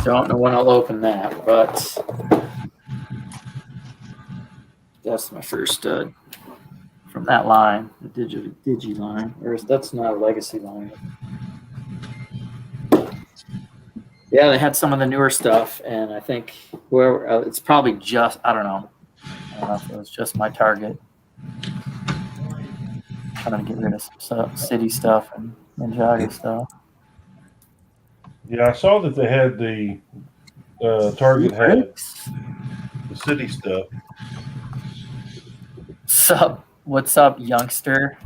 Don't know when I'll open that, but that's my first stud from that line, the Digi line. Or that's not a legacy line. Yeah, they had some of the newer stuff, and I think whoever it's probably just I don't know if it was just my target. Trying to get rid of some city stuff and Ninjago stuff. Yeah, I saw that they had the Target had the city stuff. What's up, youngster?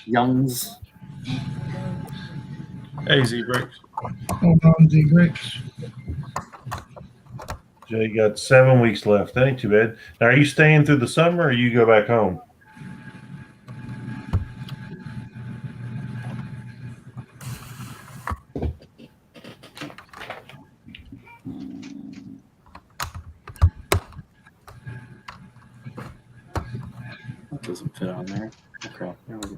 Youngs. Hey, Z-Bricks. Hold on, Z-Bricks. Jay, you got 7 weeks left. That ain't too bad. Now, are you staying through the summer or you go back home? That doesn't fit on there. Okay, there we go.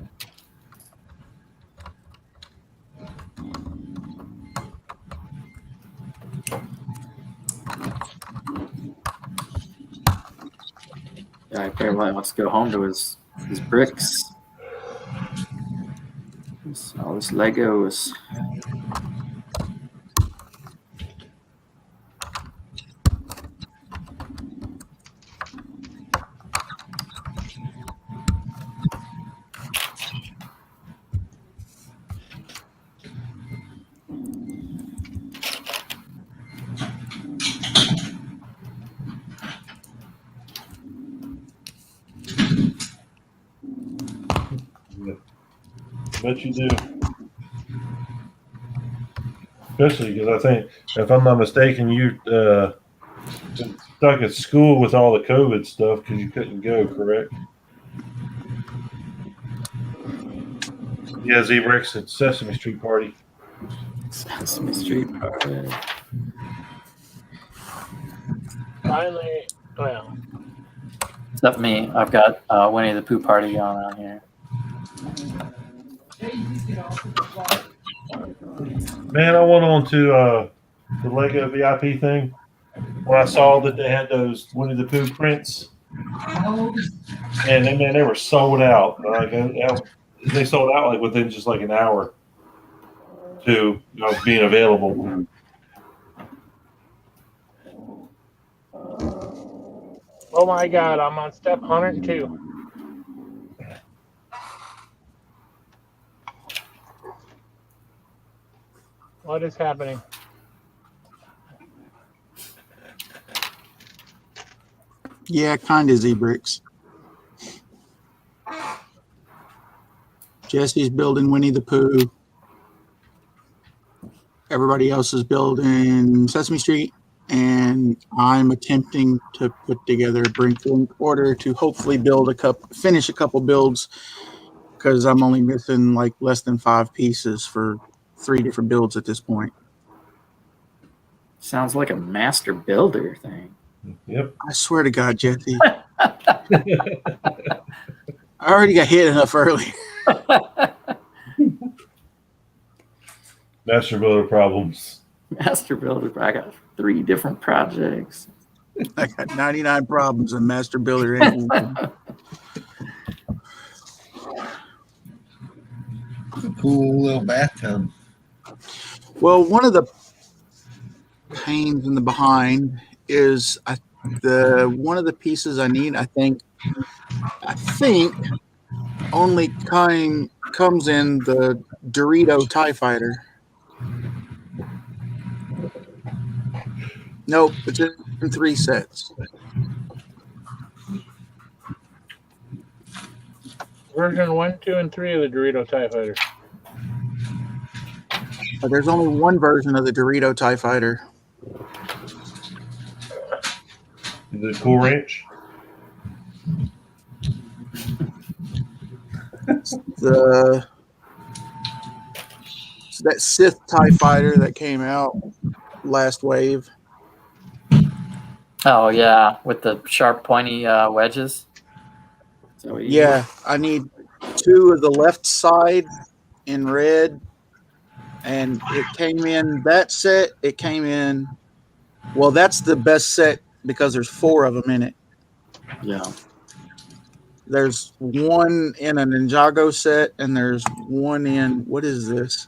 Yeah, apparently wants to go home to his bricks. All this Legos. Bet you do. Especially because I think, if I'm not mistaken, you stuck at school with all the COVID stuff because you couldn't go, correct? Yeah, Z-Rex at Sesame Street Party. Sesame Street Party. Finally, well. Except me, I've got Winnie the Pooh party going on here. Man, I went on to the Lego VIP thing when I saw that they had those Winnie the Pooh prints, and then man, they were sold out. Like they sold out like within just like an hour to being available. Oh my God, I'm on step 102. What is happening? Yeah, kind of Z-Bricks. Jesse's building Winnie the Pooh. Everybody else is building Sesame Street. and I'm attempting to put together a brink link order to hopefully finish a couple builds, because I'm only missing like less than 5 pieces for 3 different builds at this point. Sounds like a master builder thing. Yep. I swear to God, Jesse. I already got hit enough early. Master builder problems. Master builder. I got 3 different projects. I got 99 problems in master builder. Ain't one. It's a cool little bathtub. Well, one of the pains in the behind is one of the pieces I need. I think only comes in the Dorito TIE Fighter. Nope, it's in 3 sets. Version 1, 2, and 3 of the Dorito TIE Fighter. But there's only one version of the Dorito TIE Fighter. Is it Cool Ranch? It's that Sith TIE Fighter that came out last wave. Oh yeah, with the sharp pointy wedges. So Yeah, I need 2 of the left side in red, and it came in that set. It came in. Well, that's the best set because there's 4 of them in it. Yeah. There's one in a Ninjago set, and there's one in, what is this?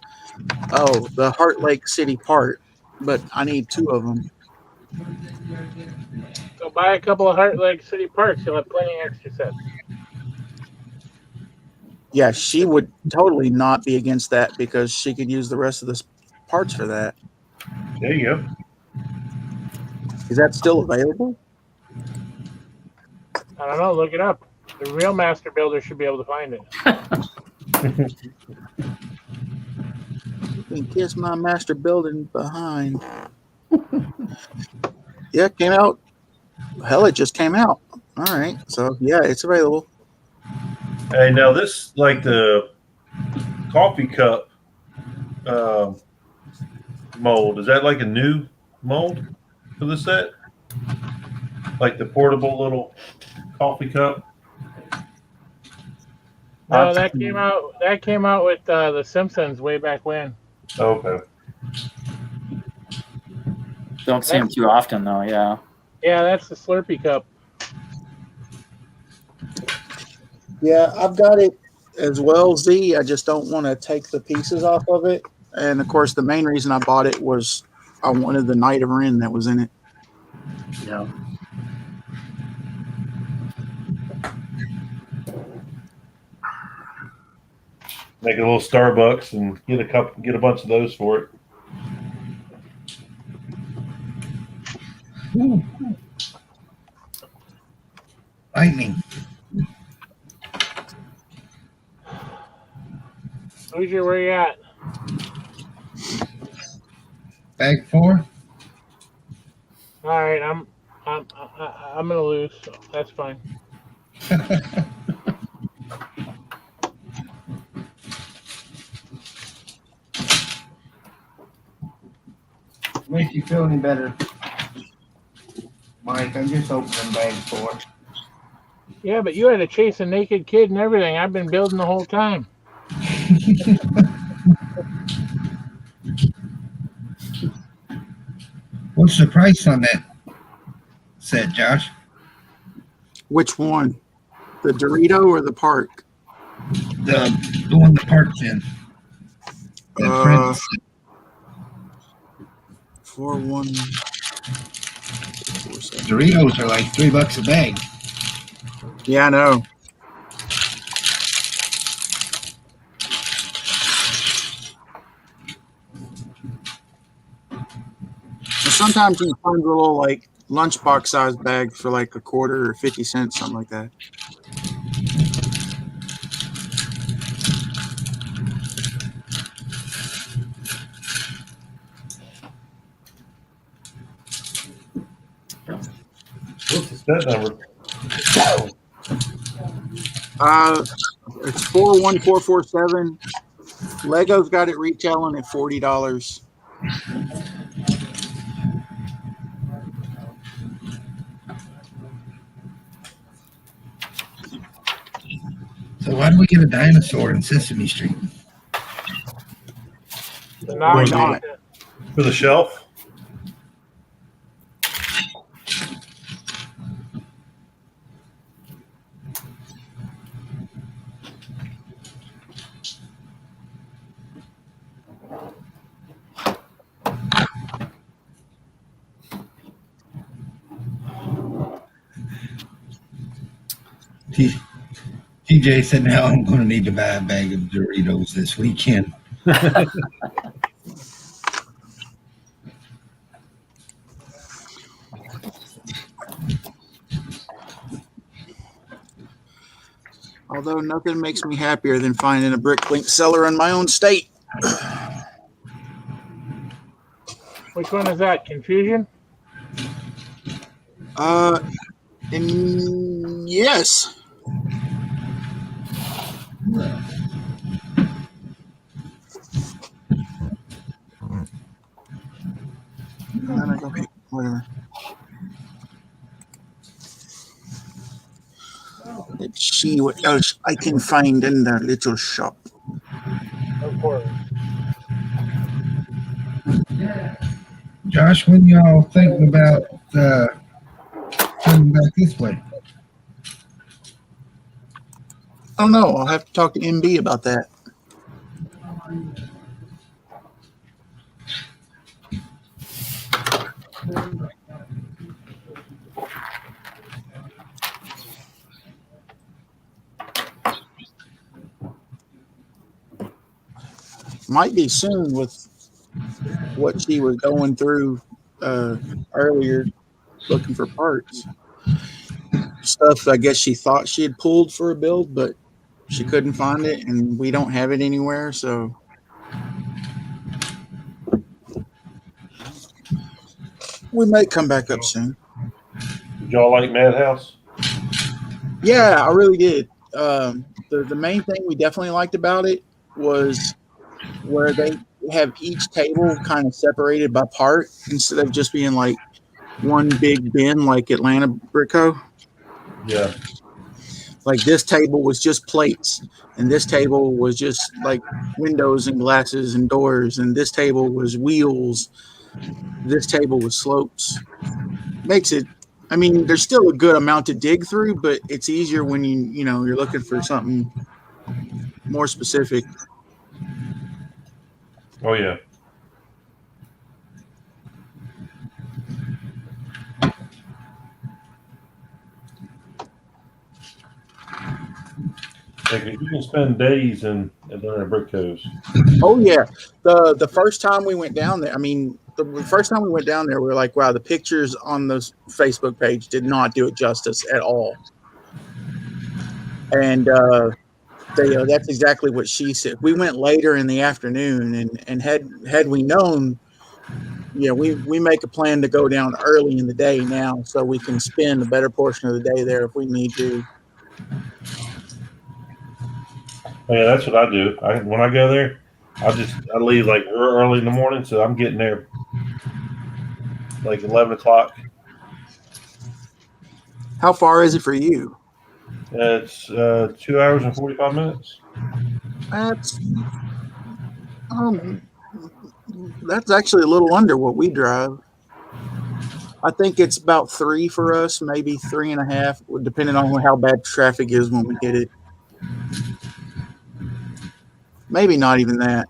Oh, the Heart Lake City part. But I need 2 of them. So buy a couple of Heart Lake City Parks. You'll have plenty of extra sets. Yeah, she would totally not be against that because she could use the rest of the parts for that. There you go. Is that still available? I don't know. Look it up. The real master builder should be able to find it. You can kiss my master building behind. Yeah, it came out. Hell, it just came out. All right. So, yeah, it's available. Hey, now this, like the coffee cup mold, is that like a new mold for the set? Like the portable little coffee cup? No, that came out with the Simpsons way back when. Okay. Don't see them too often though. Yeah. Yeah, that's the Slurpee cup. Yeah, I've got it as well, Z. I just don't want to take the pieces off of it. And, of course, the main reason I bought it was I wanted the Knight of Ren that was in it. Yeah. Make a little Starbucks and get a bunch of those for it. Ooh. Lightning. Hoosier, where you at? Bag 4? All right, I'm gonna lose. So that's fine. Make you feel any better, Mike? I'm just opening bag 4. Yeah, but you had to chase a naked kid and everything. I've been building the whole time. What's the price on that set, Josh? Which one? The Dorito or the Park? The one the park's in. That Prince. 4-1. Doritos are like $3 a bag. Yeah, I know. And sometimes you can find a little like lunchbox size bag for like a quarter or 50 cents, something like that. that number? It's 41447. Lego's got it retailing at $40. So why do we get a dinosaur in Sesame Street? Why not? For the shelf? TJ said, now I'm going to need to buy a bag of Doritos this weekend. Although nothing makes me happier than finding a BrickLink seller in my own state. Which one is that? Confusion? Yes. Okay, whatever. Let's see what else I can find in the little shop. Of course. Josh, when y'all thinking about coming back this way? I don't know. I'll have to talk to MB about that. Might be soon with what she was going through earlier, looking for parts. Stuff I guess she thought she had pulled for a build, but she couldn't find it, and we don't have it anywhere. So we might come back up soon. Did y'all like Madhouse? Yeah, I really did. The main thing we definitely liked about it was where they have each table kind of separated by part instead of just being like one big bin like Atlanta Brico. Yeah. Like this table was just plates, and this table was just like windows and glasses and doors, and this table was wheels. This table was slopes. Makes it, I mean, there's still a good amount to dig through, but it's easier when you're looking for something more specific. Oh yeah. Like you can spend days in Atlanta Brickos. Oh yeah, the first time we went down there, I mean, the first time we went down there, we were like, wow, the pictures on the Facebook page did not do it justice at all. And that's exactly what she said. We went later in the afternoon, and had we known, we make a plan to go down early in the day now, so we can spend a better portion of the day there if we need to. Yeah, that's what I do. When I go there, I leave like early in the morning, so I'm getting there like 11 o'clock. How far is it for you? It's 2 hours and 45 minutes. That's actually a little under what we drive. I think it's about 3 for us, maybe 3.5, depending on how bad traffic is when we hit it. Maybe not even that.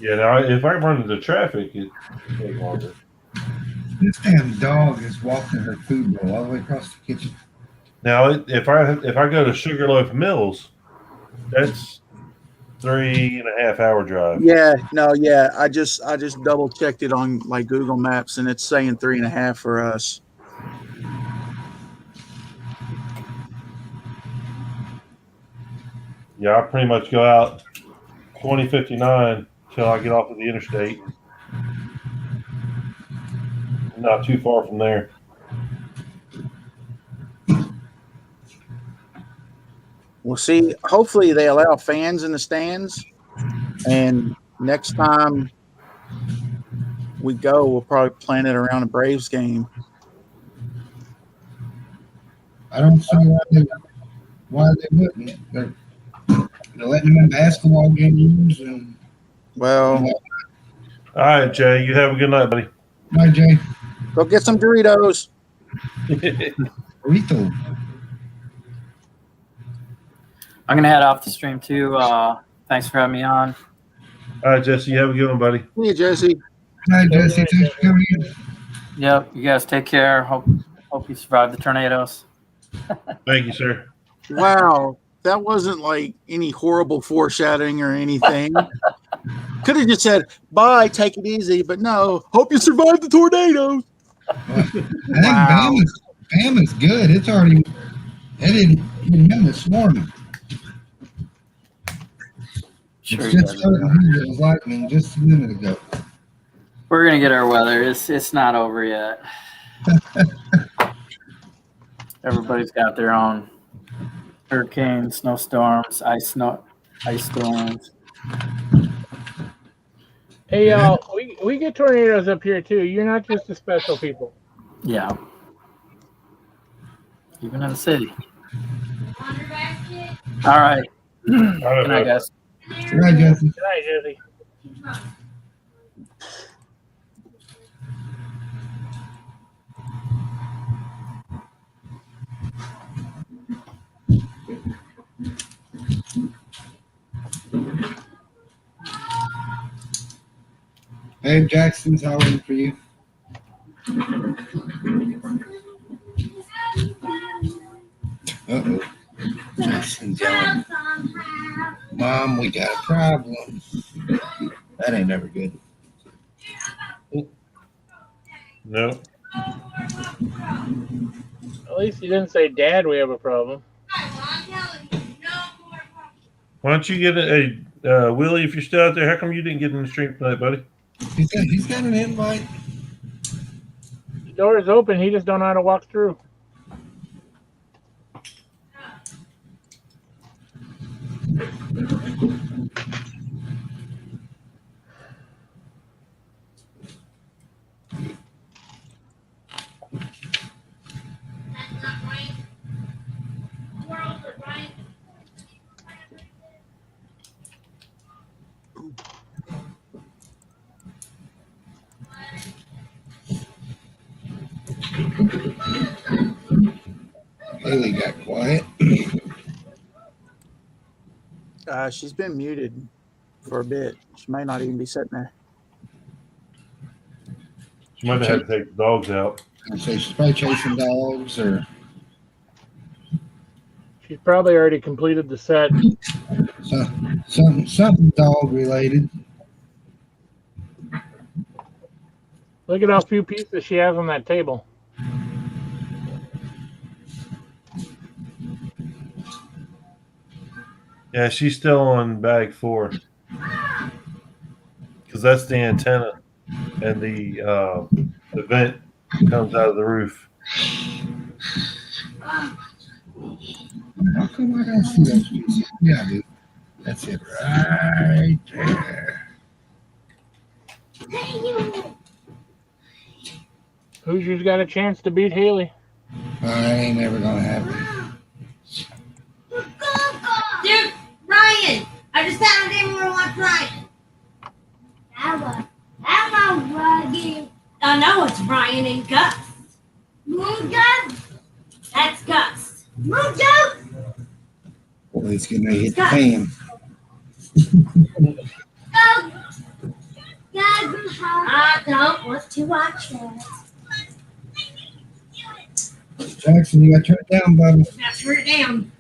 Yeah, now if I run into traffic, it takes longer. This damn dog is walking her food bowl all the way across the kitchen. Now, if I go to Sugarloaf Mills, that's 3.5 hour drive. Yeah, no, yeah. I just double checked it on like Google Maps, and it's saying 3.5 for us. Yeah, I pretty much go out 2059 till I get off of the interstate. Not too far from there. We'll see. Hopefully, they allow fans in the stands. And next time we go, we'll probably plan it around a Braves game. I don't see why they wouldn't. They're letting them in basketball games and. Well, All right, Jay. You have a good night, buddy. Hi, Jay. go get some Doritos. Burrito. I'm gonna head off the stream too. Thanks for having me on. All right, Jesse. You have a good one, buddy. See you, Jesse. Hi, Jesse. Thanks for coming in. Yep, you guys take care. Hope you survive the tornadoes. Thank you, sir. Wow, that wasn't like any horrible foreshadowing or anything. Could have just said, bye, take it easy, but no, hope you survive the tornado. I think Bama's good. It's already headed in this morning. Sure, It's just starting here. It was lightning just a minute ago. we're gonna get our weather. It's not over yet. Everybody's got their own hurricanes, snowstorms, ice storms. Hey, y'all, we get tornadoes up here too. You're not just the special people. Yeah. Even in the city. All right. Good night, guys. Good night, Jesse. Good night, Jesse. Babe Jackson's hollering for you. Uh-oh. Jackson's yelling. Mom, we got a problem. That ain't never good. No. At least he didn't say, Dad, we have a problem. Why don't you get a Willie, if you're still out there, how come you didn't get in the stream tonight, buddy? He's got an invite. The door is open. He just don't know how to walk through. Haley got quiet. She's been muted for a bit. She may not even be sitting there. She might have had to take the dogs out. I'd say she's probably chasing dogs or She's probably already completed the set. something dog related. Look at how few pieces she has on that table. Yeah, she's still on bag 4. Because that's the antenna. And the vent comes out of the roof. How come I don't see those pieces? Yeah, dude. That's it right there. Hoosier's got a chance to beat Haley. Ain't never gonna happen. Dude, Ryan! I just found him when I watched Ryan. I'm Ryan. I know it's Ryan and Gus. Moon Gus? That's Gus. Moon Gus? Boy, he's getting ready to hit the fan. I don't want to watch that. Jackson, you gotta turn it down, buddy. Now turn it down.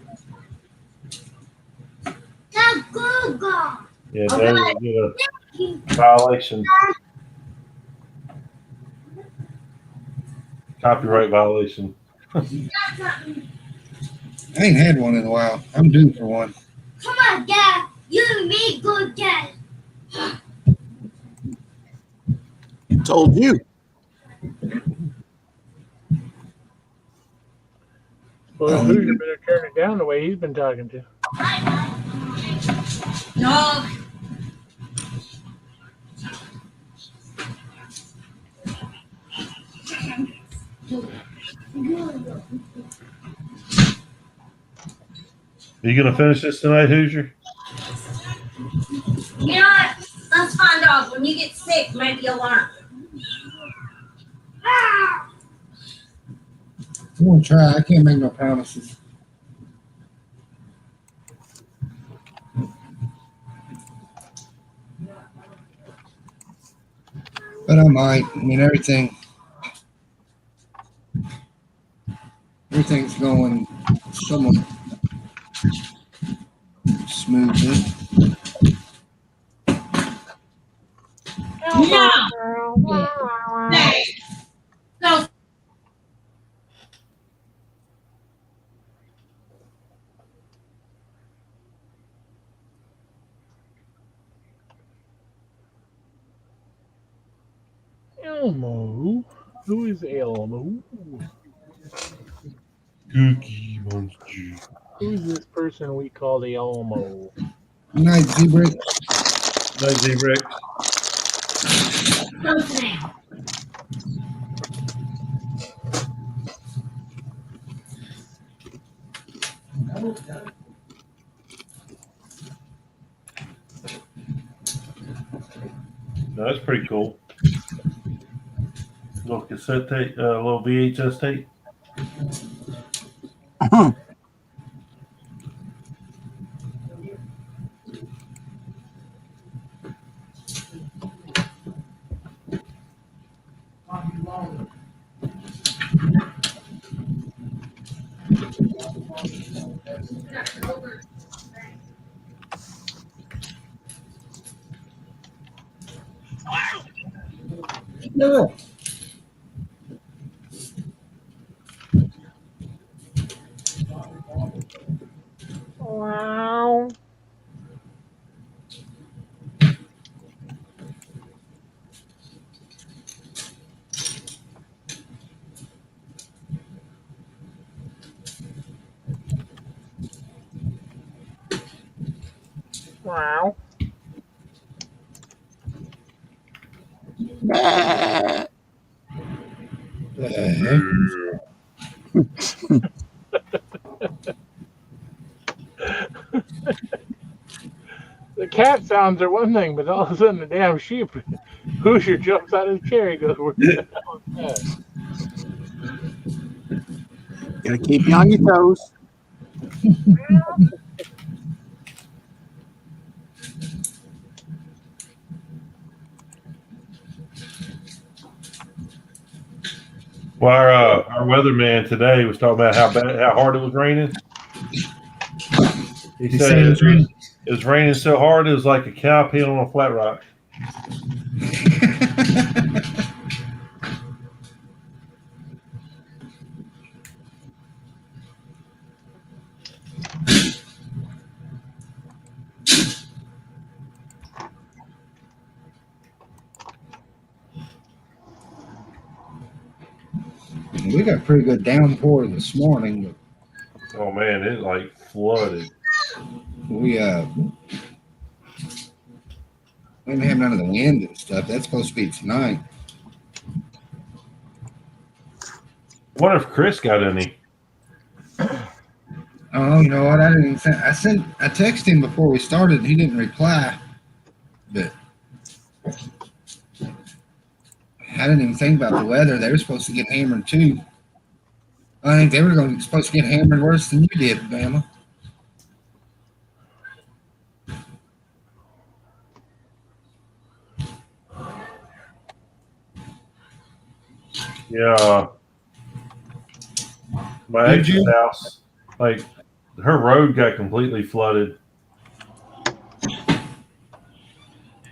Google. Yeah, that was a violation. Copyright violation. I ain't had one in a while. I'm due for one. Come on, Dad. You and me go get it. Told you. Well, Hoosier better turn it down the way he's been talking to. No. Are you gonna finish this tonight, Hoosier? You know what? Let's find out. When you get sick, maybe you'll learn. I'm gonna try. I can't make no promises. But I might. I mean, everything's going somewhat smoothly. No. No. Elmo. Who is Elmo? Cookie Monster. Who's this person we call the Elmo? Good night, Zebra. Night, Z-Rex. Close now. No, that's pretty cool. Little cassette tape, little VHS tape. No. Wow. Wow. The cat sounds are one thing, but all of a sudden the damn sheep, Hoosier jumps out of his chair. He goes, "Where the hell is that?" Gotta keep you on your toes. Well, our weatherman today was talking about how hard it was raining. He said it was raining so hard it was like a cow peeing on a flat rock. We got a pretty good downpour this morning, but Oh man, it like flooded. we didn't have none of the wind and stuff. That's supposed to be tonight. I wonder if Chris got any. Oh, you know what? I didn't even think. I texted him before we started. He didn't reply, but I didn't even think about the weather. They were supposed to get hammered too. I think they were supposed to get hammered worse than you did, Bama. Yeah. My Did ex's you? house, like her road got completely flooded.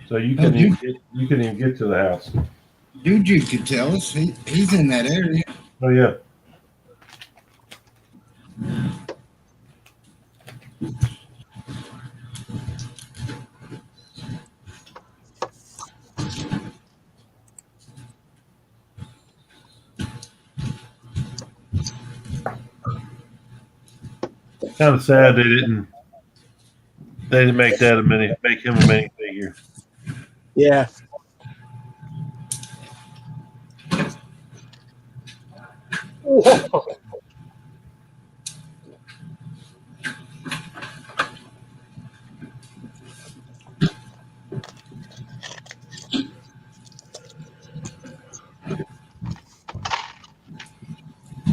So you couldn't even get to the house. Juju could tell us. He's in that area. Oh yeah. Kind of sad they didn't They didn't make that make him a minifigure. Yeah. Whoa.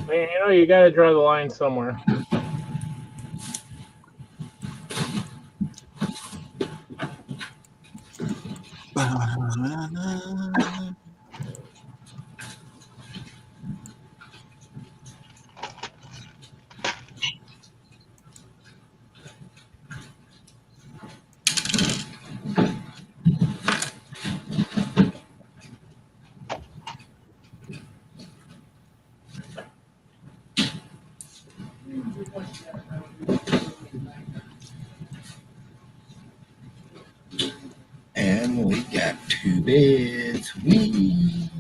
Man, you got to draw the line somewhere. And we got 2 beds. Whee!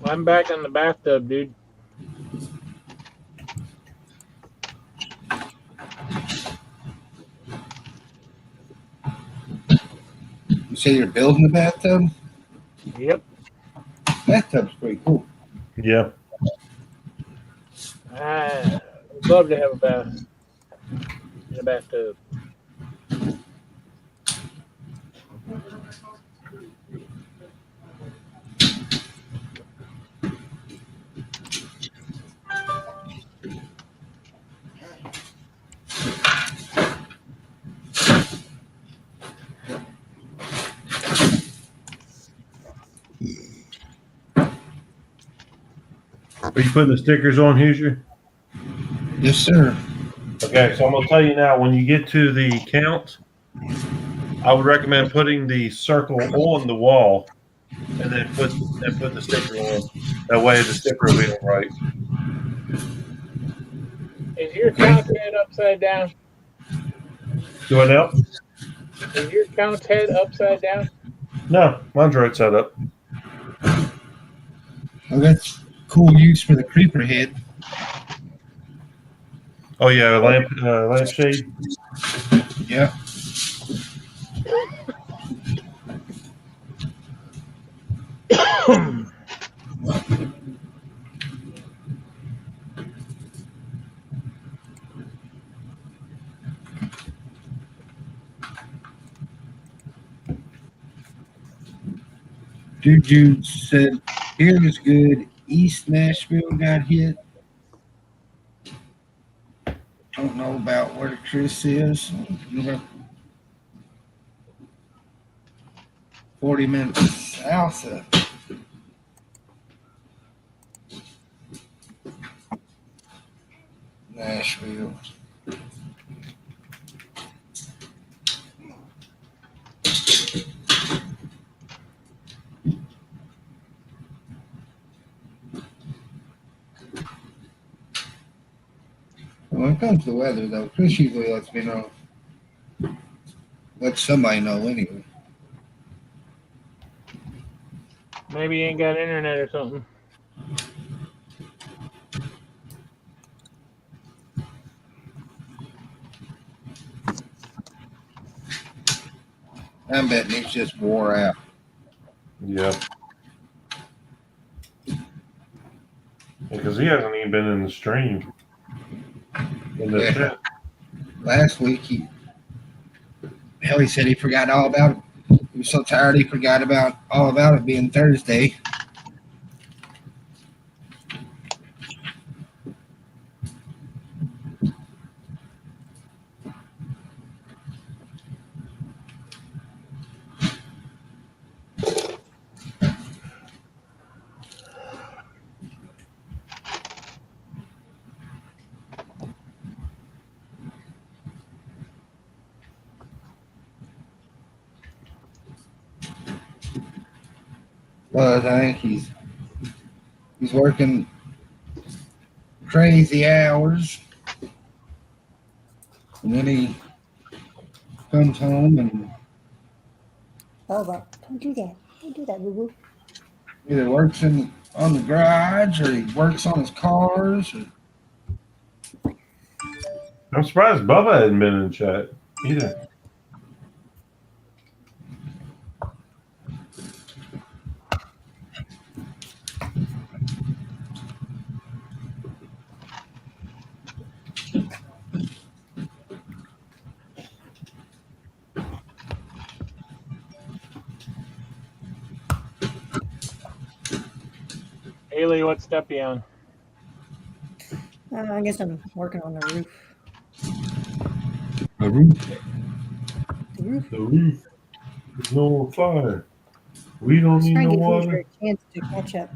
I'm back in the bathtub, dude. You say you're building a bathtub? Yep. Bathtub's pretty cool. Yeah. I'd love to have a bath in a bathtub. Are you putting the stickers on, Hoosier? Yes, sir. Okay, so I'm gonna tell you now. When you get to the count, I would recommend putting the circle on the wall, and then put the sticker on. That way, the sticker will be on right. Is your count head upside down? Do I now? Is your count head upside down? No, mine's right side up. Well, that's cool use for the creeper head. Oh yeah, lampshade. Yeah. Jude said, here is good. East Nashville got hit. Don't know about where Chris is. 40 minutes south of Nashville. When it comes to weather, though, Chris usually lets me know. Let somebody know anyway. Maybe you ain't got internet or something. I'm betting he's just wore out. Yeah. Because he hasn't even been in the stream. In the chat. Last week, he said he forgot all about it. He was so tired he forgot all about it being Thursday. But I think he's working crazy hours, and then he comes home and Bubba, don't do that. Don't do that, boo boo. either works on the garage or he works on his cars. I'm surprised Bubba hadn't been in the chat either. Haley, what step you on? I guess I'm working on the roof. A roof. The roof. The roof is on fire. We don't Let's need try and no give Hoosier water. a chance to catch up.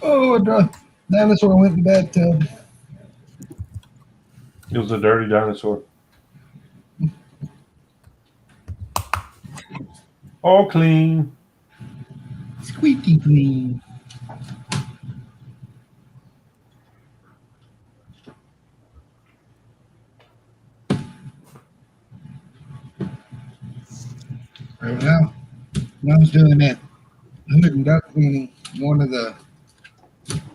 Oh, a dinosaur went in the bathtub. It was a dirty dinosaur. All clean. Squeaky clean. Right now, when I was doing that hood and duck cleaning, one of the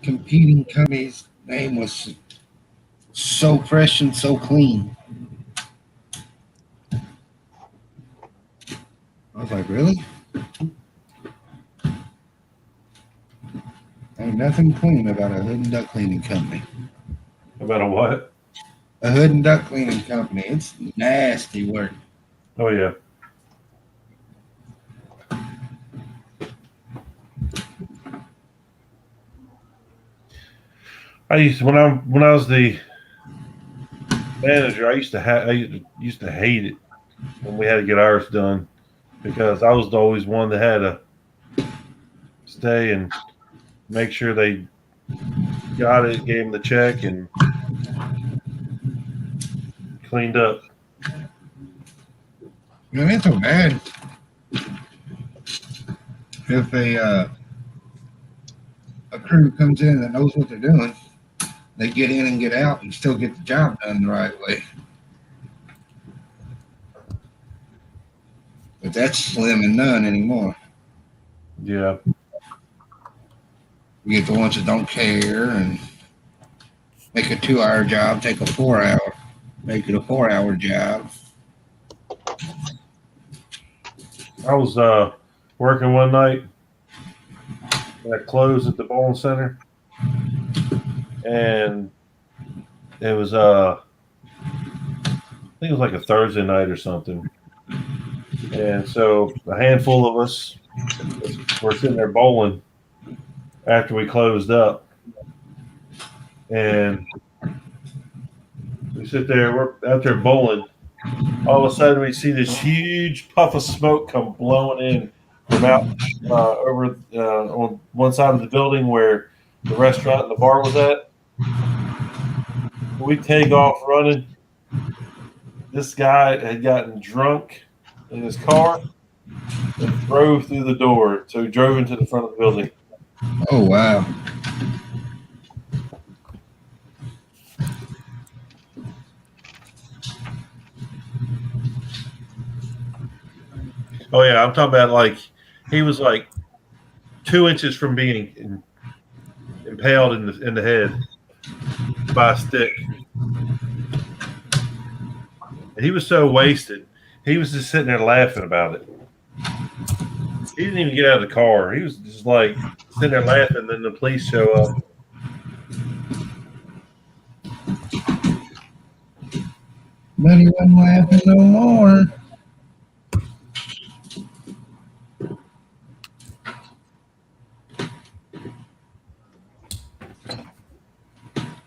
competing companies' name was So Fresh and So Clean. I was like, really? Ain't nothing clean about a hood and duck cleaning company. About a what? A hood and duck cleaning company. It's nasty work. Oh yeah. I used to, when I was the manager, I used to hate it when we had to get ours done because I was always one that had to stay and make sure they got it, gave them the check, and cleaned up. Man, it's so bad. If a crew comes in that knows what they're doing, they get in and get out and still get the job done the right way. But that's slim and none anymore. Yeah. You get the ones that don't care and make a 2-hour job, take a 4-hour, make it a 4-hour job. I was working one night at closed at the bowling center, and it was I think it was like a Thursday night or something, and so a handful of us were sitting there bowling after we closed up, and we sit there, we're out there bowling. All of a sudden, we see this huge puff of smoke come blowing in from out over on one side of the building where the restaurant and the bar was at. We take off running. This guy had gotten drunk in his car and drove through the door. So he drove into the front of the building. Oh, wow. Oh, yeah. I'm talking about like he was like 2 inches from being impaled in the head by a stick. And he was so wasted. He was just sitting there laughing about it. He didn't even get out of the car. He was just like sitting there laughing. And then the police show up. But he wasn't laughing no more.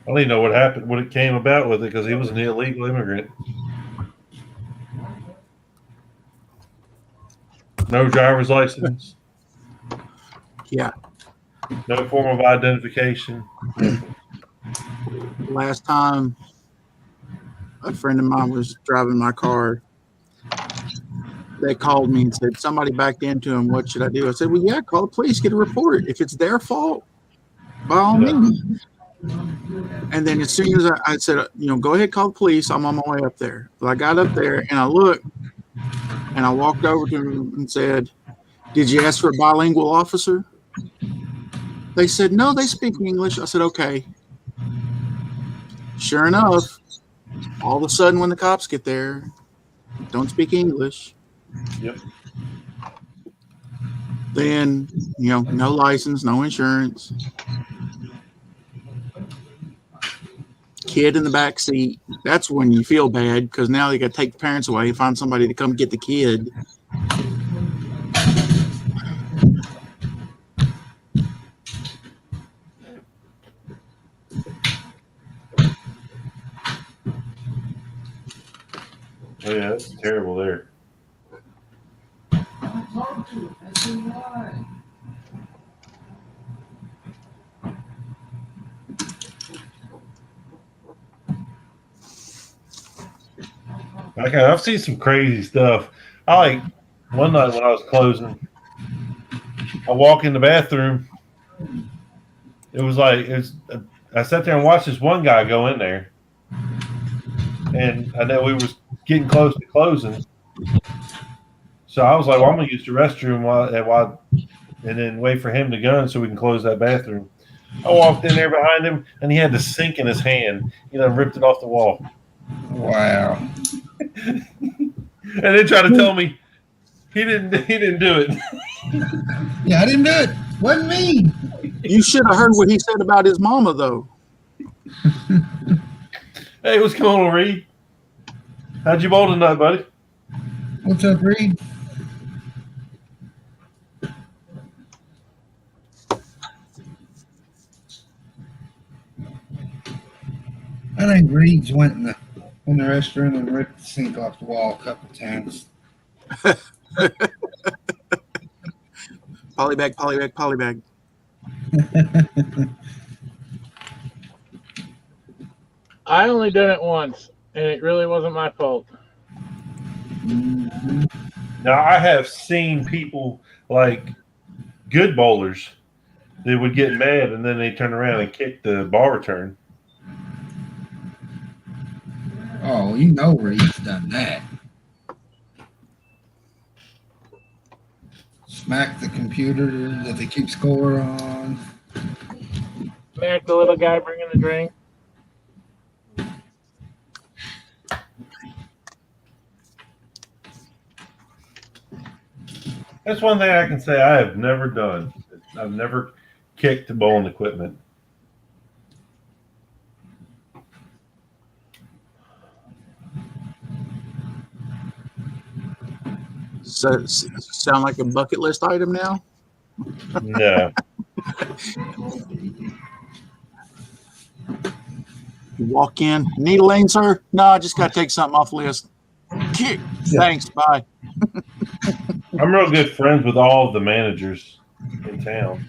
I don't even know what happened, what it came about with it, because he was an illegal immigrant. No driver's license. Yeah. No form of identification. Last time a friend of mine was driving my car, they called me and said, somebody backed into him. What should I do? I said, well, yeah, call the police, get a report. If it's their fault, by all Yeah. means. And then as soon as I said, go ahead, call the police. I'm on my way up there. So I got up there and I looked and I walked over to him and said, "Did you ask for a bilingual officer?" They said, "No, they speak English." I said, "Okay." Sure enough, all of a sudden when the cops get there, don't speak English. Yep. Then, no license, no insurance. Kid in the back seat. That's when you feel bad because now you got to take the parents away and find somebody to come get the kid. Oh yeah, that's terrible there. I've seen some crazy stuff. One night when I was closing, I walk in the bathroom. I sat there and watched this one guy go in there, and I know we was getting close to closing. So I was like, "Well, I'm gonna use the restroom and then wait for him to go so we can close that bathroom." I walked in there behind him, and he had the sink in his hand. Ripped it off the wall, Wow. and then tried to tell me he didn't do it. Yeah, I didn't do it. Wasn't me. You should have heard what he said about his mama, though. Hey, what's going on, Reed? How'd you bowl tonight, buddy? What's up, Reed? I think Reed's went in the restroom and ripped the sink off the wall a couple times. Polybag, polybag, polybag. I only done it once, and it really wasn't my fault. Now, I have seen people, like good bowlers, they would get mad and then they turn around and kick the ball return. Oh, Reed's done that. Smack the computer that they keep score on. Smack the little guy bringing the drink. That's one thing I can say I have never done. I've never kicked the bowling equipment. So, sound like a bucket list item now? No. You walk in, need a lane, sir? No, I just got to take something off the list. Kick. Thanks. Bye. I'm real good friends with all of the managers in town.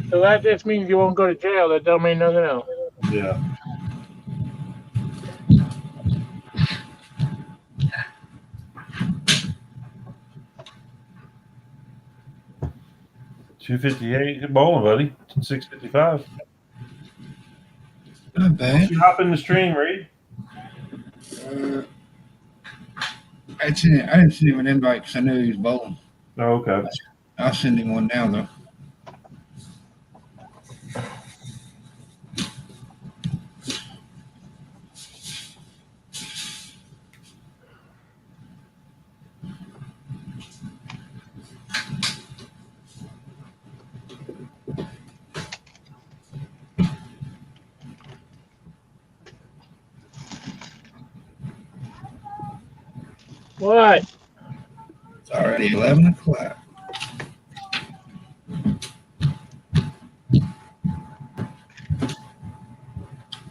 So that just means you won't go to jail. That don't mean nothing else. Yeah. $258. Good bowling, buddy. $655. Not bad. You hop in the stream, Reed. I didn't send him an invite because I knew he was bowling. Oh, okay. I'll send him one now, though. What? It's already 11 o'clock.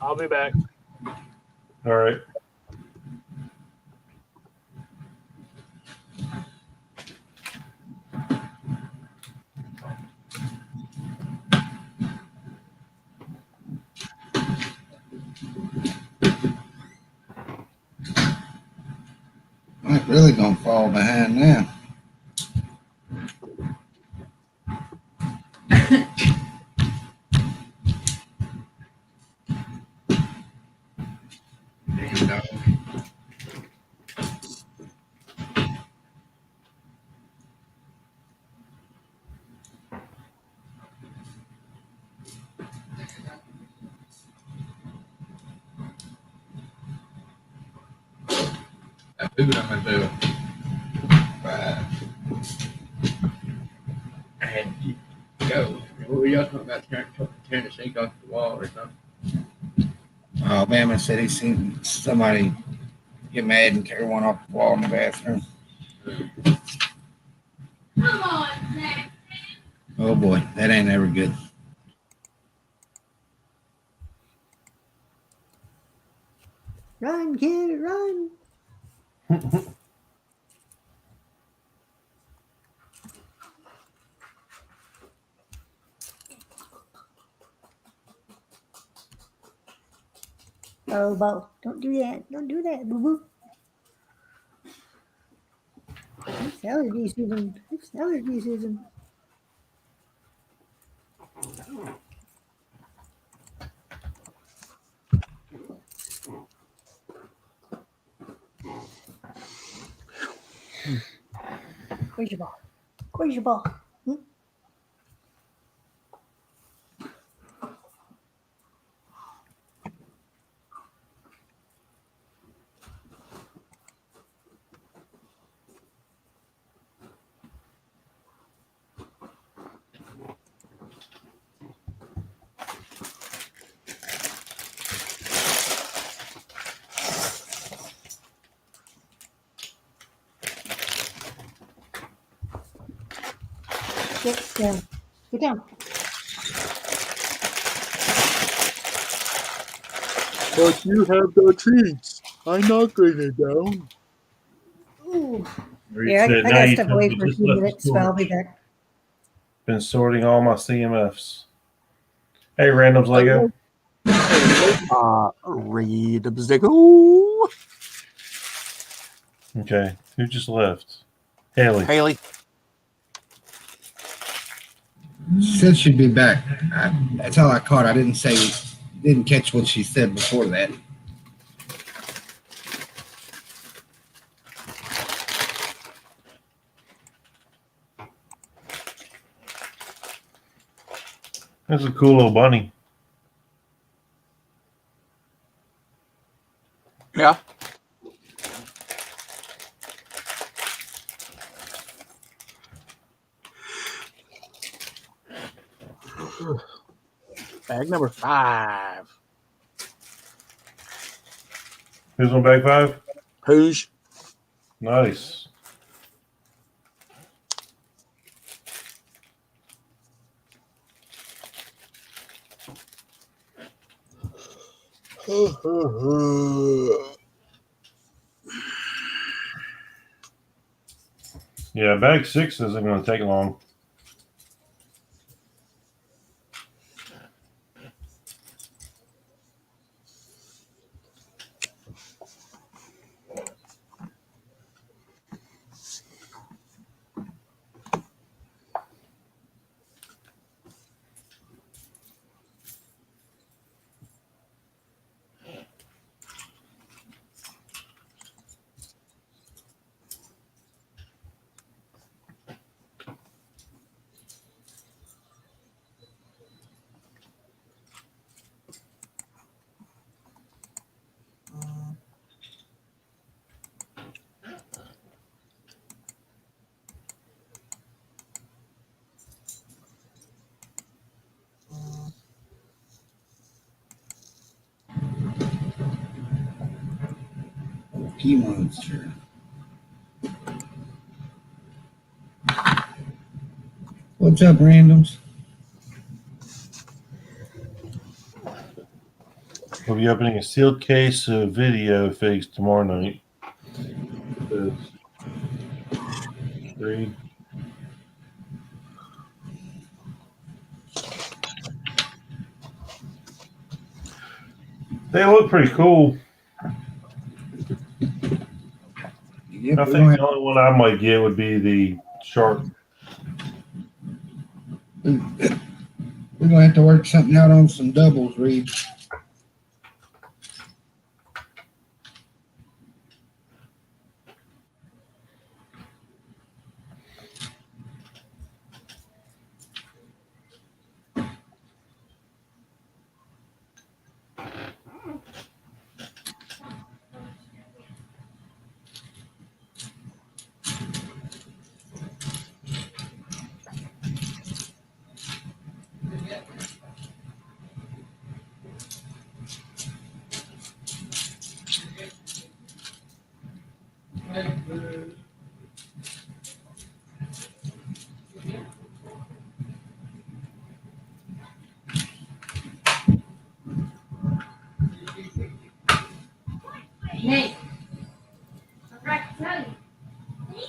I'll be back. All right. I'm really going to fall behind now. food I'm gonna do. I had to go. What were y'all talking about tearing the sink off the wall or something? Alabama said he seen somebody get mad and tear one off the wall in the bathroom. Come on, Zach. Oh boy, that ain't ever good. Run, kid, run. Oh, Bo, don't do that. Don't do that, boo boo. It's allergy season. It's allergy season. Where's your ball? Where's your ball? Hmm? Get down. Get down. But you have the treats. I'm not going to down. Ooh. Reed Yeah, said, I now gotta you step tell away me for a just few left the minutes, but I'll be storage. back. Been sorting all my CMFs. Hey, Randoms Lego. Read the Ziggo. Okay, who just left? Haley. Haley. She said she'd be back. That's all I caught. I didn't catch what she said before that. That's a cool little bunny. Yeah. Bag number 5. Who's on bag 5? Who's? Nice. Yeah, bag 6 isn't going to take long. Key monster. What's up, randoms? We'll be opening a sealed case of video figs tomorrow night. Reed. They look pretty cool. Yep, I think the only one I might get would be the shark. we're gonna have to work something out on some doubles, Reed.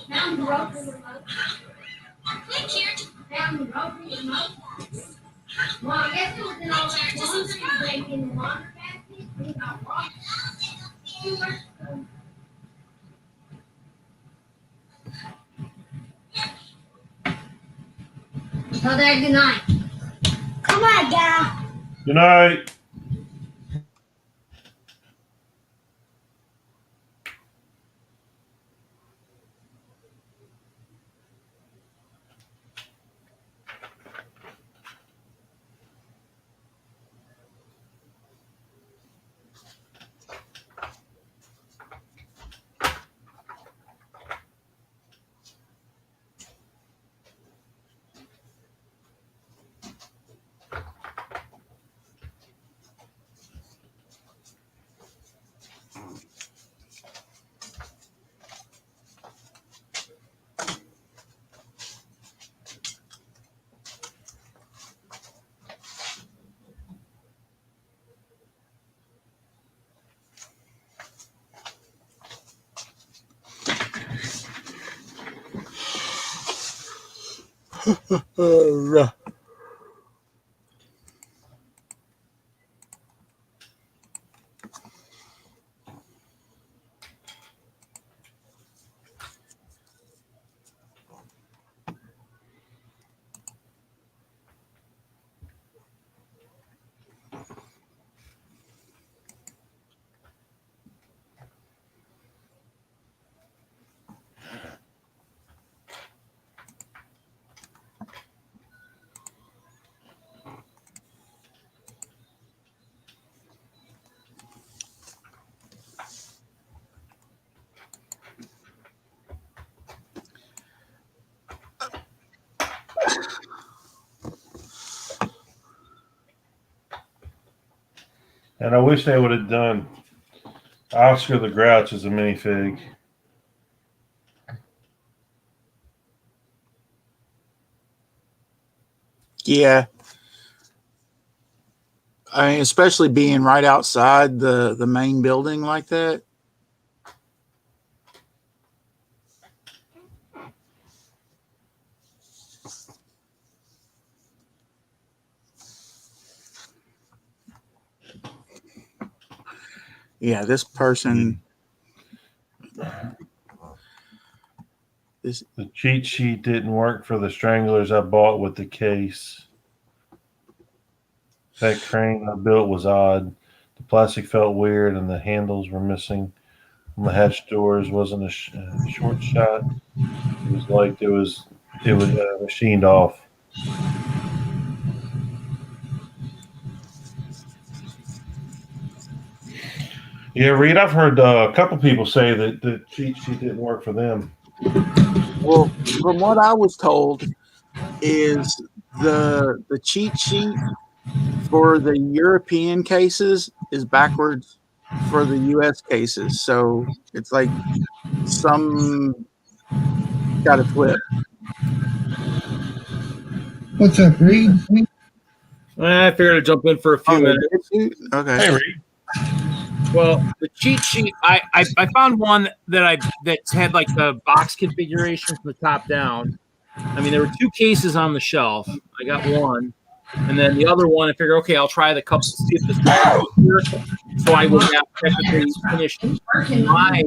Found the rope remote. Click here to found the rope remote. Well, I guess it was in all that laundry, like in the laundry basket. We got rocks. Tell Dad good night. Come on, Dad. Good night. And I wish they would have done Oscar the Grouch as a minifig. Yeah. I mean, especially being right outside the main building like that. Yeah, this person. The cheat sheet didn't work for the stranglers I bought with the case. That crane I built was odd. The plastic felt weird and the handles were missing. On the hatch doors wasn't a short shot. It was like it was machined off. Yeah, Reed, I've heard a couple people say that the cheat sheet didn't work for them. Well, from what I was told, is the cheat sheet for the European cases is backwards for the U.S. cases. So it's like some got to flip. What's up, Reed? I figured I'd jump in for a few minutes. Okay. Hey, Reed. Well, the cheat sheet, I found one that had like the box configuration from the top down. I mean, there were two cases on the shelf. I got one, and then the other one, I figured, okay, I'll try the couple, see if this works here. So I would have technically finished my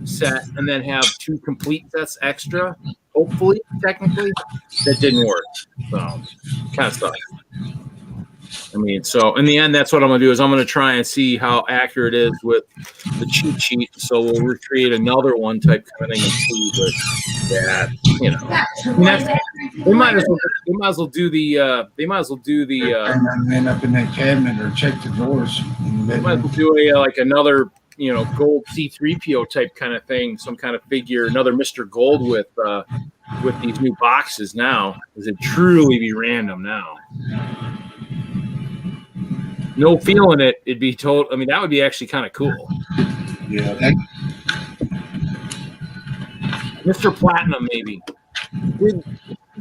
set and then have two complete sets extra. Hopefully, technically, that didn't work. So, kind of sucks. I mean, so in the end, that's what I'm going to do is I'm going to try and see how accurate it is with the cheat sheet. So we'll recreate another one type kind of thing and see. But yeah, you know, I mean, they might as well do the Man up in that cabinet or check the drawers. they might as well do like another gold C3PO type kind of thing, some kind of figure, another Mr. Gold with these new boxes now. Because it'd truly be random now. No feeling it, it'd be total. I mean, that would be actually kind of cool. Yeah. Mr. Platinum, maybe.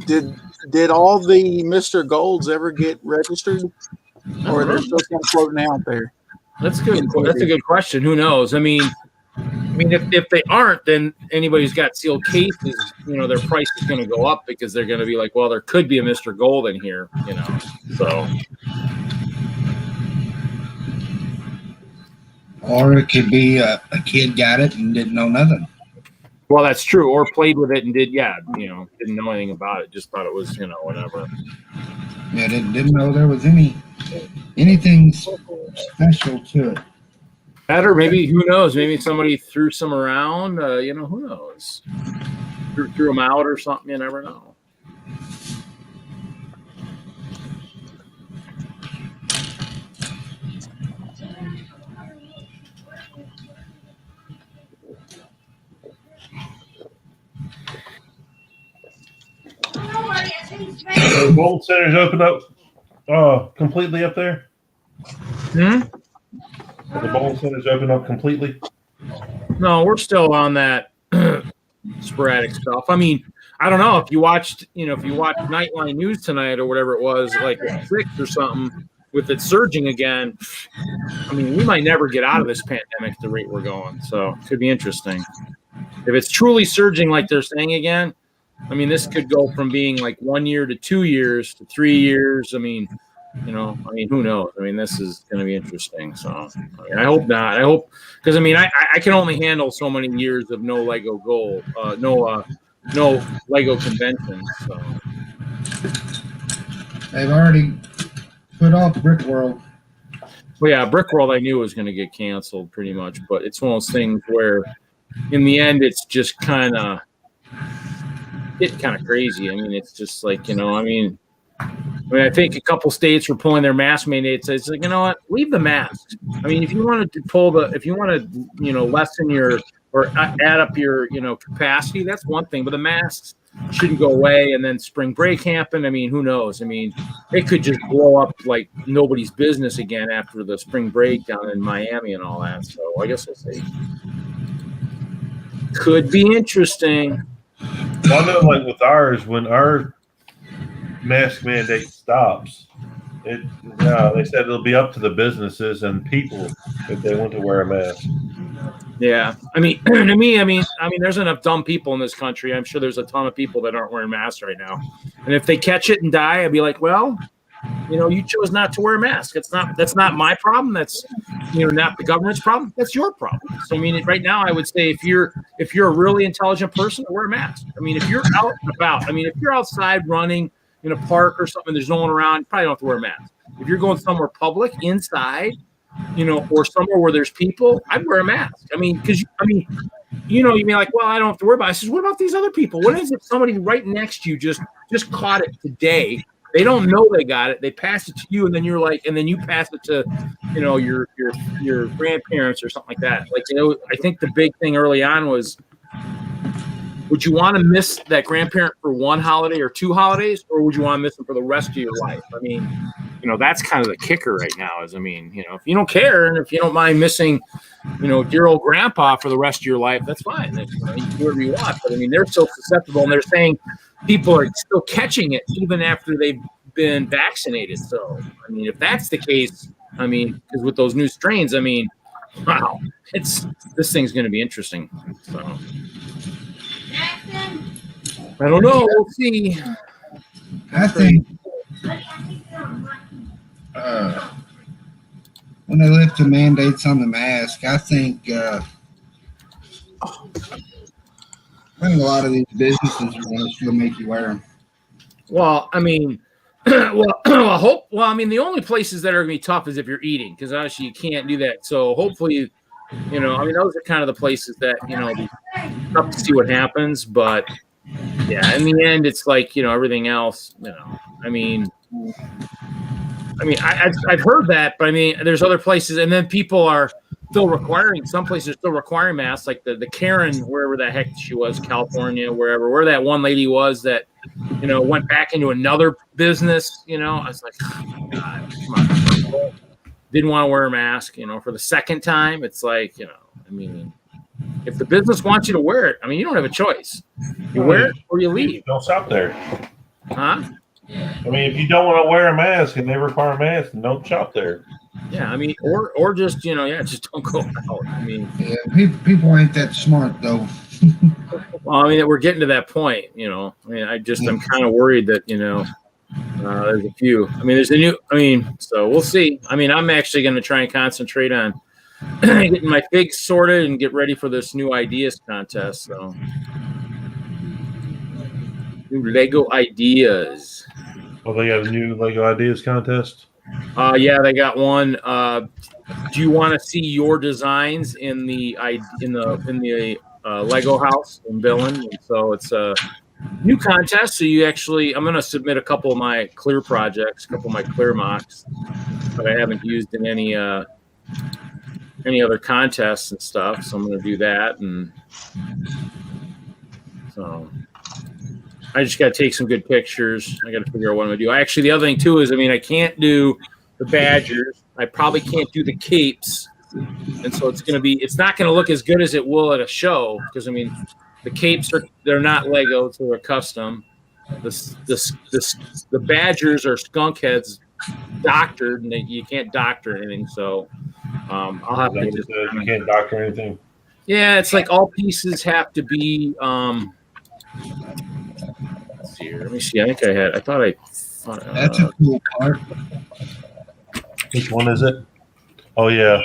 Did all the Mr. Golds ever get registered, or are they still kind of floating out there? That's good. That's a good question. Who knows? I mean, mean, if they aren't, then anybody who's got sealed cases, their price is going to go up because they're going to be like, well, there could be a Mr. Gold in here, so. Or it could be a kid got it and didn't know nothing. Well, that's true. Or played with it and didn't know anything about it. Just thought it was, whatever. Yeah, didn't know there was anything special to it. That, or maybe, who knows? Maybe somebody threw some around. Who knows? Threw them out or something. You never know. The Gold Center's open up completely up there? Hmm? The Bowl Center's open up completely? No, we're still on that sporadic stuff. I mean, I don't know if you watched Nightline News tonight or whatever it was, like at 6 or something, with it surging again. I mean, we might never get out of this pandemic at the rate we're going. So it could be interesting. If it's truly surging like they're saying again, I mean, this could go from being like 1 year to 2 years to 3 years. I mean, who knows? I mean, this is going to be interesting. So I hope not. I hope, because I can only handle so many years of no Lego Gold, no Lego convention. So They've already put off Brick World. Well, yeah, Brick World I knew was going to get canceled pretty much, but it's one of those things where, in the end, it's just kind of crazy. I mean, it's just like I think a couple states were pulling their mask mandates. It's like, you know what? Leave the masks. I mean, if you want to lessen your or add up your capacity, that's one thing. But the masks shouldn't go away. And then spring break happened. I mean, who knows? I mean, it could just blow up like nobody's business again after the spring break down in Miami and all that. So I guess we'll see. Could be interesting. Well, I know, like with ours, when our mask mandate stops, they said it'll be up to the businesses and people if they want to wear a mask. Yeah, I mean, to me, there's enough dumb people in this country. I'm sure there's a ton of people that aren't wearing masks right now, and if they catch it and die, I'd be like, well, you chose not to wear a mask. That's not my problem. That's not the government's problem. That's your problem. So right now, I would say if you're a really intelligent person, wear a mask. I mean, if you're out and about, if you're outside running in a park or something, there's no one around, you probably don't have to wear a mask. If you're going somewhere public, inside, or somewhere where there's people, I'd wear a mask. I mean, because you may like, well, I don't have to worry about it. I says, what about these other people? What is if somebody right next to you just caught it today? They don't know they got it. They pass it to you, and then you're like, and then you pass it to, your grandparents or something like that. Like, I think the big thing early on was, would you want to miss that grandparent for one holiday or 2 holidays, or would you want to miss them for the rest of your life? I mean, that's kind of the kicker right now. Is if you don't care and if you don't mind missing, dear old grandpa for the rest of your life, that's fine. You can do whatever you want. But they're so susceptible, and they're saying people are still catching it even after they've been vaccinated. So, if that's the case, because with those new strains, wow, this thing's going to be interesting. So, I don't know. We'll see. I think when they lift the mandates on the mask, I think a lot of these businesses are going to still make you wear them. Well, the only places that are going to be tough is if you're eating, because obviously you can't do that. So hopefully, those are kind of the places that, be tough to see what happens. But yeah, in the end, it's like, everything else, I've heard that, but there's other places, and then people are still requiring, some places are still requiring masks, like the Karen, wherever the heck she was, California, where that one lady was that, went back into another business, I was like, oh my God, come on. Didn't want to wear a mask, for the second time. It's like, if the business wants you to wear it, you don't have a choice. You wear it or you leave. Don't shop there. Huh? If you don't want to wear a mask and they require a mask, then don't shop there. Yeah, I mean, or just just don't go out. I mean, Yeah, people ain't that smart though. well, I mean, we're getting to that point. I mean, I'm kind of worried that there's a few. I mean, there's a new. I mean, so we'll see. I mean, I'm actually going to try and concentrate on getting my figs sorted and get ready for this new ideas contest. So, new Lego ideas. Oh, they got a new Lego ideas contest. Yeah, they got one. Do you want to see your designs in the Lego house in Billund? And so it's a new contest. So I'm going to submit a couple of my clear projects, a couple of my clear mocks that I haven't used in any other contests and stuff. So I'm going to do that, and so I just got to take some good pictures. I got to figure out what I'm going to do. Actually, the other thing too is, I mean, I can't do the Badgers. I probably can't do the capes, and so it's not going to look as good as it will at a show, because I mean, the capes they're not Lego, so they're custom. The Badgers are skunk heads doctored, and you can't doctor anything. So I'll have to just you can't doctor anything. Yeah, it's like all pieces have to be. Let's see here. Let me see. I thought I. That's a cool part. Which one is it? Oh yeah.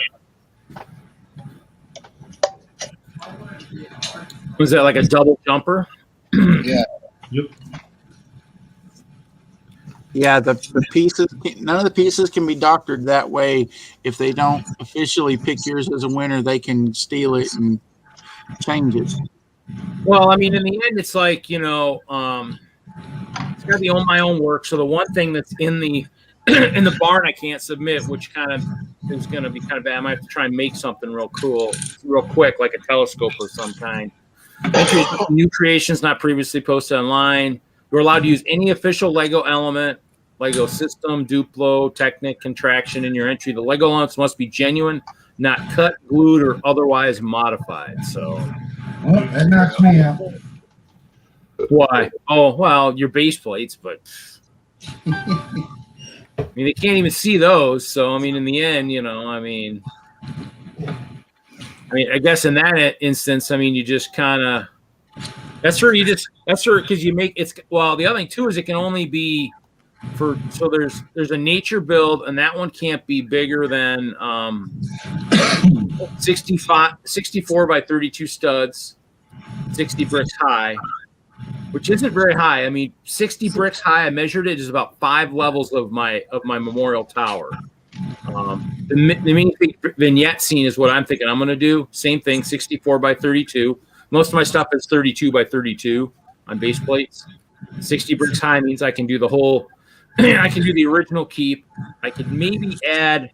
Was that like a double jumper? Yeah. Yep. Yeah, the pieces, none of the pieces can be doctored that way. If they don't officially pick yours as a winner, they can steal it and change it. Well, I mean, in the end, it's like, it's got to be on my own work. So the one thing that's in the in the barn I can't submit, which kind of is going to be kind of bad. I might have to try and make something real cool, real quick, like a telescope of some kind. New creations not previously posted online. You're allowed to use any official Lego element, Lego system, Duplo, Technic, contraction in your entry. The Lego elements must be genuine, not cut, glued, or otherwise modified. So, Well, that knocks me out. why? Oh, well, your base plates, but I mean, they can't even see those. So, I mean, in the end, I guess in that instance, I mean, you just kind of, because you make it's, well, the other thing too is it can only be so there's a nature build, and that one can't be bigger than 64 by 32 studs, 60 bricks high, which isn't very high. I mean, 60 bricks high, I measured it, is about 5 levels of my memorial tower. The mini vignette scene is what I'm thinking I'm going to do. Same thing, 64 by 32. Most of my stuff is 32 by 32 on base plates. 60 bricks high means I can do the whole. I can do the original keep. I could maybe I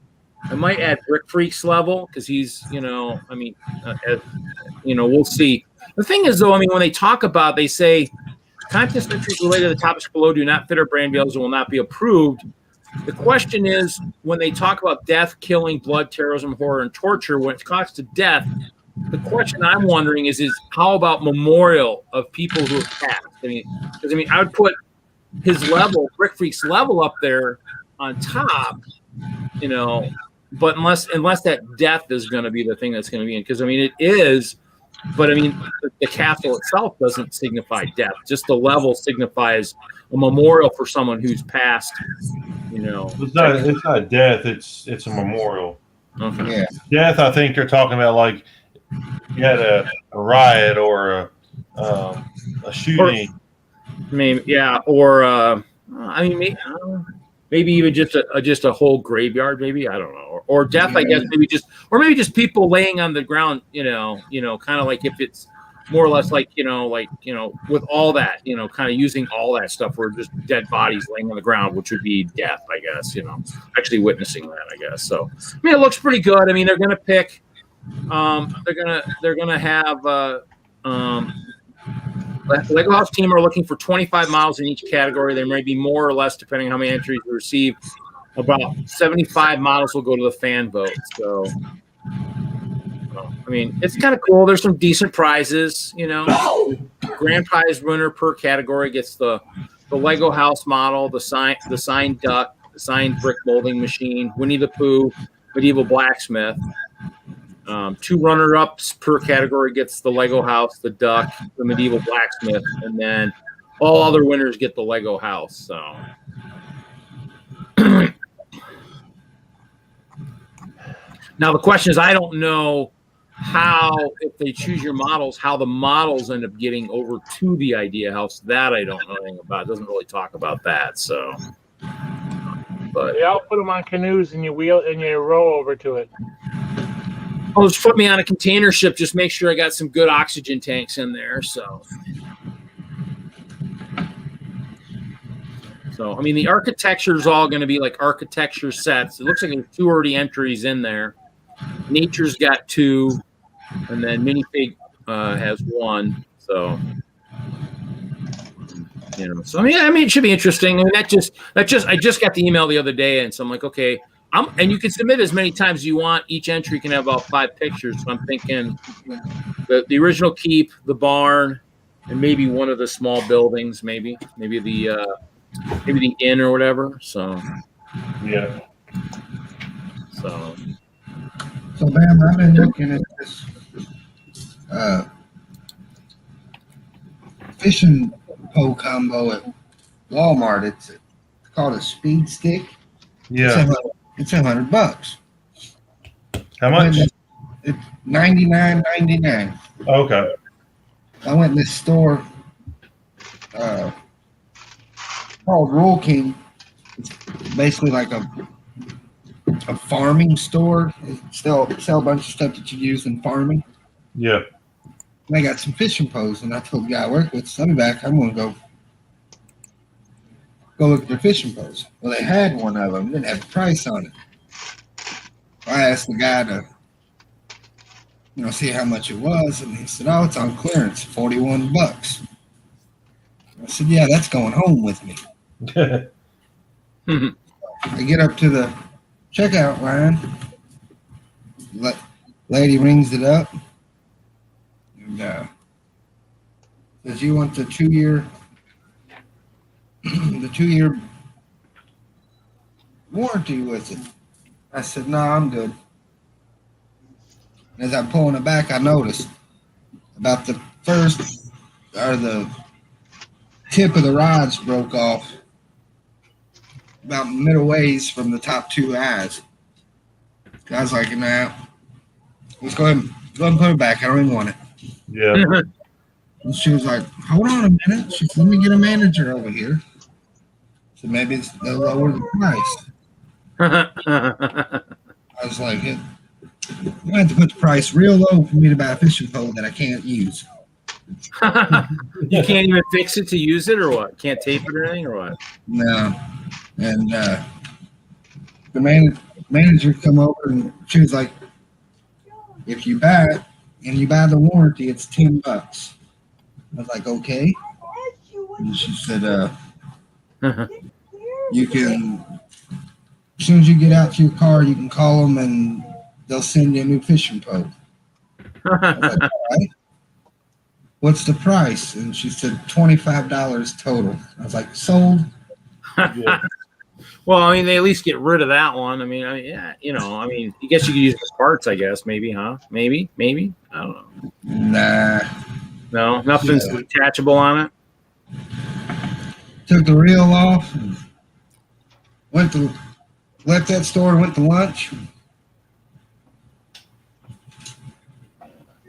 might add Brick Freak's level, because he's, we'll see. The thing is, though, I mean, when they talk about, they say contest entries related to the topics below do not fit our brand values and will not be approved. The question is, when they talk about death, killing, blood, terrorism, horror, and torture, when it comes to death, the question I'm wondering is how about memorial of people who have passed? I mean, because I would put his level, Brick Freak's level, up there on top, but unless that death is going to be the thing that's going to be in, because I mean it is, but I mean the castle itself doesn't signify death. Just the level signifies a memorial for someone who's passed. It's not death. It's a memorial. Okay. Yeah. Death, I think they're talking about like you had a riot or a shooting. Maybe even just a whole graveyard. Maybe, I don't know, or death. I guess maybe just people laying on the ground. Kind of like if it's more or less like with all that, kind of using all that stuff, where just dead bodies laying on the ground, which would be death, I guess. Actually witnessing that, I guess. So I mean, it looks pretty good. I mean, they're gonna pick. They're gonna have. The Lego House team are looking for 25 models in each category. There may be more or less depending on how many entries we receive. About 75 models will go to the fan vote. So, I mean, it's kind of cool. There's some decent prizes. Grand prize winner per category gets the Lego House model, the signed duck, the signed brick molding machine, Winnie the Pooh, medieval blacksmith. 2 runner-ups per category gets the Lego house, the duck, the medieval blacksmith, and then all other winners get the Lego house. So. Now the question is, I don't know how, if they choose your models, how the models end up getting over to the idea house. That I don't know anything about. It doesn't really talk about that. So, but They all put them on canoes and you row over to it. oh, just put me on a container ship. Just make sure I got some good oxygen tanks in there. So, I mean, the architecture is all going to be like architecture sets. It looks like there's 2 already entries in there. Nature's got 2, and then Minifig has 1. So, so I mean, it should be interesting. I mean, I just got the email the other day, and so I'm like, okay, and you can submit as many times as you want. Each entry can have about 5 pictures. So I'm thinking the original keep, the barn, and maybe one of the small buildings, maybe the inn or whatever. So, yeah. So, Bam, I've been looking at this fishing pole combo at Walmart. It's called a speed stick. Yeah. It's $100. How much? It's $99.99. Okay. I went in this store called Rural King. It's basically like a farming store. They sell a bunch of stuff that you use in farming. Yeah. And I got some fishing poles, and I told the guy I work with, "I'll be back. I'm going to go look at their fishing poles." Well, they had one of them. Didn't have a price on it. I asked the guy to, see how much it was, and he said, "Oh, it's on clearance, $41." I said, "Yeah, that's going home with me." I get up to the checkout line. Lady rings it up and says, "You want the 2-year warranty with it?" I said, "No, I'm good." As I'm pulling it back, I noticed about the tip of the rods broke off about middle ways from the top 2 eyes. I was like, "Nah, let's go ahead and put it back. I don't even want it." Yeah. And she was like, "Hold on a minute." She said, "Let me get a manager over here." So maybe they'll lower the price. I was like, "You have to put the price real low for me to buy a fishing pole that I can't use." You can't even fix it to use it, or what? Can't tape it or anything, or what? No. And the manager come over, and she was like, "If you buy it and you buy the warranty, it's $10." I was like, "Okay." And she said, "You can, as soon as you get out to your car, you can call them and they'll send you a new fishing pole." I was like, "All right. What's the price?" And she said, $25 total. I was like, "Sold." Yeah. Well, I mean, they at least get rid of that one. I mean, yeah, I guess you could use the parts, I guess, maybe, huh? Maybe. I don't know. Nah. No, nothing's detachable on it. Took the reel off. Left that store, went to lunch.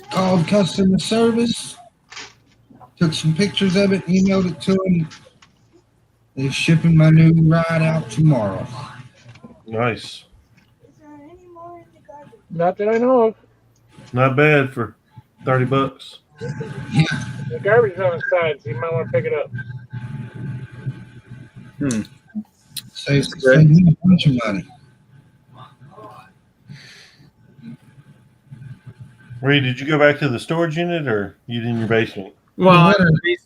Called customer service. Took some pictures of it, emailed it to them. They're shipping my new ride out tomorrow. Nice. Not that I know of. Not bad for $30. Yeah. The garbage is on the side, so you might want to pick it up. Saved me a bunch of money. Reed, did you go back to the storage unit, or you in your basement? Well,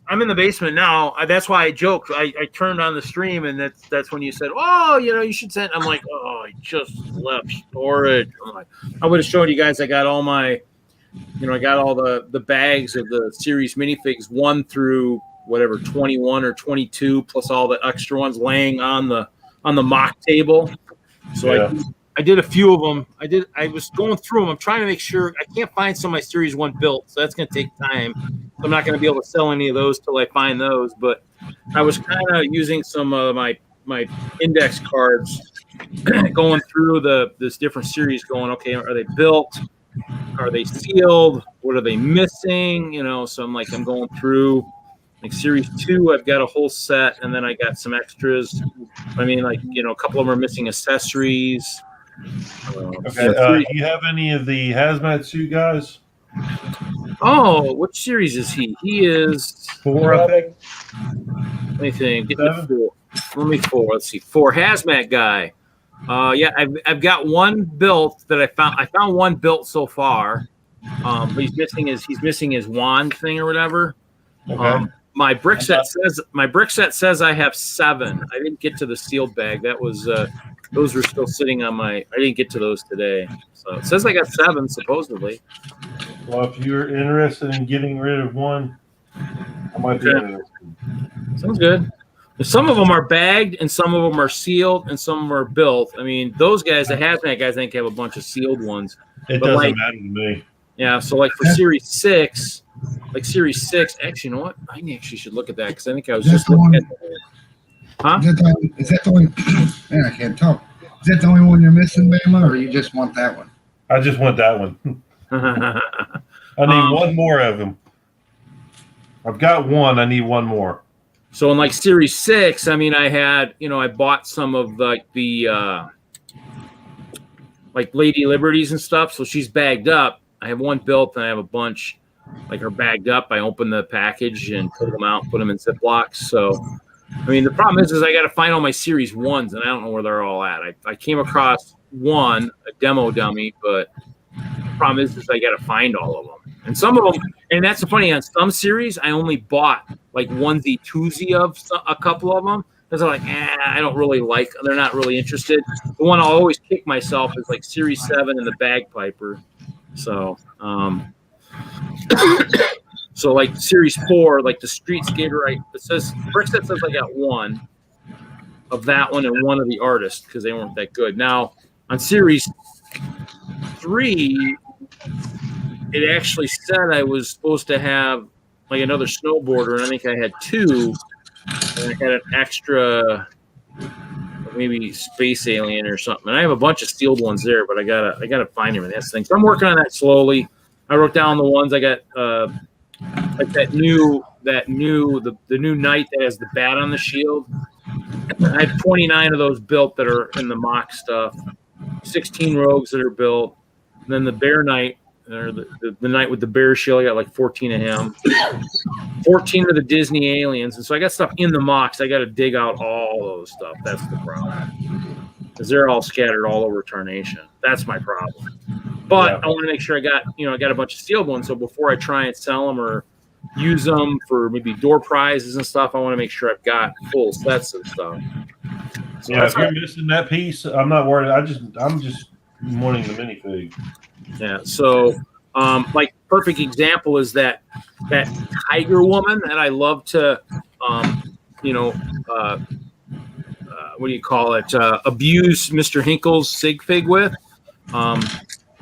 I'm in the basement now. That's why I joked. I turned on the stream, and that's when you said, "Oh, you should send." I'm like, "Oh, I just left storage." I'm like, I would have showed you guys. I got all my, I got all the bags of the series minifigs 1 through whatever 21 or 22, plus all the extra ones laying on the mock table. So I did a few of them. I was going through them. I'm trying to make sure. I can't find some of my Series 1 built, so that's going to take time. I'm not going to be able to sell any of those till I find those. But I was kind of using some of my index cards, going through this different series, going, okay, are they built? Are they sealed? What are they missing? You know, so I'm going through like Series 2. I've got a whole set, and then I got some extras. I mean, like, you know, a couple of them are missing accessories. Okay. You have any of the hazmat suit guys? Oh, which series is he? He is 4, I think. Let me think. Get the 4. Let me 4. Let's see. 4 hazmat guy. Yeah, I've got one built that I found. I found one built so far. But he's missing his wand thing or whatever. Okay. My brick set says I have 7. I didn't get to the sealed bag. That was those were still sitting on my. I didn't get to those today. So it says I got 7 supposedly. Well, if you're interested in getting rid of one, I might be interested. Sounds good. Some of them are bagged, and some of them are sealed, and some of them are built. I mean, those guys, the hazmat guys, I think have a bunch of sealed ones. It doesn't matter to me. Yeah, so like for Series 6, actually, you know what? I actually should look at that because I think I was just looking at that. Huh? Is that the one? Man, I can't talk. Is that the only one you're missing, Bama, or you just want that one? I just want that one. I need one more of them. I've got one. I need one more. So in like Series 6, I mean, I had, you know, I bought some of like the like Lady Liberties and stuff. So she's bagged up. I have one built, and I have a bunch like her bagged up. I open the package and pull them out, put them in Ziplocs. So, I mean, the problem is I got to find all my Series 1s, and I don't know where they're all at. I came across one, a demo dummy, but the problem is I got to find all of them. And some of them, and that's the funny, on some series, I only bought like onesie, twosie of a couple of them because I'm like, I don't really like, they're not really interested. The one I'll always kick myself is like Series 7 and the Bagpiper. So, so like Series 4, like the Street Skater, it says, Brickset says I got one of that one and one of the Artist because they weren't that good. Now, on Series 3, it actually said I was supposed to have like another snowboarder, and I think I had 2, and I had an extra, maybe Space Alien or something. And I have a bunch of sealed ones there, but I gotta find him in this thing. So I'm working on that slowly. I wrote down the ones I got, like the new knight that has the bat on the shield. I have 29 of those built that are in the mock stuff. 16 rogues that are built. And then the bear knight, or the knight with the bear shield, I got like 14 of him. 14 of the Disney aliens. And so I got stuff in the mocks. I got to dig out all those stuff. That's the problem. Because they're all scattered all over Tarnation. That's my problem. But I want to make sure I got a bunch of sealed ones. So before I try and sell them or use them for maybe door prizes and stuff, I want to make sure I've got full sets of stuff. So yeah, if you're missing that piece, I'm not worried. I'm just wanting the minifig. Yeah. So, like perfect example is that Tiger Woman that I love to, what do you call it? Abuse Mr. Hinkle's sig fig with.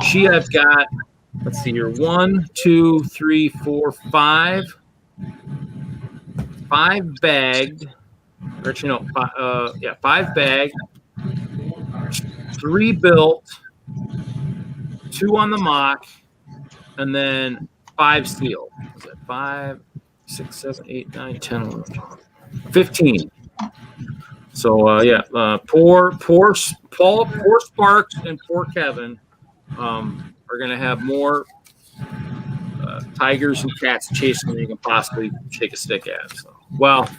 She I've got. Let's see here. 1, 2, 3, 4, 5. 5 bagged. Or actually, no. 5 bagged. 3 built. 2 on the mock, and then 5 sealed. Is that 5, 6, 7, 8, 9, 10, 11, 12, 15. So poor Sparks and poor Kevin are going to have more tigers and cats chasing than you can possibly shake a stick at. So, well,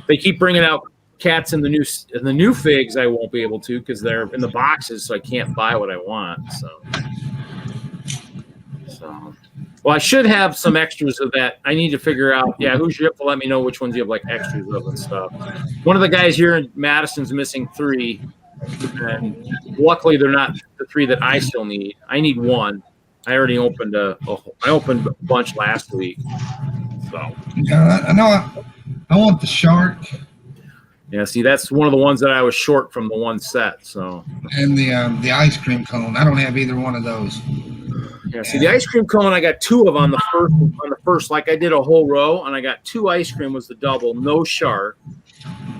they keep bringing out cats in the new figs. I won't be able to because they're in the boxes, so I can't buy what I want. So well, I should have some extras of that. I need to figure out. Yeah, Hoosier, you have to let me know which ones you have like extras of and stuff. One of the guys here in Madison's missing 3, and luckily they're not the 3 that I still need. I need 1. I already opened a bunch last week. So I know. I want the shark. Yeah, see, that's one of the ones that I was short from the one set. So And the ice cream cone. I don't have either one of those. yeah, see, the ice cream cone I got 2 of on the first. Like I did a whole row, and I got 2 ice cream was the double, no shark.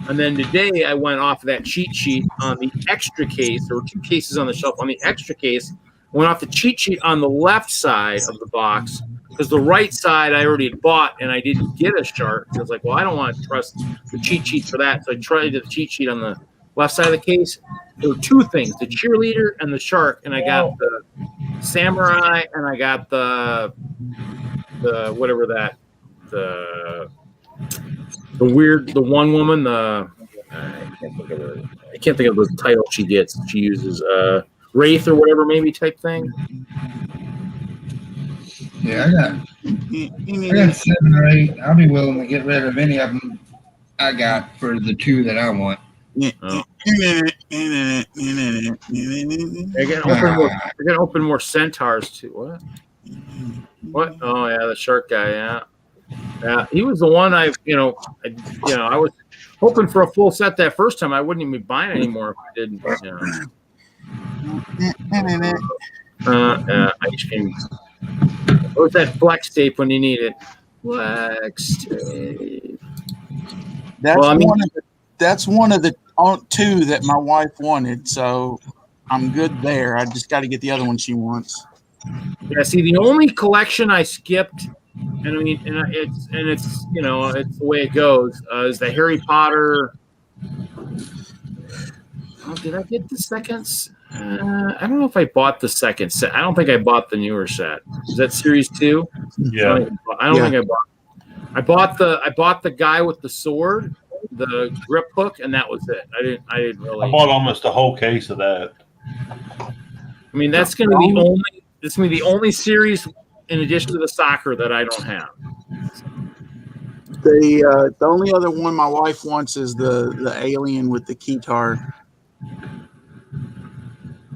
And then today I went off of that cheat sheet on the extra case. There were 2 cases on the shelf. On the extra case, I went off the cheat sheet on the left side of the box because the right side I already had bought and I didn't get a shark. I was like, well, I don't want to trust the cheat sheet for that. So I tried the cheat sheet on the left side of the case. There were 2 things, the cheerleader and the shark. And I got the samurai and I got the whatever that, the one woman, I can't think of the title she gets. She uses Wraith or whatever, maybe type thing. Yeah, I got 7 or 8. I'll be willing to get rid of any of them I got for the 2 that I want. Oh. They're gonna open more centaurs too. What? Oh yeah, the shark guy. Yeah, he was the one I was hoping for a full set that first time. I wouldn't even be buying anymore if I didn't. Ice cream. Where's that flex tape when you need it? Flex tape. That's one of the 2 that my wife wanted, so I'm good there. I just got to get the other one she wants. Yeah, see, the only collection I skipped, and I mean, it's it's the way it goes, is the Harry Potter. Oh, did I get the second? I don't know if I bought the second set. I don't think I bought the newer set. Is that series 2? Yeah. I don't think I bought. I bought the guy with the sword, the grip hook, and that was it. I didn't really. I bought almost a whole case of that. I mean, that's going to be the only. It's going to be the only series in addition to the soccer that I don't have. The only other one my wife wants is the alien with the keytar.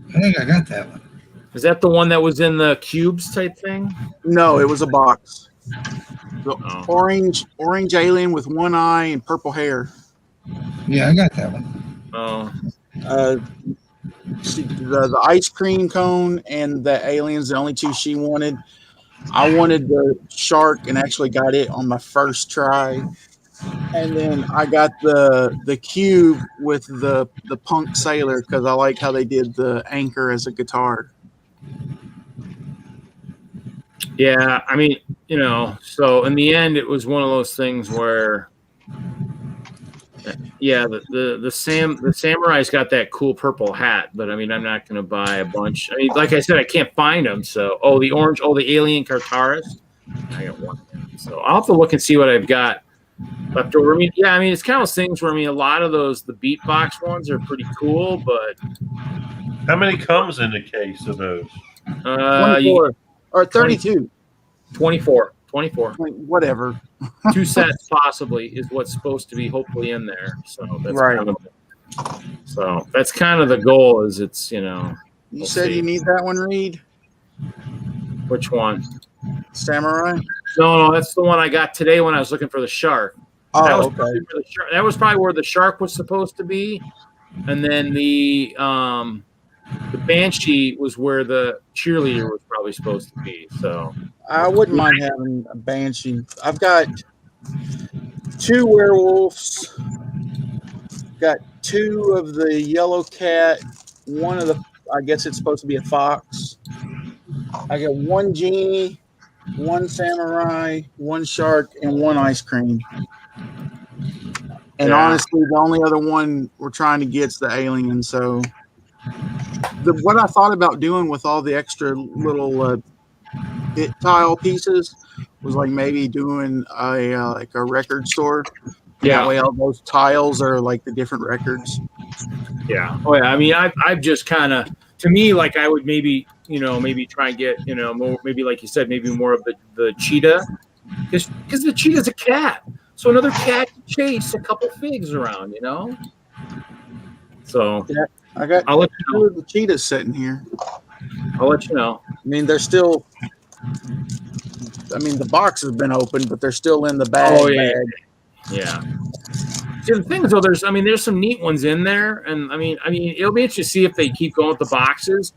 I think I got that one. Is that the one that was in the cubes type thing? No, it was a box. The orange alien with 1 eye and purple hair. Yeah, I got that one. Oh. The ice cream cone and the aliens, the only 2 she wanted. I wanted the shark and actually got it on my first try. And then I got the cube with the punk sailor because I like how they did the anchor as a guitar. Yeah, I mean, so in the end, it was one of those things where, yeah, the samurai's got that cool purple hat, but I mean, I'm not going to buy a bunch. I mean, like I said, I can't find them. So, the alien Cartaris, I got one. So I'll have to look and see what I've got left over. I mean, it's kind of those things where a lot of the beatbox ones are pretty cool, but how many comes in the case of those? 24 or 32. 24. Whatever. 2 sets possibly is what's supposed to be hopefully in there. So that's right. So that's kind of the goal. Is it's You said you need that one, Reed? Which one? Samurai? No, that's the one I got today when I was looking for the shark. Oh, that was probably where the shark was supposed to be, and then the Banshee was where the cheerleader was probably supposed to be. So I wouldn't mind having a Banshee. I've got 2 werewolves, got 2 of the yellow cat, one of the, I guess it's supposed to be a fox. I got 1 genie, 1 samurai, 1 shark, and 1 ice cream. And honestly, the only other one we're trying to get is the alien. So what I thought about doing with all the extra little bit tile pieces was like maybe doing a record store. Yeah. That way all those tiles are like the different records. Yeah. Oh yeah. I mean, I've just kind of, to me, like I would maybe try and get, more, maybe like you said, maybe more of the cheetah, because the cheetah's a cat. So another cat can chase a couple figs around, So yeah, I'll let you know. The cheetahs sitting here. I'll let you know. I mean, they're still. I mean, the box has been opened, but they're still in the bag. Oh yeah. Yeah. See, the thing is, though, there's some neat ones in there, and I mean, it'll be interesting to see if they keep going with the boxes.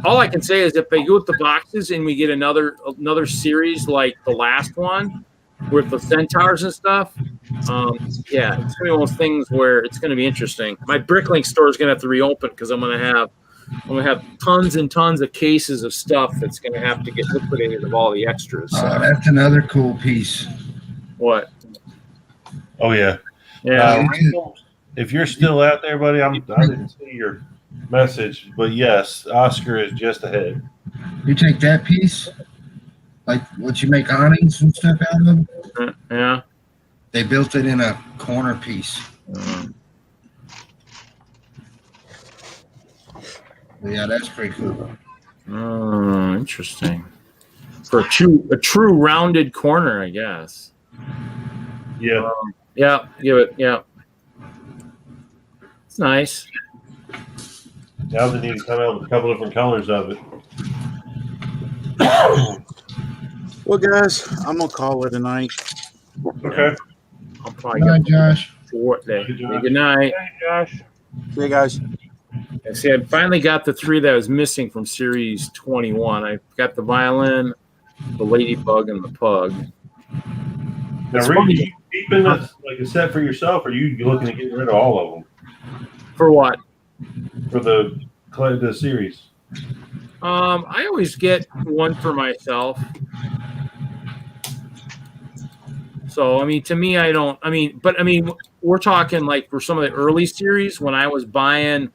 All I can say is if they go with the boxes and we get another series like the last one with the centaurs and stuff, yeah, it's gonna be one of those things where it's gonna be interesting. My Bricklink store is gonna have to reopen because I'm gonna have tons and tons of cases of stuff that's gonna have to get liquidated of all the extras. So. That's another cool piece. What? Oh yeah. Yeah. If you're still out there, buddy, I didn't see your message, but yes, Oscar is just ahead. You take that piece, like what you make awnings and stuff out of. Yeah. They built it in a corner piece. Yeah, that's pretty cool. Oh, interesting. For a true rounded corner, I guess. Yeah. Yeah. Give it. Yeah. It's nice. Now they need to come out with a couple different colors of it. Well, guys, I'm gonna call it a night. Okay. I'll probably Good night, Josh. Short day. Good night. Hey, Josh. See you guys. See, I finally got the 3 that was missing from Series 21. I got the violin, the ladybug, and the pug. Now, Reed, are you keeping this like a set for yourself, or are you looking to get rid of all of them? For what? For the series. I always get one for myself. So, I mean, to me, we're talking like for some of the early series when I was buying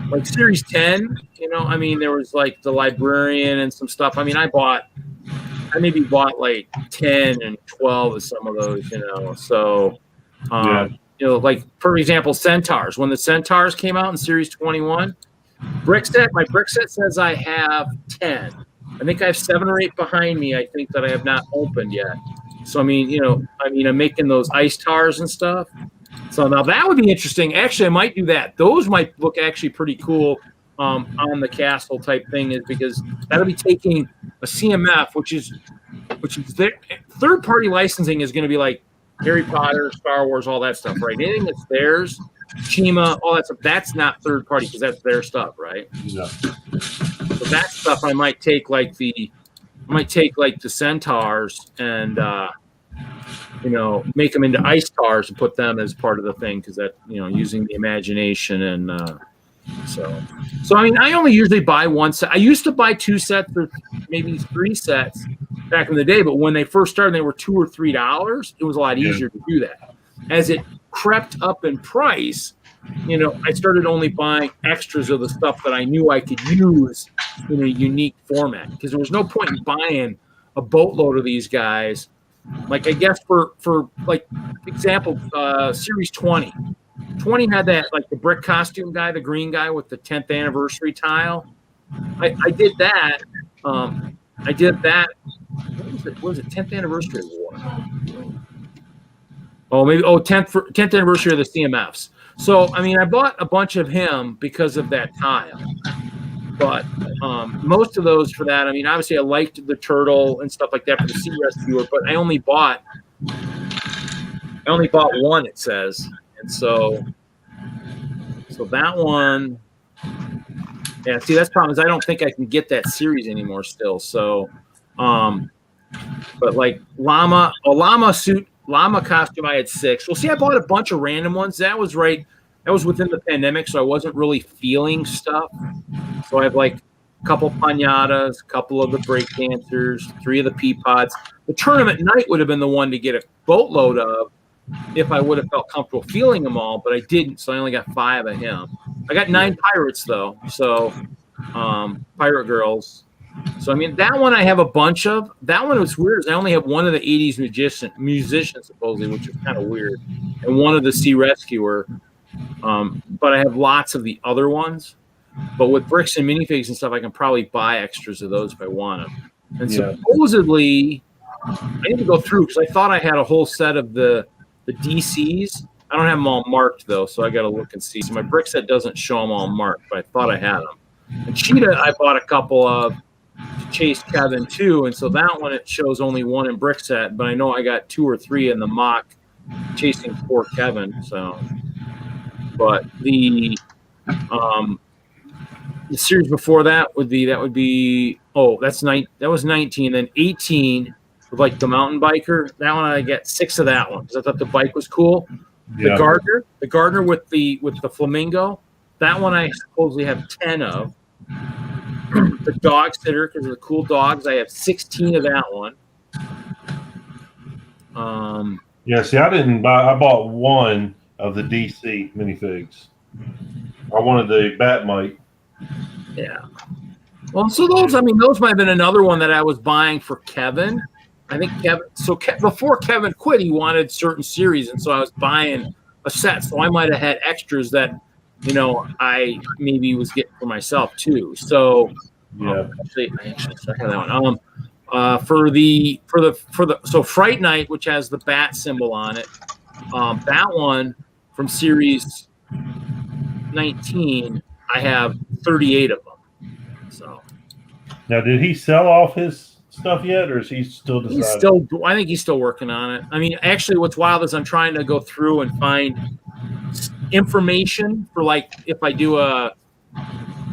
like Series 10, there was like the Librarian and some stuff. I mean, I maybe bought like 10 and 12 of some of those, So, like for example, Centaurs. When the Centaurs came out in Series 21, my brick set says I have 10. I think I have 7 or 8 behind me. I think that I have not opened yet. So, I'm making those ice tars and stuff. So now that would be interesting. Actually, I might do that. Those might look actually pretty cool on the castle type thing, is because that'll be taking a CMF, which is their third party licensing is going to be like Harry Potter, Star Wars, all that stuff, right? Anything that's theirs, Chima, all that stuff, that's not third party because that's their stuff, right? Yeah. So that stuff I might take like the Centaurs and make them into ice tars and put them as part of the thing, because that using the imagination and so I only usually buy one set. I used to buy 2 sets or maybe 3 sets back in the day, but when they first started, they were $2 or $3. It was a lot easier to do that. As it crept up in price, I started only buying extras of the stuff that I knew I could use in a unique format, because there was no point in buying a boatload of these guys. Like, I guess for like example, Series 20 had that, like the brick costume guy, the green guy with the 10th anniversary tile. I did that. What was it? 10th anniversary war. Oh, maybe 10th anniversary of the CMFs. So, I bought a bunch of him because of that tile. But most of those for that, obviously I liked the turtle and stuff like that for the Sea Rescuer, but I only bought one, it says. And so that one, yeah, see, that's the problem is I don't think I can get that series anymore still. So, but like llama costume, I had 6. Well, see, I bought a bunch of random ones. That was within the pandemic, so I wasn't really feeling stuff. So I have like a couple pinatas, a couple of the break dancers, 3 of the pea pods. The tournament night would have been the one to get a boatload of if I would have felt comfortable feeling them all, but I didn't, so I only got 5 of him. I got 9 pirates though, so pirate girls. So that one I have a bunch of. That one was weird. I only have one of the 80s musician supposedly, which is kind of weird, and one of the Sea Rescuer. But I have lots of the other ones. But with bricks and minifigs and stuff, I can probably buy extras of those if I want them. And supposedly, I need to go through because I thought I had a whole set of the DCs. I don't have them all marked though, so I got to look and see. So my brick set doesn't show them all marked, but I thought I had them. And Cheetah, I bought a couple of to chase Kevin too, and so that one it shows only 1 in brick set, but I know I got 2 or 3 in the mock chasing poor Kevin. So, but the series before that would be that was 19. Then 18 with like the mountain biker. That one I get 6 of that one because I thought the bike was cool. Yeah. The Gardner with the flamingo. That one I supposedly have 10 of. The dog sitter because of the cool dogs. I have 16 of that one. Yeah, see, I didn't buy. I bought one of the DC minifigs. I wanted the Batmite. Yeah. Well, so those might have been another one that I was buying for Kevin. I think Kevin. So before Kevin quit, he wanted certain series, and so I was buying a set. So I might have had extras that, I maybe was getting for myself too. So Yeah. I actually have that one. So Fright Night, which has the bat symbol on it, that one from series 19, I have 38 of them. So Now, did he sell off his stuff yet, or is he still deciding? I think he's still working on it. I mean, actually, what's wild is I'm trying to go through and find information for like if I do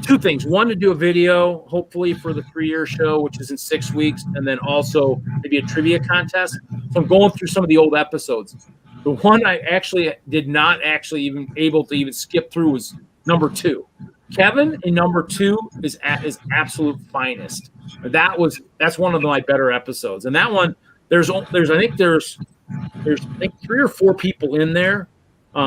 two things. One, to do a video, hopefully for the 3-year show, which is in 6 weeks, and then also maybe a trivia contest. So I'm going through some of the old episodes. The one I actually did not actually even able to even skip through was number 2. Kevin in number 2 is at his absolute finest. That's one of my better episodes. And that one, there's 3 or 4 people in there.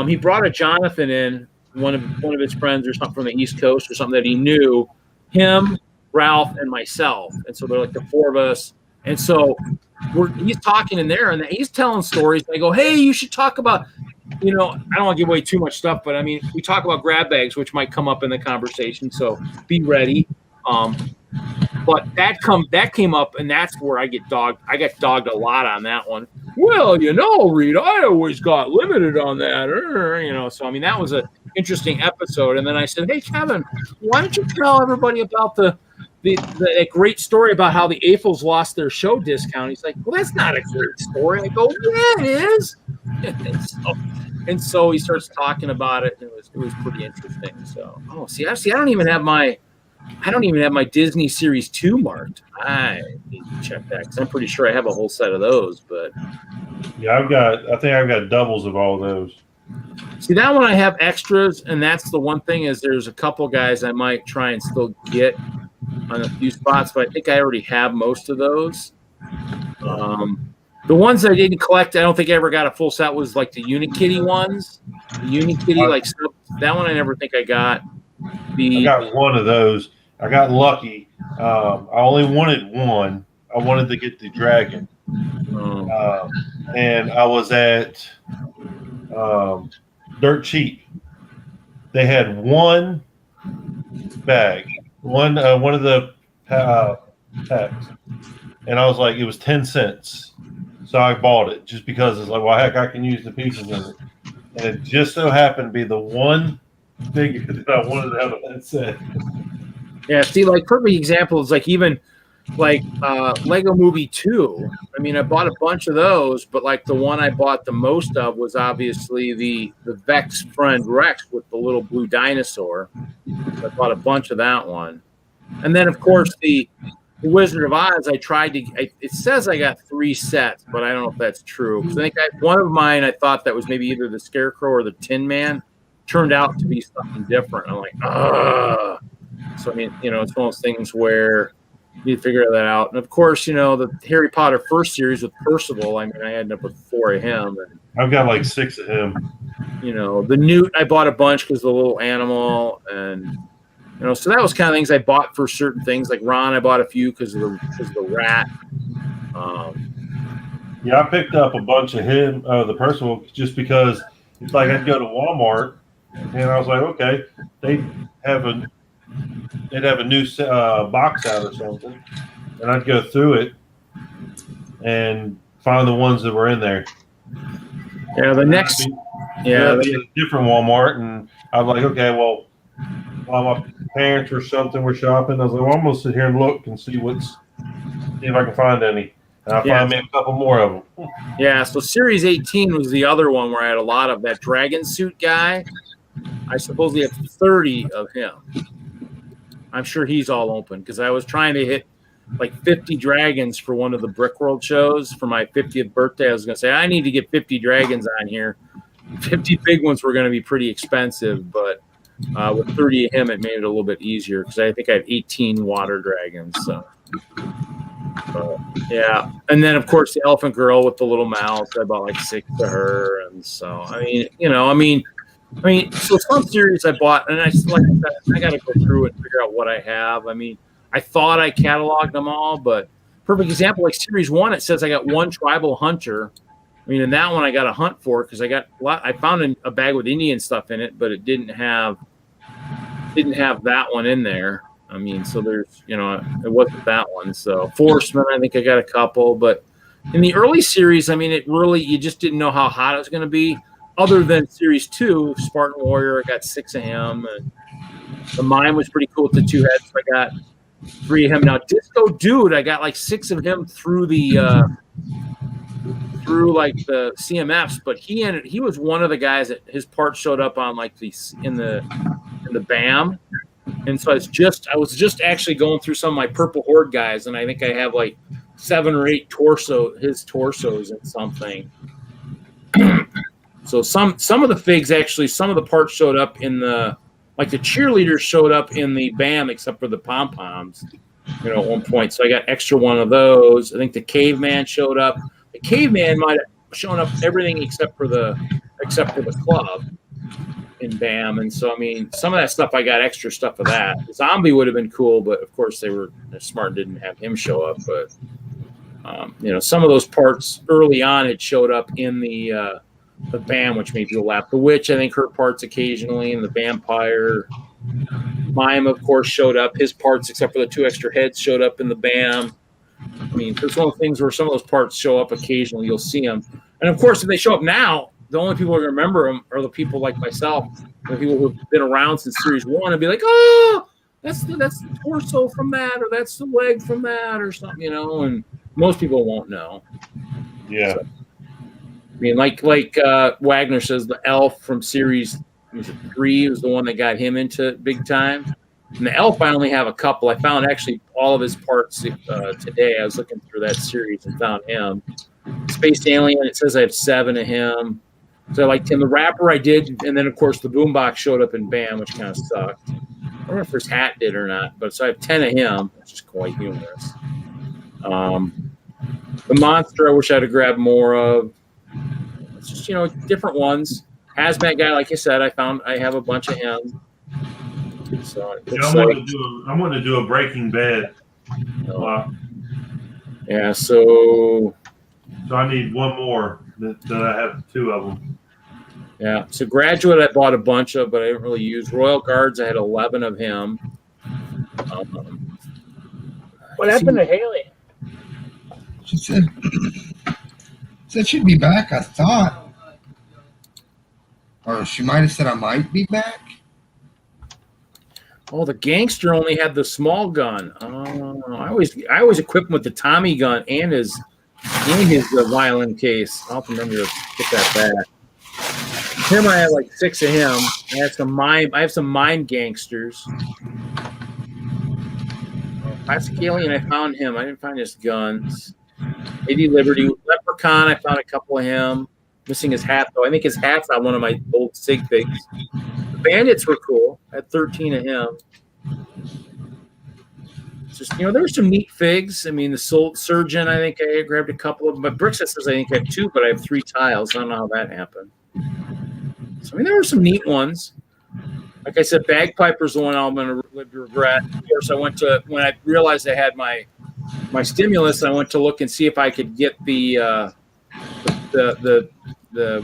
He brought a Jonathan in, one of his friends or something from the East Coast or something that he knew, him, Ralph, and myself. And so they're like the 4 of us. And so he's talking in there and he's telling stories. I go, hey, you should talk about, I don't want to give away too much stuff, but I mean, we talk about grab bags, which might come up in the conversation. So be ready. But that came up, and that's where I get dogged. I got dogged a lot on that one. Well, Reed, I always got limited on that, So I mean, that was an interesting episode. And then I said, hey, Kevin, why don't you tell everybody about the great story about how the Eiffels lost their show discount? He's like, well, that's not a great story. I go, yeah, it is. And so he starts talking about it, and it was pretty interesting. So, I don't even have my Disney Series 2 marked. I need to check that because I'm pretty sure I have a whole set of those. But yeah, I think I've got doubles of all those. See, that one I have extras, and that's the one thing is there's a couple guys I might try and still get on a few spots, but I think I already have most of those. The ones I didn't collect, I don't think I ever got a full set, was like the Unikitty ones. The Unikitty, that one I never think I got. I got one of those. I got lucky. I only wanted one. I wanted to get the dragon. And I was at Dirt Cheap. They had one bag, one of the packs. And I was like, it was 10 cents. So I bought it just because it's like, well, heck, I can use the pieces in it. And it just so happened to be the one figure that I wanted to have a that set. Yeah, see, like perfect example is like even like Lego Movie 2. I mean, I bought a bunch of those, but like the one I bought the most of was obviously the Vex friend Rex with the little blue dinosaur. I bought a bunch of that one. And then of course the Wizard of Oz, it says I got 3 sets, but I don't know if that's true. I think one of mine, I thought that was maybe either the Scarecrow or the Tin Man, turned out to be something different. I'm like, ugh. So, I mean, it's one of those things where you figure that out. And of course, the Harry Potter first series with Percival, I mean, I ended up with 4 of him. And, I've got like 6 of him. The Newt, I bought a bunch because the little animal. And, so that was kind of things I bought for certain things. Like Ron, I bought a few because of the rat. Yeah, I picked up a bunch of him, the Percival, just because it's like I'd go to Walmart and I was like, okay, they'd have a new box out or something, and I'd go through it and find the ones that were in there. Yeah, the next, it'd be a different Walmart, and I was like, okay, well, while my parents or something were shopping, I was like, well, I'm gonna sit here and look and see if I can find any. And I Yeah. find me a couple more of them. Yeah, so Series 18 was the other one where I had a lot of that dragon suit guy. I supposedly have 30 of him. I'm sure he's all open because I was trying to hit like 50 dragons for one of the Brickworld shows for my 50th birthday. I was going to say, I need to get 50 dragons on here. 50 big ones were going to be pretty expensive, but with 30 of him, it made it a little bit easier because I think I have 18 water dragons. So, yeah. And then, of course, the elephant girl with the little mouse. I bought like 6 to her. And so, I mean, so some series I bought, and I got to go through and figure out what I have. I mean, I thought I cataloged them all, but perfect example, like Series 1, it says I got one tribal hunter. I mean, in that one I got a hunt for because I found a bag with Indian stuff in it, but it didn't have that one in there. I mean, so there's, it wasn't that one. So Forestman, I think I got a couple, but in the early series, I mean, you just didn't know how hot it was going to be. Other than Series 2, Spartan Warrior, I got 6 of him. And the mime was pretty cool with the 2 heads. So I got 3 of him. Now, Disco Dude, I got like 6 of him through the CMFs, but he was one of the guys that his parts showed up on like in the BAM. And so I was just actually going through some of my Purple Horde guys, and I think I have like 7 or 8 his torsos and something. So some of the figs actually, some of the parts showed up in the cheerleaders showed up in the BAM except for the pom poms, at one point. So I got extra one of those. I think the caveman showed up. The caveman might have shown up everything except for the club in BAM. And so I mean, some of that stuff I got extra stuff of that. The zombie would have been cool, but of course they were smart and didn't have him show up. But some of those parts early on had showed up in the BAM, which made people laugh. The witch, I think, her parts occasionally, and the vampire. Mime, of course, showed up. His parts, except for the 2 extra heads, showed up in the BAM. I mean, there's one of the things where some of those parts show up occasionally. You'll see them. And, of course, if they show up now, the only people who remember them are the people like myself, the people who have been around since Series 1 and be like, oh, that's the torso from that, or that's the leg from that, or something, and most people won't know. Yeah. So, I mean, like Wagner says, the elf from Series 3 was the one that got him into big time. And the elf, I only have a couple. I found actually all of his parts today. I was looking through that series and found him. Space Alien, it says I have 7 of him. So I liked him. The rapper I did, and then, of course, the boombox showed up in BAM, which kind of sucked. I don't know if his hat did or not, but so I have 10 of him, which is quite humorous. The monster, I wish I'd have grabbed more of. It's just, different ones. Hazmat guy, like I said, I have a bunch of him. So I'm going to do a Breaking Bad. Yeah, so I need one more that I have 2 of them. Yeah, so Graduate I bought a bunch of, but I didn't really use. Royal Guards, I had 11 of him. What happened to Haley? She said she'd be back, I thought. Or she might have said I might be back. Oh, the gangster only had the small gun. I always equip him with the Tommy gun and his violin case. I'll have to remember to get that back. Him, I had like 6 of him. I have some mime gangsters. Classic Alien, I found him. I didn't find his guns. Lady Liberty, Leprechaun, I found a couple of him. Missing his hat though. I think his hat's on one of my old sig figs. The Bandits were cool. I had 13 of him. It's just there were some neat figs. I mean, the Surgeon, I think I grabbed a couple of them. But Brixet says I think I have 2, but I have 3 tiles. I don't know how that happened. So I mean, there were some neat ones. Like I said, Bagpiper's the one I'm going to regret. Of course, when I realized I had my stimulus, I went to look and see if I could get the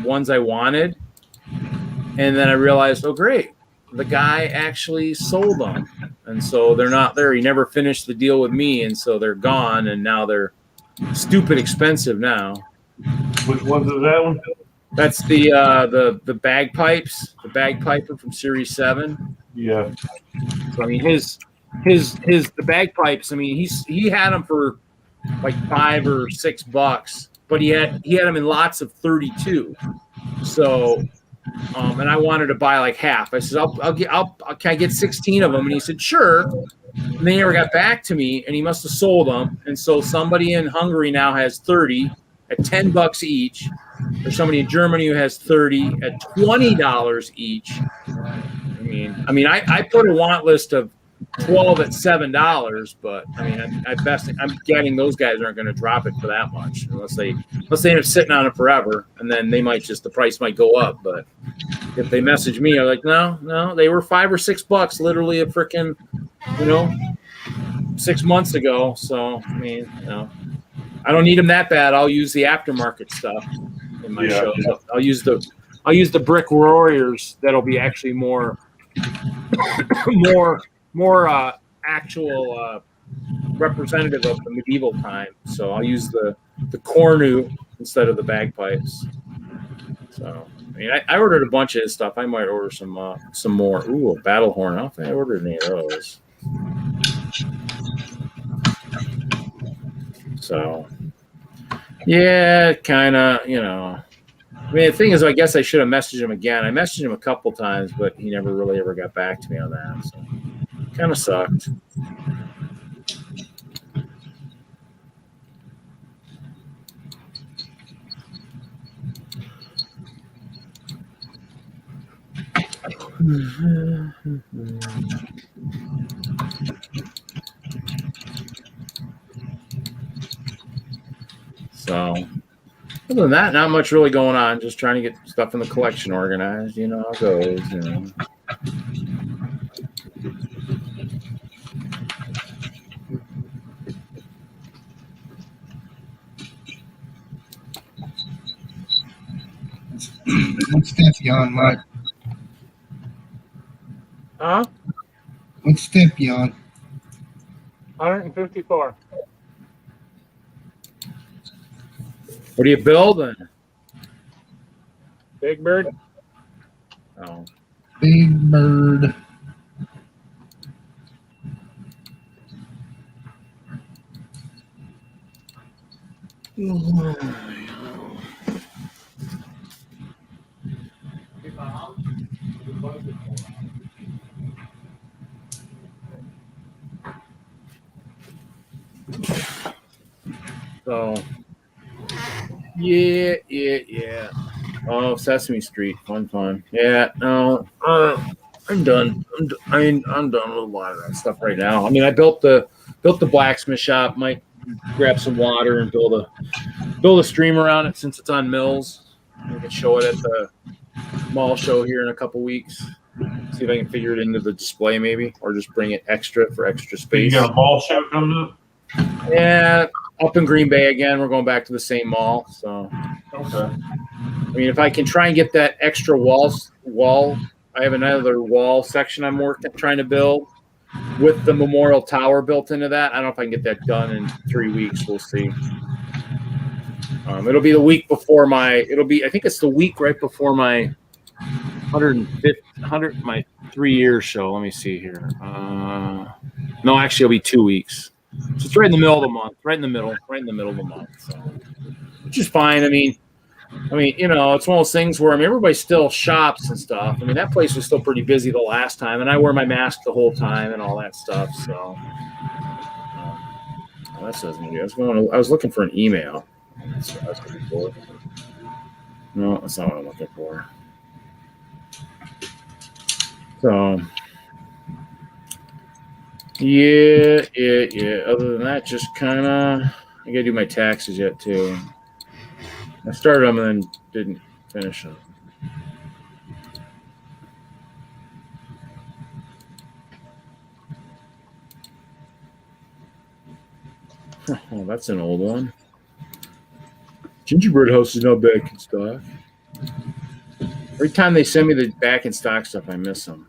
ones I wanted. And then I realized, oh, great. The guy actually sold them. And so they're not there. He never finished the deal with me. And so they're gone. And now they're stupid expensive now. Which ones is that one? That's the bagpipes, the bagpiper from Series 7. Yeah. So I mean the bagpipes. I mean he had them for like $5 or $6, but he had them in lots of 32. So, and I wanted to buy like half. I said, can I get 16 of them? And he said, sure. And they never got back to me, and he must have sold them. And so somebody in Hungary now has 30 at $10 each. There's somebody in Germany who has 30 at $20 each. I mean, I put a want list of 12 at $7, but I mean, I'm getting those guys aren't going to drop it for that much unless they end up sitting on it forever, and then the price might go up. But if they message me, I'm like, no, they were $5 or $6 literally a freaking, 6 months ago. So I mean, I don't need them that bad. I'll use the aftermarket stuff in my shows. Yeah. I'll use the Brick Warriors. That'll be actually more actual representative of the medieval time. So I'll use the cornu instead of the bagpipes. So I mean, I ordered a bunch of his stuff. I might order some more. Ooh, a battle horn. I don't think I ordered any of those. So yeah, kind of, I mean, the thing is, I guess I should have messaged him again. I messaged him a couple times, but he never really ever got back to me on that. So kind of sucked. So other than that, not much really going on. Just trying to get stuff in the collection organized. You know how it goes. What's step you on, Mike? Huh? What step you on? 154. What are you building? Big Bird. Oh. Big Bird. So, yeah. Oh, Sesame Street, fun. Yeah, no, I'm done. I'm done with a lot of that stuff right now. I mean, I built the blacksmith shop. Might grab some water and build a stream around it since it's on mills. We can show it at the mall show here in a couple weeks. See if I can figure it into the display maybe, or just bring it extra for extra space. You got a mall show coming up? Yeah, up in Green Bay again. We're going back to the same mall. So, okay. I mean, if I can try and get that extra wall, I have another wall section I'm trying to build with the memorial tower built into that. I don't know if I can get that done in 3 weeks. We'll see. It'll be the week before I think it's the week right before my 100 my 3 year show. Let me see here. No, actually it'll be 2 weeks. So it's right in the middle of the month, right in the middle of the month. So, which is fine. I mean, it's one of those things where everybody still shops and stuff. I mean, that place was still pretty busy the last time, and I wear my mask the whole time and all that stuff. So that says maybe I was looking for an email. That's what I was looking for. No, that's not what I'm looking for. So yeah. Other than that, just kind of I gotta do my taxes yet too. I started them and then didn't finish them. Oh, that's an old one. Gingerbread House is not back in stock. Every time they send me the back in stock stuff, I miss them.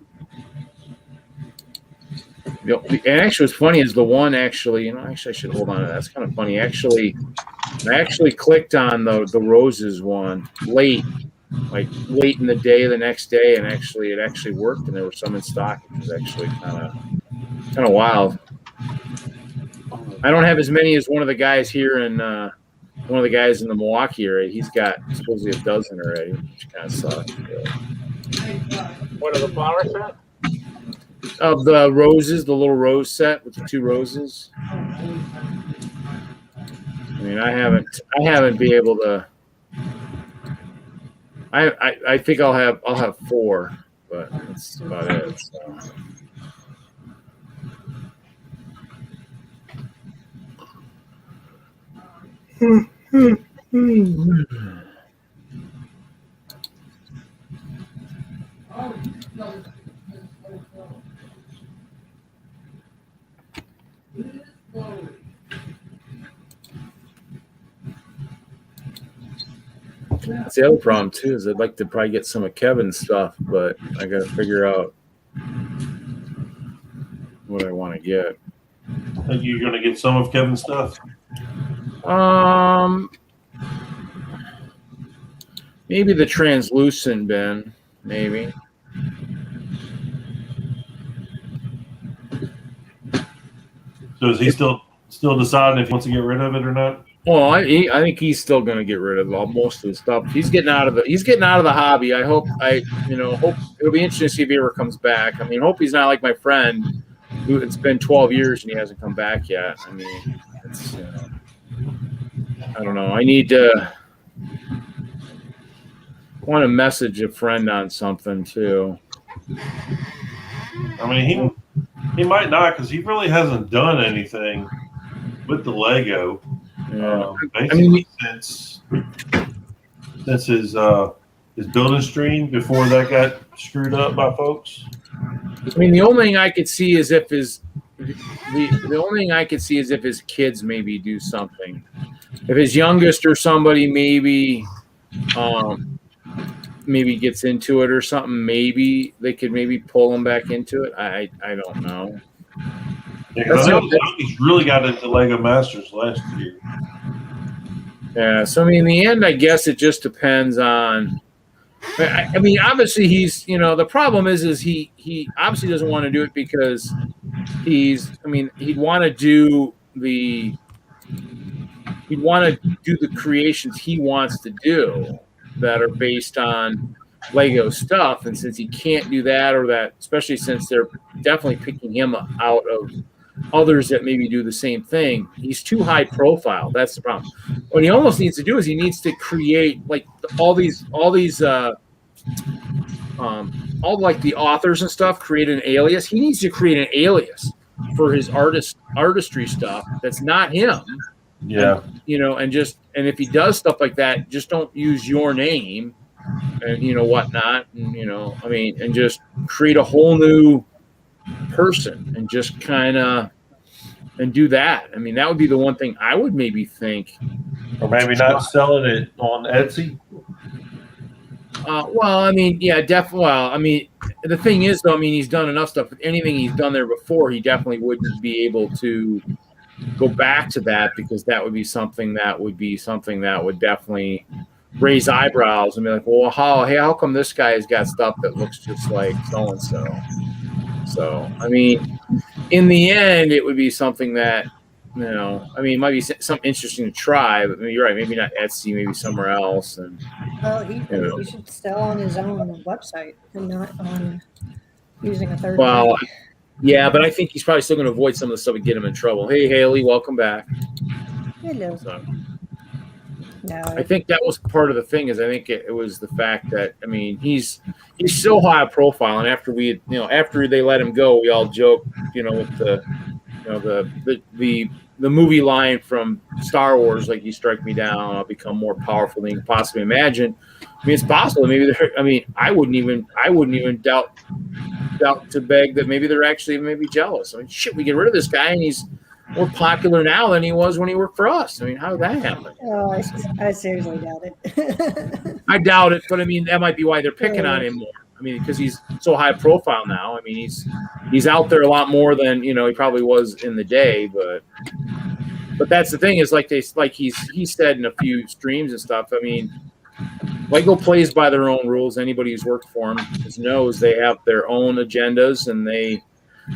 And actually, what's funny is the one actually I should hold on to that. That's kind of funny. Actually, I actually clicked on the roses one late in the day, the next day, and it actually worked, and there was some in stock, which was actually kind of wild. I don't have as many as one of the guys here in one of the guys in the Milwaukee area. He's got supposedly a dozen already, which kind of sucks. What are the flower set? Of the roses, the little rose set with the 2 roses. I mean, I haven't been able to. I think I'll have 4, but that's about it. So. That's the other problem too. Is I'd like to probably get some of Kevin's stuff, but I got to figure out what I want to get. Are you going to get some of Kevin's stuff? Maybe the translucent bin, maybe. So is he still deciding if he wants to get rid of it or not? Well, I think he's still going to get rid of most of his stuff. He's getting out of the hobby. I hope it'll be interesting to see if he ever comes back. I mean, hope he's not like my friend who it's been 12 years and he hasn't come back yet. I mean, it's I don't know. I want to message a friend on something too. I mean, he might not because he really hasn't done anything with the Lego. Yeah. Basically, since his building stream before that got screwed up by folks. I mean, the only thing I could see is if his kids maybe do something. If his youngest or somebody maybe gets into it or something, maybe they could maybe pull him back into it. I don't know. Yeah, he's really got into Lego Masters last year. Yeah, so I mean, in the end, I guess it just depends on. I mean, obviously, the problem is he obviously doesn't want to do it because he'd want to do the creations he wants to do that are based on Lego stuff, and since he can't do that or that, especially since they're definitely picking him out of others that maybe do the same thing, he's too high profile. That's the problem. What he almost needs to do is he needs to create like all the authors and stuff create an alias. He needs to create an alias for his artistry stuff that's not him. Yeah. And if he does stuff like that, just don't use your name and whatnot, and and just create a whole new person and just kind of and do that. I mean, that would be the one thing I would maybe think. Or maybe not selling it on Etsy. Well, I mean, yeah, definitely. Well, I mean, the thing is, though, I mean, he's done enough stuff. Anything he's done there before, he definitely wouldn't be able to go back to that because that would be something that would definitely raise eyebrows and be like, well, how come this guy's got stuff that looks just like so and so? So, I mean, in the end, it would be something that, it might be something interesting to try, but you're right, maybe not Etsy, maybe somewhere else. And Well, he should sell on his own website and not on using a third party. Yeah, but I think he's probably still going to avoid some of the stuff that get him in trouble. Hey, Haley, welcome back. Hello. So, No, I think that was part of the thing. Is I think it was the fact that he's so high profile, and after they let him go, we all joked, with the movie line from Star Wars, like, you strike me down, I'll become more powerful than you can possibly imagine. I mean, it's possible. Maybe I wouldn't even doubt to beg that maybe they're actually maybe jealous. I mean, shit, we get rid of this guy and he's more popular now than he was when he worked for us. I mean, how did that happen? Oh, I seriously doubt it. I doubt it, but I mean, that might be why they're picking on him more. I mean, because he's so high profile now. I mean, he's out there a lot more than he probably was in the day. But that's the thing is he said in a few streams and stuff. I mean, Lego plays by their own rules. Anybody who's worked for them knows they have their own agendas, and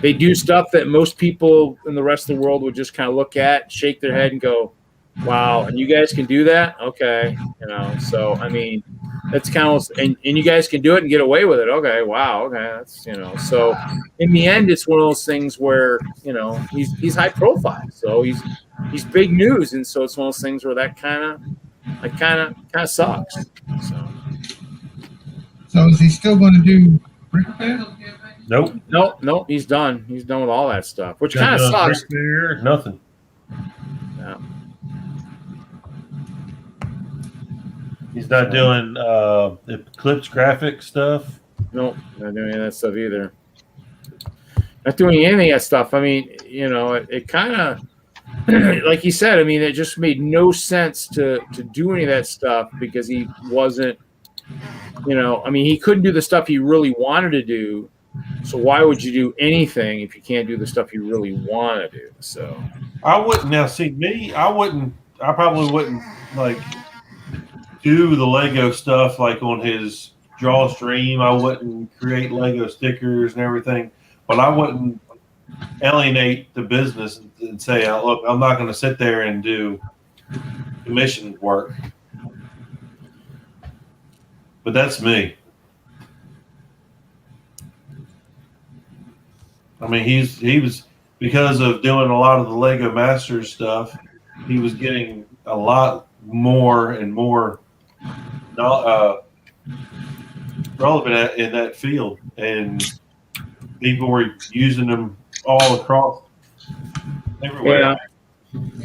they do stuff that most people in the rest of the world would just kind of look at, shake their head, and go, "Wow!" And you guys can do that, okay? So I mean, that's kind of and you guys can do it and get away with it, okay? Wow, okay, that's So in the end, it's one of those things where he's high profile, so he's big news, and so it's one of those things where that kind of sucks. So is he still going to do Brick Fair? Nope. Nope. He's done. He's done with all that stuff, which Not kind of doing sucks. Brick Fair, nothing. Yeah. He's not doing Eclipse graphic stuff. Nope, not doing any of that stuff either. Not doing any of that stuff. I mean, it kind of, like you said, I mean, it just made no sense to do any of that stuff because he wasn't, I mean, he couldn't do the stuff he really wanted to do. So why would you do anything if you can't do the stuff you really want to do? So I wouldn't now see me. I probably wouldn't like do the Lego stuff like on his draw stream. I wouldn't create Lego stickers and everything, but I wouldn't alienate the business and say, look, I'm not going to sit there and do commission work. But that's me. I mean, he was because of doing a lot of the Lego Masters stuff, he was getting a lot more and more relevant in that field, and people were using them all across everywhere. Yeah.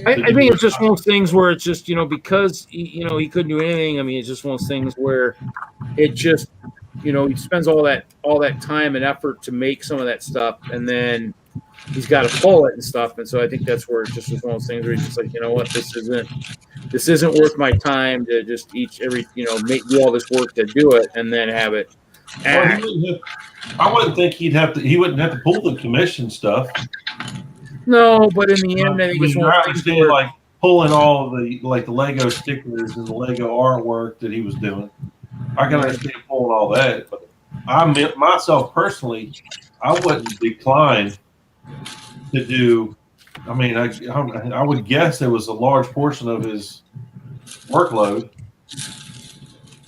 I think it's just one of those things where it's just because he couldn't do anything. I mean, it's just one of those things where it just he spends all that time and effort to make some of that stuff, and then he's got to pull it and stuff. And so I think that's where it's just one of those things where he's just like, you know what, this isn't worth my time to just do all this work to do it and then have it. I wouldn't think he wouldn't have to pull the commission stuff. No, but in the end, I think it's one of those things where, like pulling all of the Lego stickers and the Lego artwork that he was doing. I can understand pulling all that, but myself personally, I wouldn't decline to do. I mean, I would guess it was a large portion of his workload.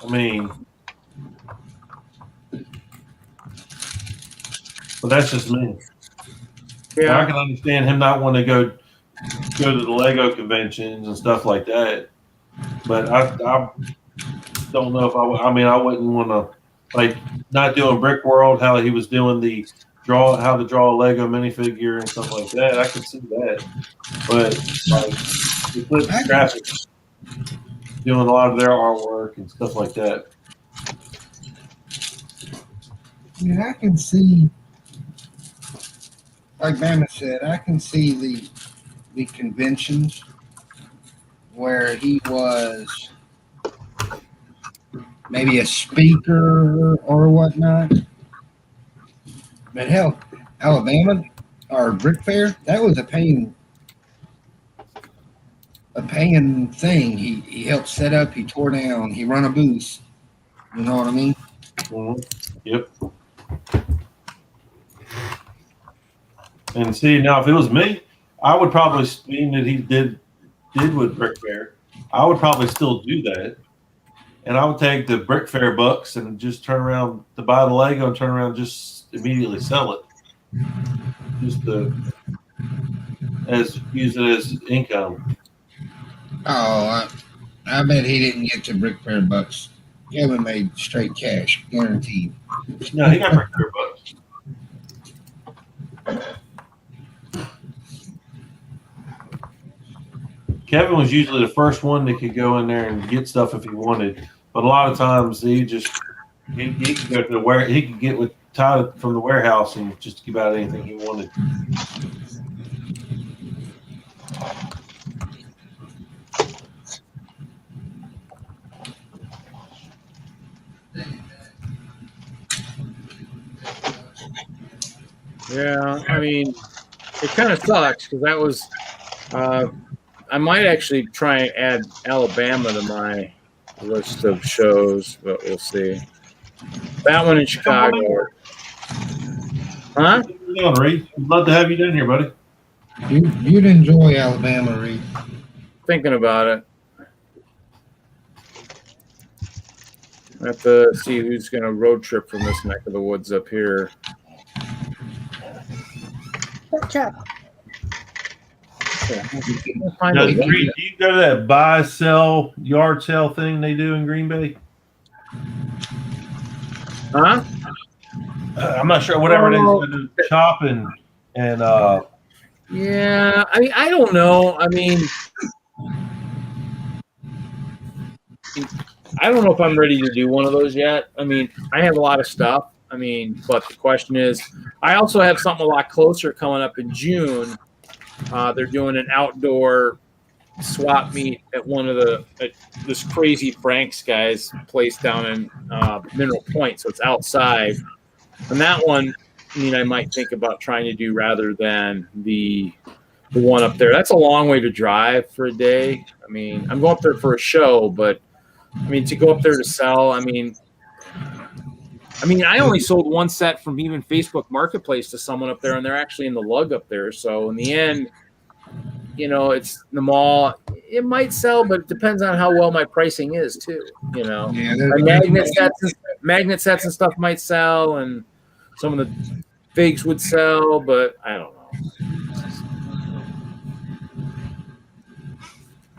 I mean, but that's just me. Yeah. I can understand him not wanting to go to the Lego conventions and stuff like that. But I don't know if I wouldn't want to, like, not doing Brick World, how he was doing how to draw a Lego minifigure and stuff like that. I could see that. But like Eclipse Graphics doing a lot of their artwork and stuff like that. I mean, I can see, like Bama said, I can see the conventions where he was maybe a speaker or whatnot. But hell, Alabama or Brick Fair, that was a paying thing. He helped set up, he tore down, he run a booth. You know what I mean? Mm-hmm. Yep. And see, now if it was me, I would probably, being that he did with Brick Fair, I would probably still do that. And I would take the Brick Fair bucks and just turn around to buy the Lego and turn around and just immediately sell it. Just use it as income. Oh, I bet he didn't get to Brick Fair bucks. Kevin made straight cash, guaranteed. No, he got Brick Fair bucks. Kevin was usually the first one that could go in there and get stuff if he wanted. But a lot of times he could go to he could get with Todd from the warehouse and just give out anything he wanted. yeah, I mean, it kind of sucks because that was. I might actually try and add Alabama to my list of shows, but we'll see. That one in Chicago. Huh? down, Reed. We'd love to have you down here, buddy. You'd enjoy Alabama, Reed. Thinking about it. I have to see who's going to road trip from this neck of the woods up here. Pork chop. Find Now, a- Reed, do you go to that buy, sell, yard sale thing they do in Green Bay? Huh? I'm not sure. Whatever it is, you do chop and Yeah, I mean, I don't know. I mean, I don't know if I'm ready to do one of those yet. I mean, I have a lot of stuff. I mean, but the question is, I also have something a lot closer coming up in June. They're doing an outdoor swap meet at this crazy Frank's guy's place down in Mineral Point. So it's outside. And that one, I mean, I might think about trying to do rather than the one up there. That's a long way to drive for a day. I mean, I'm going up there for a show, but I mean, to go up there to sell, I mean, I only sold one set from even Facebook Marketplace to someone up there, and they're actually in the lug up there. So in the end, you know, it's the mall. It might sell, but it depends on how well my pricing is too. You know, Yeah, my magnet sets and stuff might sell, and some of the figs would sell, but I don't know.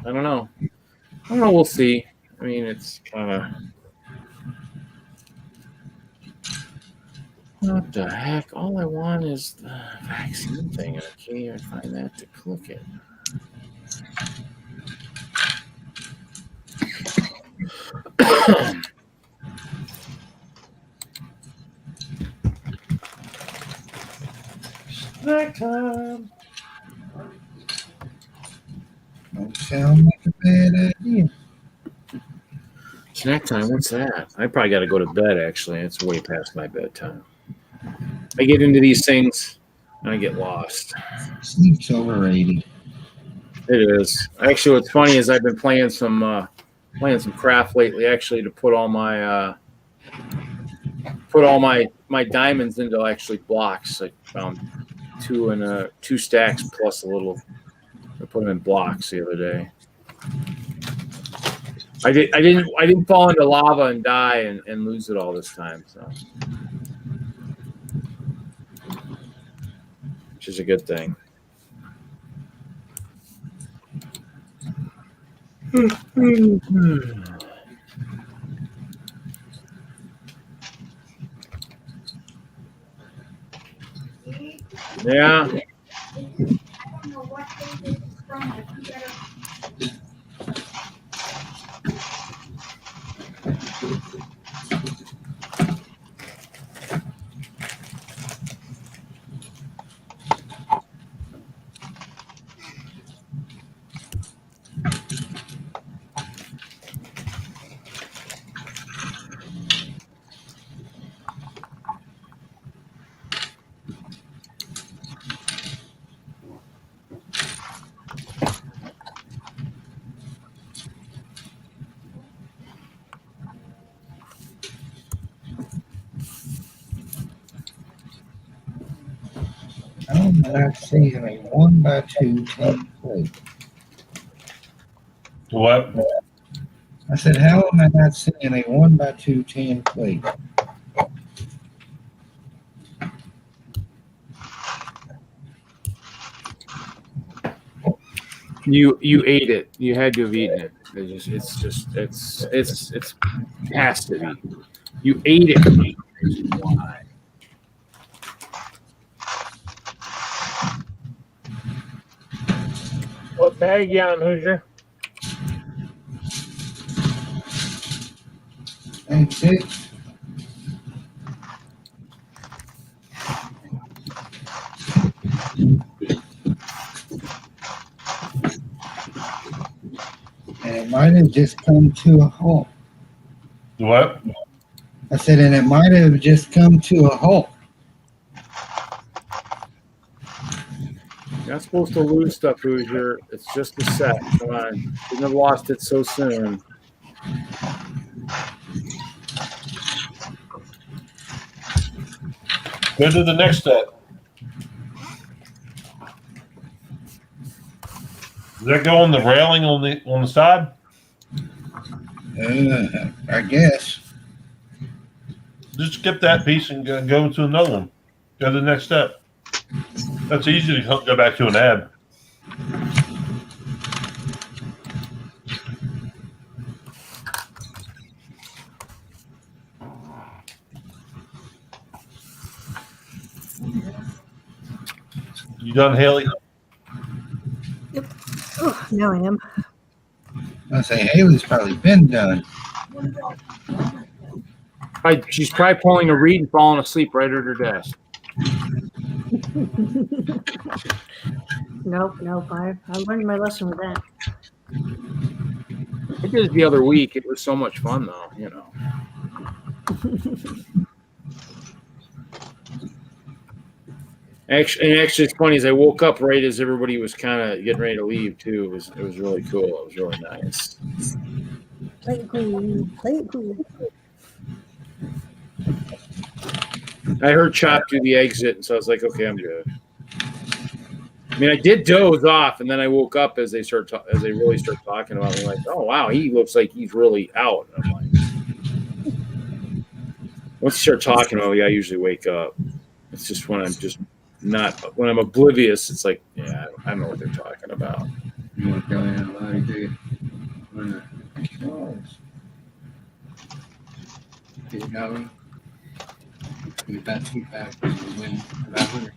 I don't know. We'll see. I mean, it's kind of. What the heck? All I want is the vaccine thing, and I can't even find that to click it. snack time. Don't sound like a bad idea. Snack time? What's that? I probably got to go to bed, actually. It's way past my bedtime. I get into these things, and I get lost. Sleep's overrated. It is. Actually, what's funny is I've been playing some craft lately, actually, to put all my diamonds into actually blocks. I found two stacks plus a little. I put them in blocks the other day. I didn't fall into lava and die and lose it all this time, so which is a good thing. Yeah. I'm not seeing a 1x2 template. What? I said, how am I not seeing a 1x2 template? You ate it. You had to have eaten it. It has to be. You ate it. Why? What bag you on, Hoosier? Thanks, Dick. And it might have just come to a halt. What? I said, and it might have just come to a halt. You're not supposed to lose stuff, Hoosier. It's just a set. Come on. You've never lost it so soon. Go to the next step. Does that go on the railing on the side? I guess. Just skip that piece and go to another one. Go to the next step. That's easy to go back to an ab. You done, Haley? Oh, now I am. I say Haley's probably been done. She's probably pulling a reed and falling asleep right at her desk. Nope. I learned my lesson with that. I did it the other week. It was so much fun, though. You know. Actually, it's funny. As I woke up right as everybody was kind of getting ready to leave too. It was really cool. It was really nice. Play it cool. Play it cool. I heard Chop do the exit, and so I was like, okay, I'm good. I mean, I did doze off, and then I woke up as they really start talking about me. Like, oh wow, he looks like he's really out. And I'm like, once you start talking about me, I usually wake up. It's just when I'm just not when I'm oblivious. It's like, yeah, I don't know what they're talking about. You want to tell me about it, do you? Get going. Get that feedback. Win. Whatever.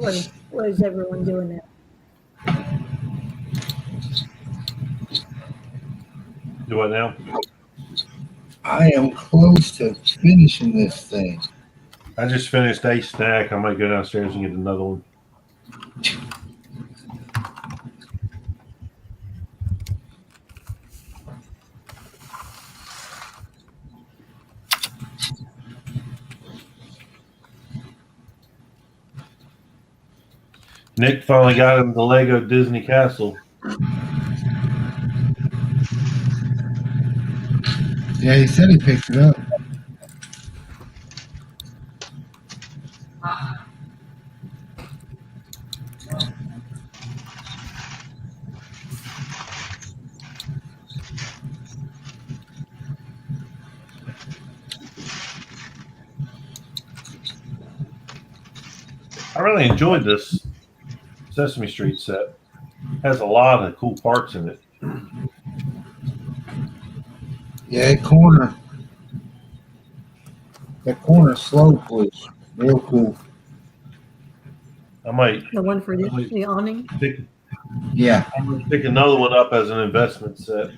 So what is everyone doing now? Do what now? I am close to finishing this thing. I just finished a snack. I might go downstairs and get another one. Nick finally got him the Lego Disney Castle. Yeah, he said he picked it up. I really enjoyed this Sesame Street set. Has a lot of cool parts in it. Yeah, that corner slope was real cool. I might The one for the awning? pick, Yeah. I'm gonna pick another one up as an investment set.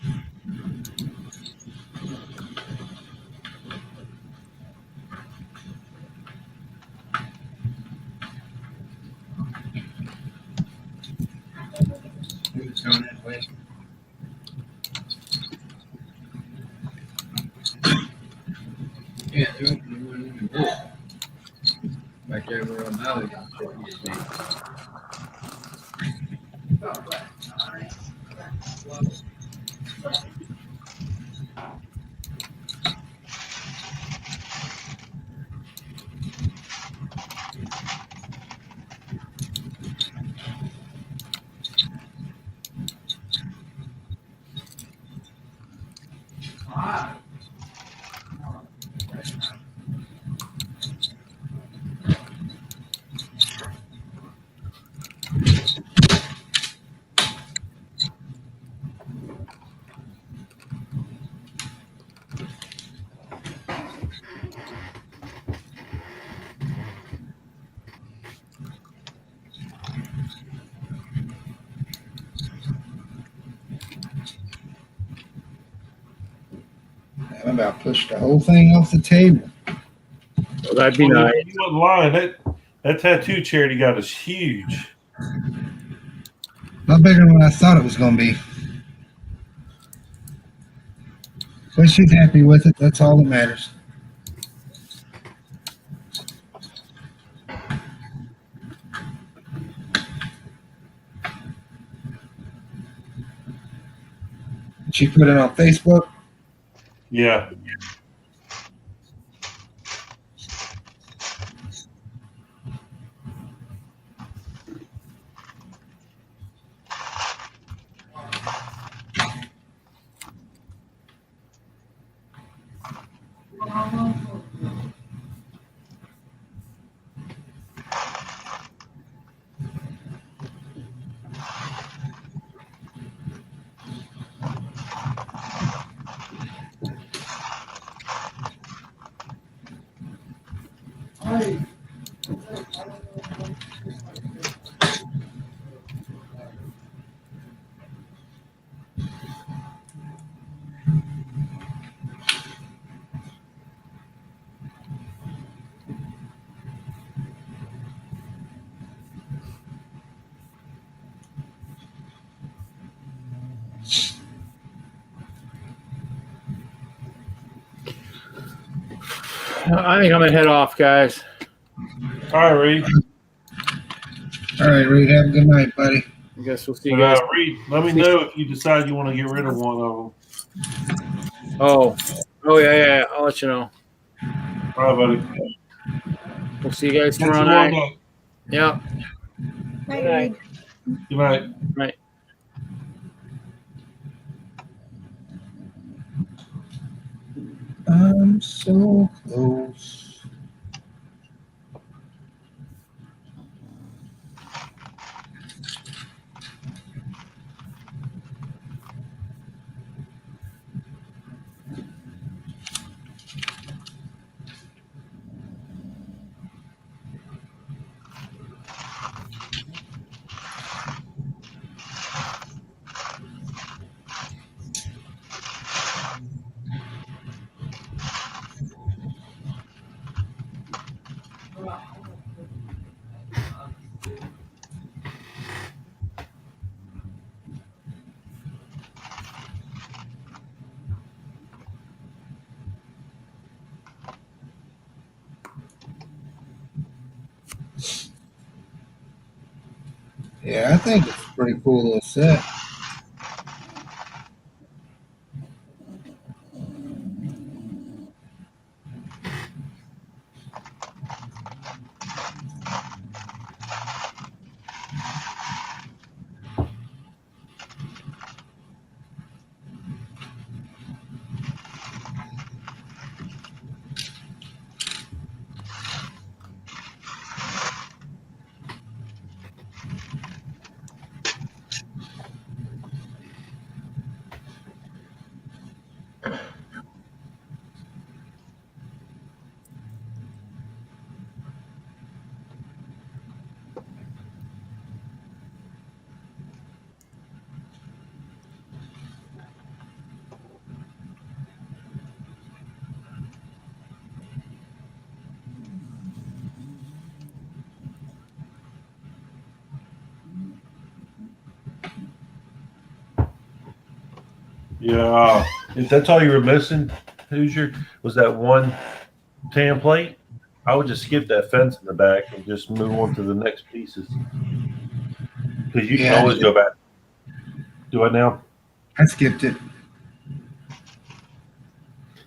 Who's going that way? Yeah, they're in the wall. Right there where I'm out. I about pushed the whole thing off the table. Well, that'd be Well, nice. you wasn't lying. That tattoo charity got is huge. A lot bigger than what I thought it was going to be. But she's happy with it. That's all that matters. She put it on Facebook. Yeah. I think I'm gonna head off, guys. All right, Reed. All right, Reed. Have a good night, buddy. I guess we'll see you But, guys. Reed, let me know if you decide you want to get rid of one of them. Oh, yeah. I'll let you know. All right, buddy. We'll see you guys Catch tomorrow you one night. day. Yeah. Night, Good Reed. Good night. Right. I'm so close. Yeah, I think it's a pretty cool little set. Yeah. If that's all you were missing, Hoosier, was that one tan plate, I would just skip that fence in the back and just move on to the next pieces. Because you can always go back. Do it now? I skipped it.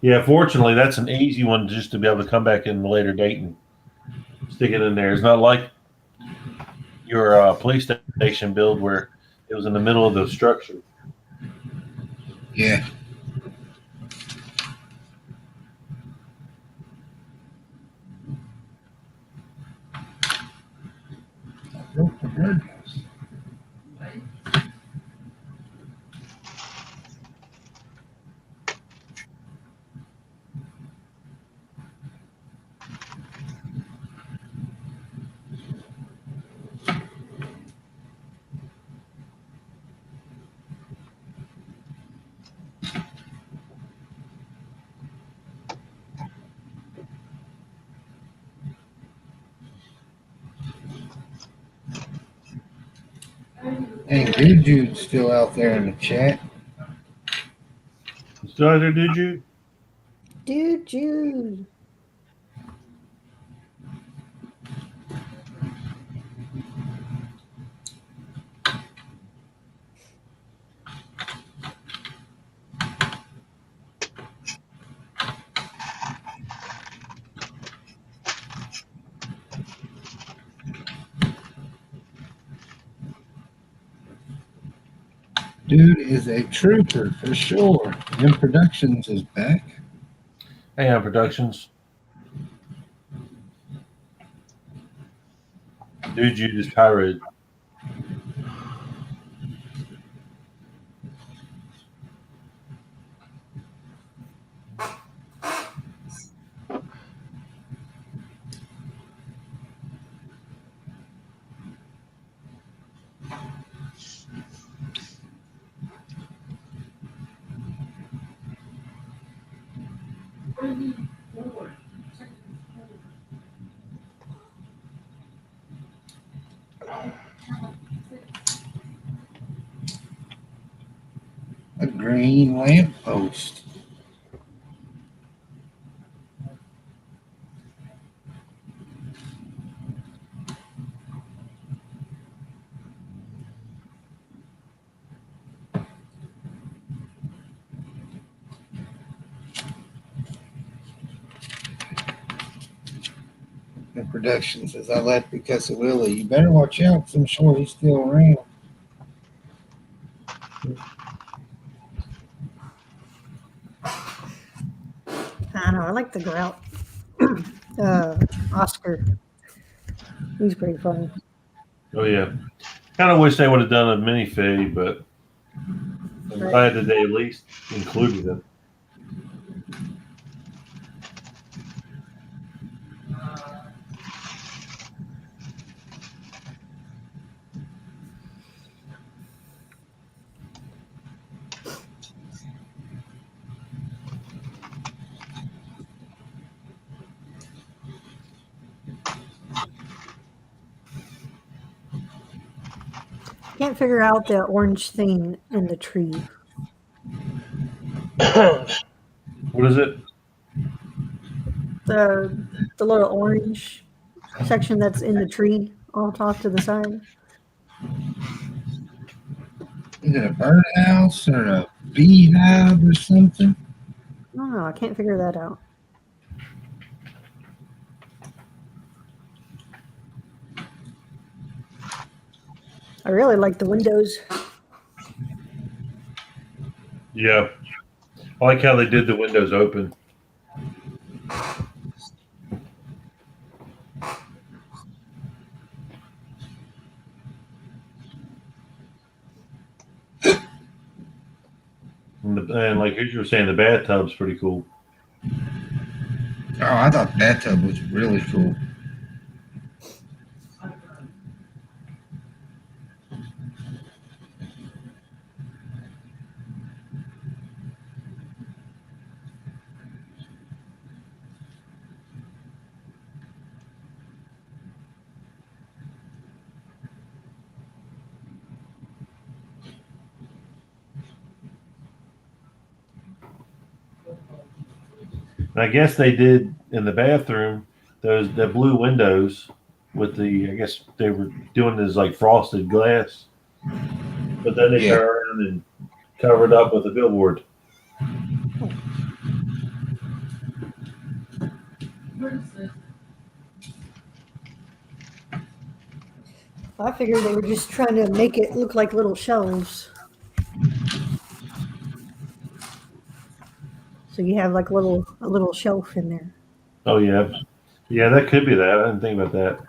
Yeah, fortunately, that's an easy one just to be able to come back in a later date and stick it in there. It's not like your police station build where it was in the middle of the structure. Yeah. Hey, Jude's still out there in the chat. You still out there, did you? Dude, Jude. Dude is a trooper for sure. M Productions is back. Hang on, Productions. Dude, you just pirated. A green lamppost. M Productions says, I left because of Willie. You better watch out because I'm sure he's still around. I know. I like the grout. Oscar. He's pretty funny. Oh, yeah. Kind of wish they would have done a minifig, but I'm glad that they at least included them. Can't figure out the orange thing in the tree. What is it? The little orange section that's in the tree off off to the side. Is it a birdhouse or a beehive or something? I don't know. I can't figure that out. I really like the windows. Yeah. I like how they did the windows open. And like you were saying, the bathtub's pretty cool. Oh, I thought bathtub was really cool. And I guess they did in the bathroom the blue windows with the, I guess they were doing this like frosted glass, but then they turned around and covered up with a billboard. I figured they were just trying to make it look like little shelves. So you have like a little shelf in there. Oh yeah, yeah, that could be that. I didn't think about that.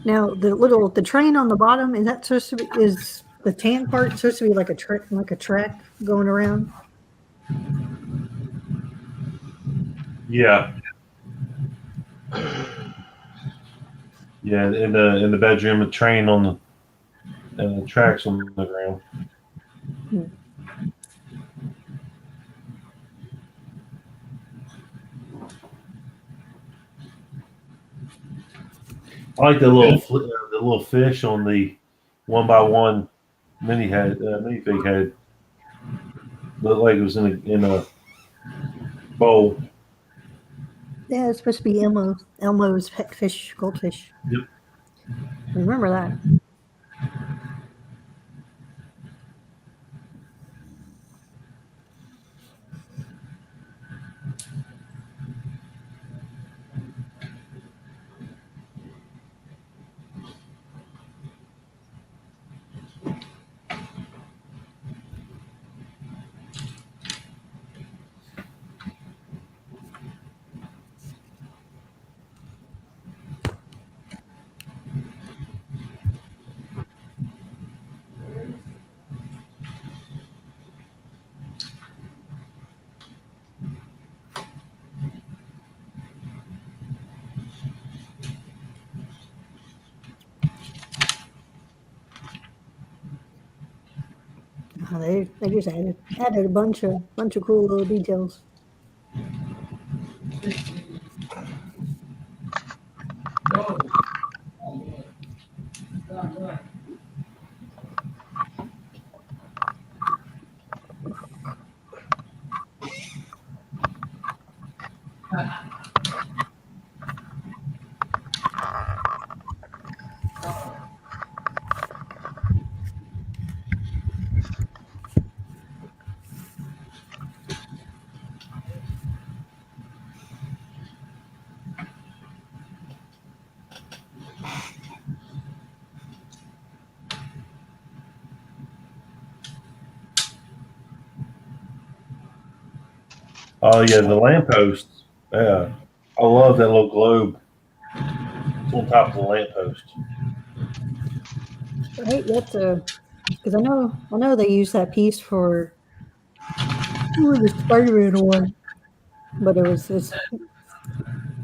Now the train on the bottom, is that supposed to be, is the tan part supposed to be like a track going around? Yeah, yeah. In the bedroom, a train on the tracks on the ground. I like the little fish on the 1x1 minifig head. Looked like it was in a bowl. Yeah, it's supposed to be Elmo's pet fish, goldfish. Yep. Remember that. Oh, they just added a bunch of cool little details. Oh yeah, the lamppost. Yeah, I love that little globe. It's on top of the lamppost. Right? That's because I know they use that piece for the Spider-Man one, but it's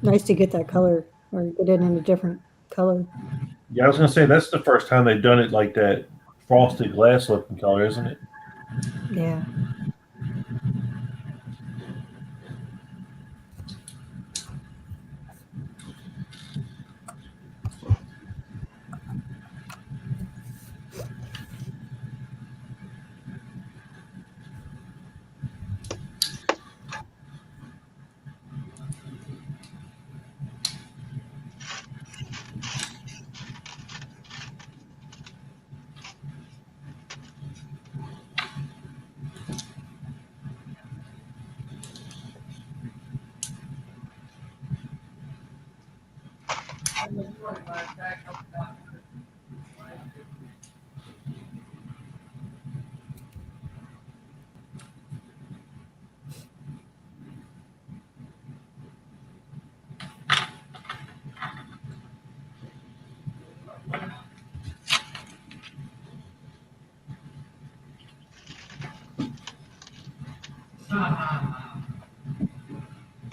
nice to get that color or get it in a different color. Yeah, I was gonna say that's the first time they've done it like that frosted glass looking color, isn't it? Yeah.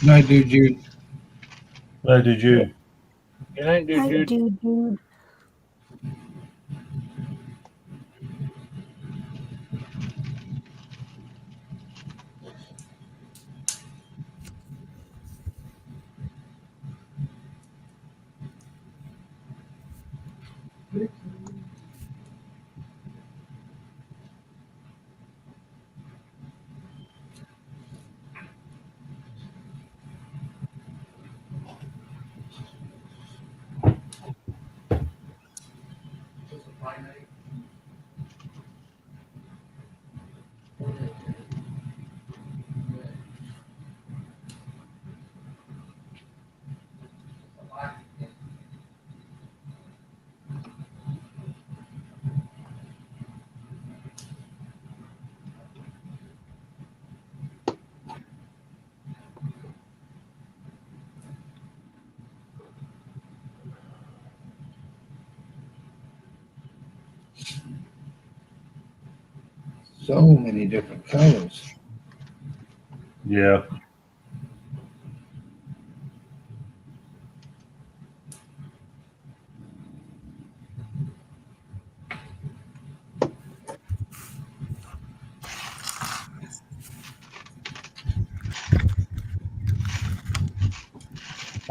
Night, dude, Jude. Did you? Good night, dude. Hi, dude. So many different colors. Yeah.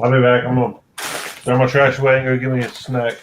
I'll be back. I'm gonna Throw my trash away and go give me a snack.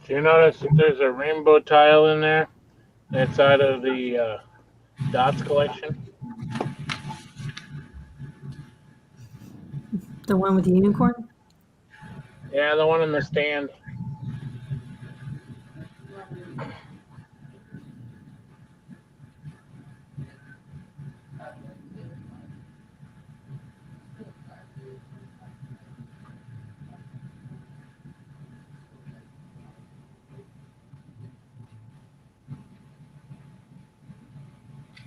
Do you notice that there's a rainbow tile in there inside of the dots collection? The one with the unicorn? Yeah, the one in the stand.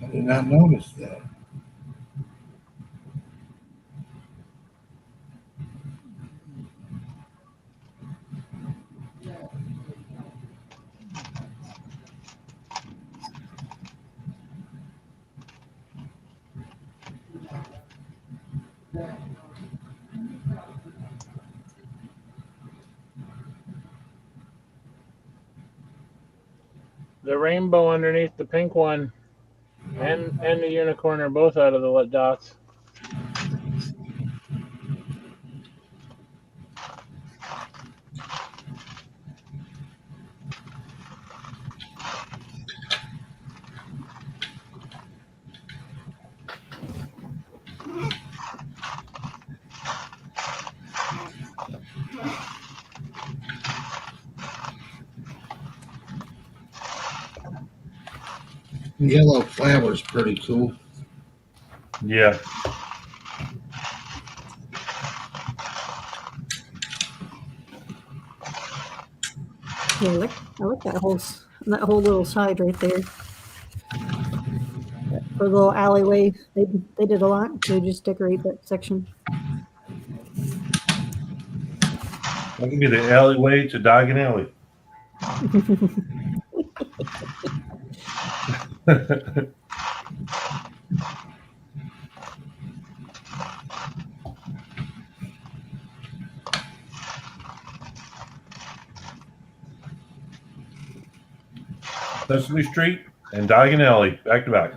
I did not notice that. The rainbow underneath the pink one and the unicorn are both out of the dots. The yellow flower's pretty cool. Yeah. Yeah, I like that whole little side right there. For the little alleyway, they did a lot to just decorate that section. That can be the alleyway to Diagon Alley. Sesame Street and Diagon Alley, back to back.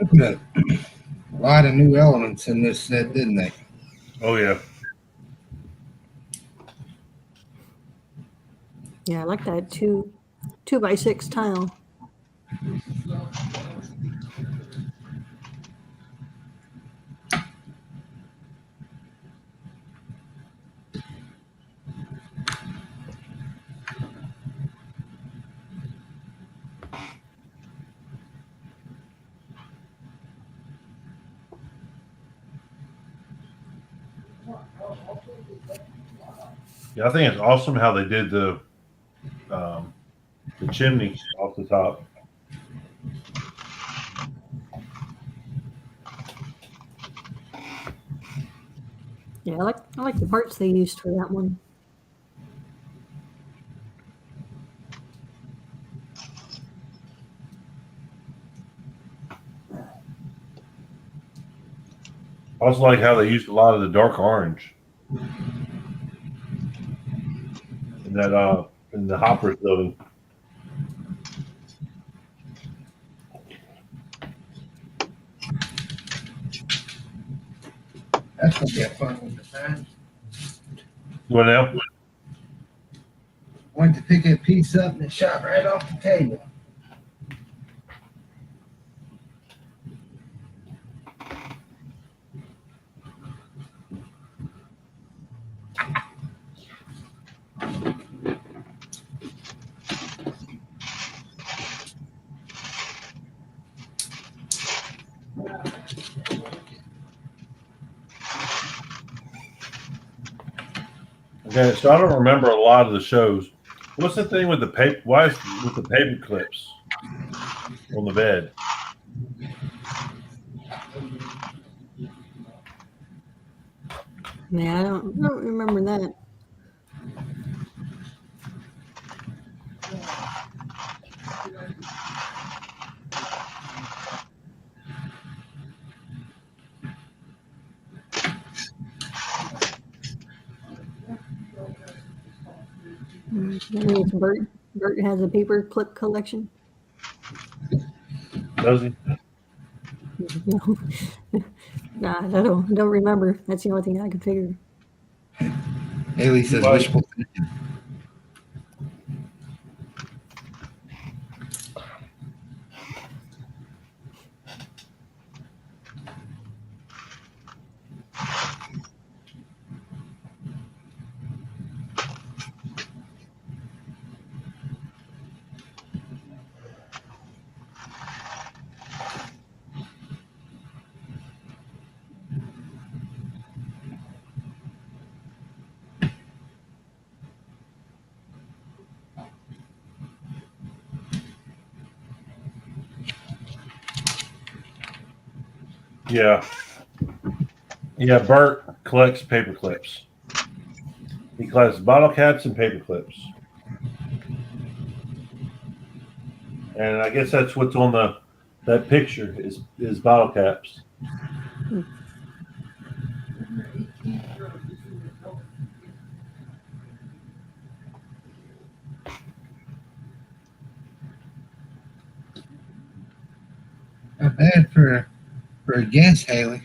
Look at a lot of new elements in this set, didn't they? Oh yeah. Yeah, I like that 2x6 tile. Yeah, I think it's awesome how they did the chimney off the top. Yeah, I like the parts they used for that one. I also like how they used a lot of the dark orange in that in the Hoppers building. That's gonna be a fun one to find. What now? Went to pick a piece up and it shot right off the table. Okay, so I don't remember a lot of the shows. What's the thing with the paper? Why is with the paper clips on the bed? Yeah, I don't remember that. Maybe it's Bert. Bert has a paper clip collection. Does he? No. Nah, I don't remember. That's the only thing I could figure. Haley says Right. wishful thinking. Yeah. Yeah, Bert collects paper clips. He collects bottle caps and paper clips. And I guess that's what's on that picture is bottle caps. Not bad for a guess, Haley.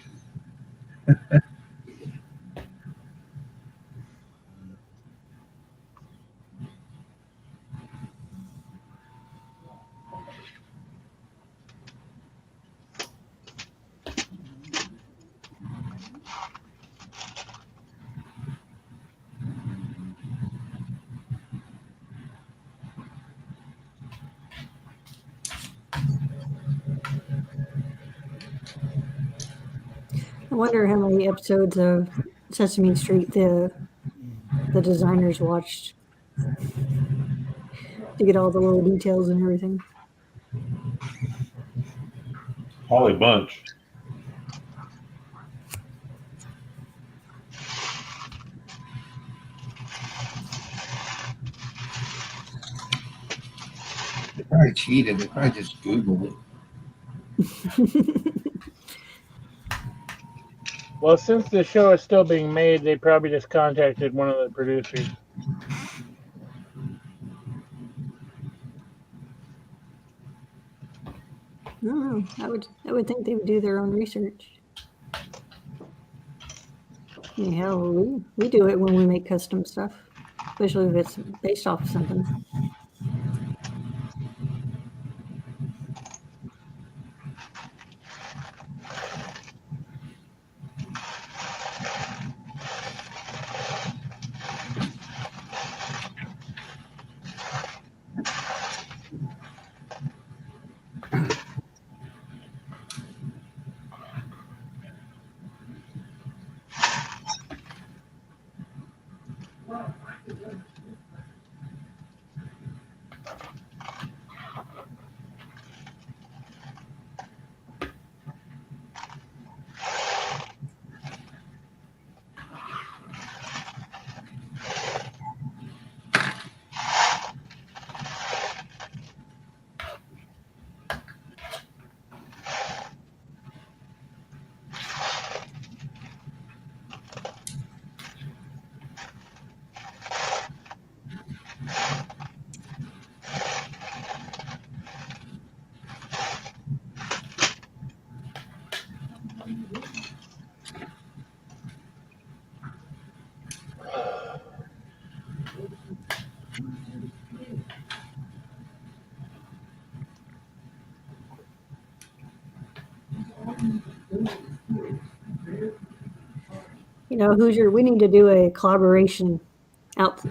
I wonder how many episodes of Sesame Street the designers watched to get all the little details and everything. Holly Bunch. They probably cheated. They probably just Googled it. Well, since the show is still being made, they probably just contacted one of the producers. I don't know. I would think they would do their own research. Yeah, hell, we do it when we make custom stuff, especially if it's based off of something. Hoosier, we need to do a collaboration out,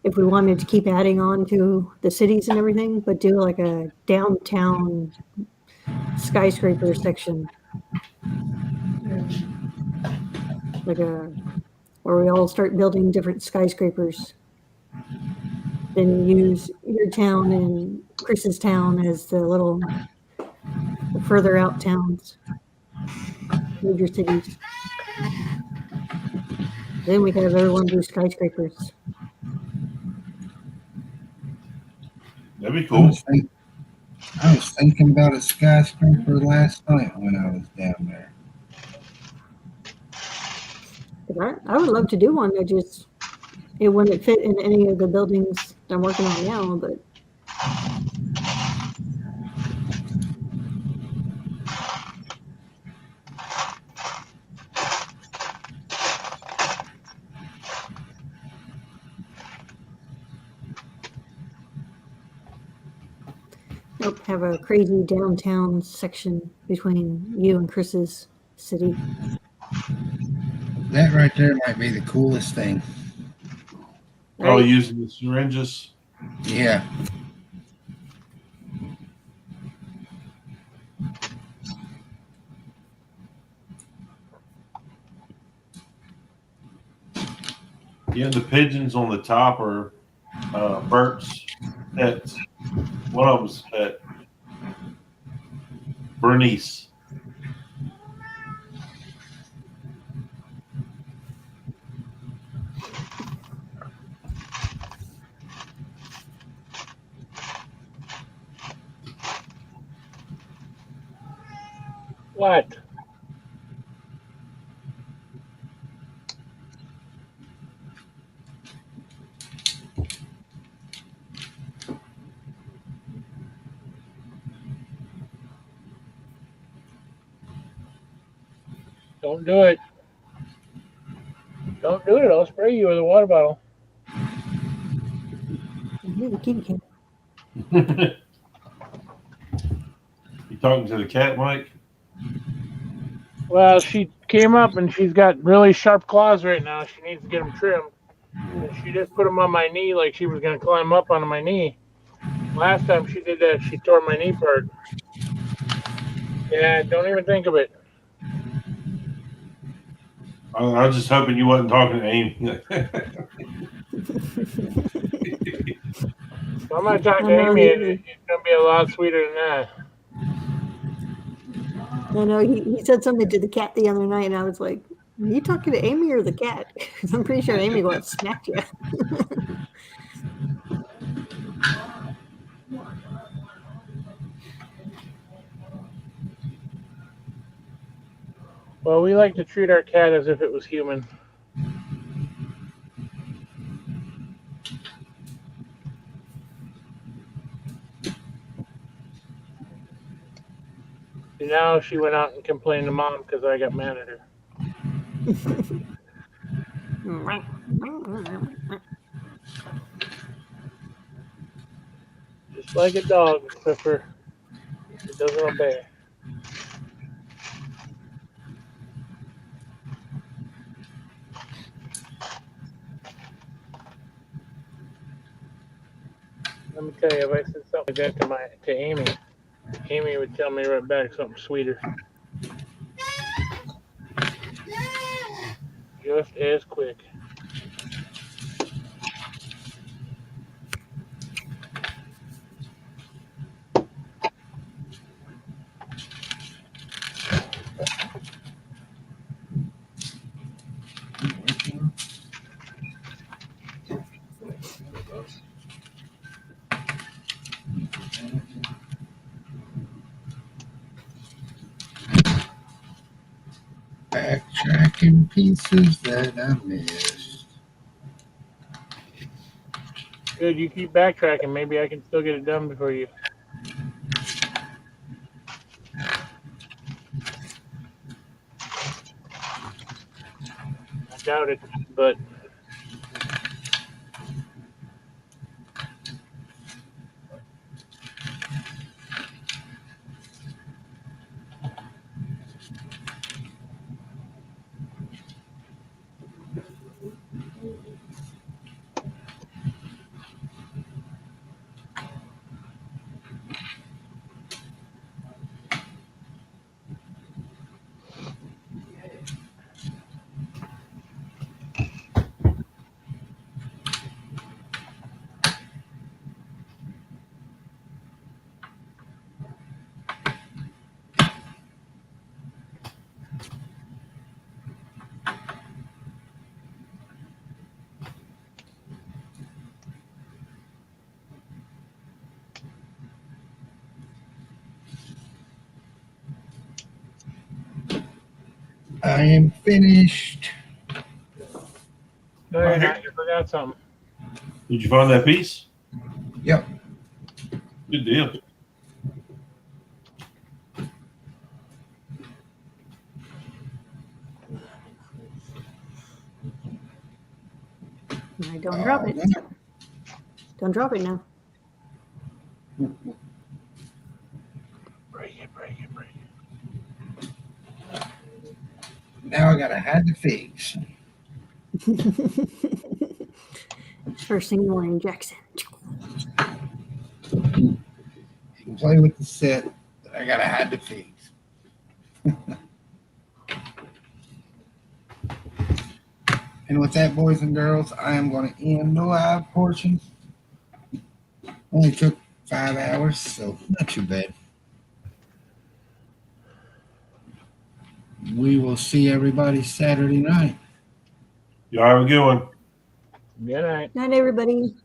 if we wanted to keep adding on to the cities and everything, but do like a downtown skyscraper section. Like where we all start building different skyscrapers. Then use your town and Chris's town as the further out towns, major cities. Then we can have everyone do skyscrapers. That'd be I cool. was thinking about a skyscraper last night when I was down there. 'Cause I would love to do one. It wouldn't fit in any of the buildings I'm working on now, but nope, have a crazy downtown section between you and Chris's city. That right there might be the coolest thing. Oh, Right? using the syringes. Yeah. Yeah, the pigeons on the top are Bert's pets. One of them's pet. Bernice. What? Don't do it. Don't do it. I'll spray you with a water bottle. You're the kitty cat. You talking to the cat, Mike? Well, she came up and she's got really sharp claws right now. She needs to get them trimmed. And she just put them on my knee like she was going to climb up onto my knee. Last time she did that, she tore my knee apart. Yeah, don't even think of it. I was just hoping you wasn't talking to Amy. If I'm going to talk I to know Amy, it's going to be a lot sweeter than that. I know he said something to the cat the other night, and I was like, "Are you talking to Amy or the cat?" Because I'm pretty sure Amy will have smacked you. Well, we like to treat our cat as if it was human. And now she went out and complained to Mom because I got mad at her. Just like a dog, except for it doesn't obey. Let me tell you, if I said something like that to Amy, Amy would tell me right back something sweeter. Just as quick. Backtracking pieces that I missed. Good, you keep backtracking. Maybe I can still get it done before you. I doubt it, but I am finished. No, you're not. You forgot something. Did you find that piece? Yep. Good deal. I don't drop it. Don't drop it now. Break it. Now I gotta hide the figs. First thing morning, Jackson. You can play with the set, but I gotta hide the figs. And with that, boys and girls, I am going to end the live portion. Only took 5 hours, so not too bad. We will see everybody Saturday night. Y'all have a good one. Good night. Night, everybody.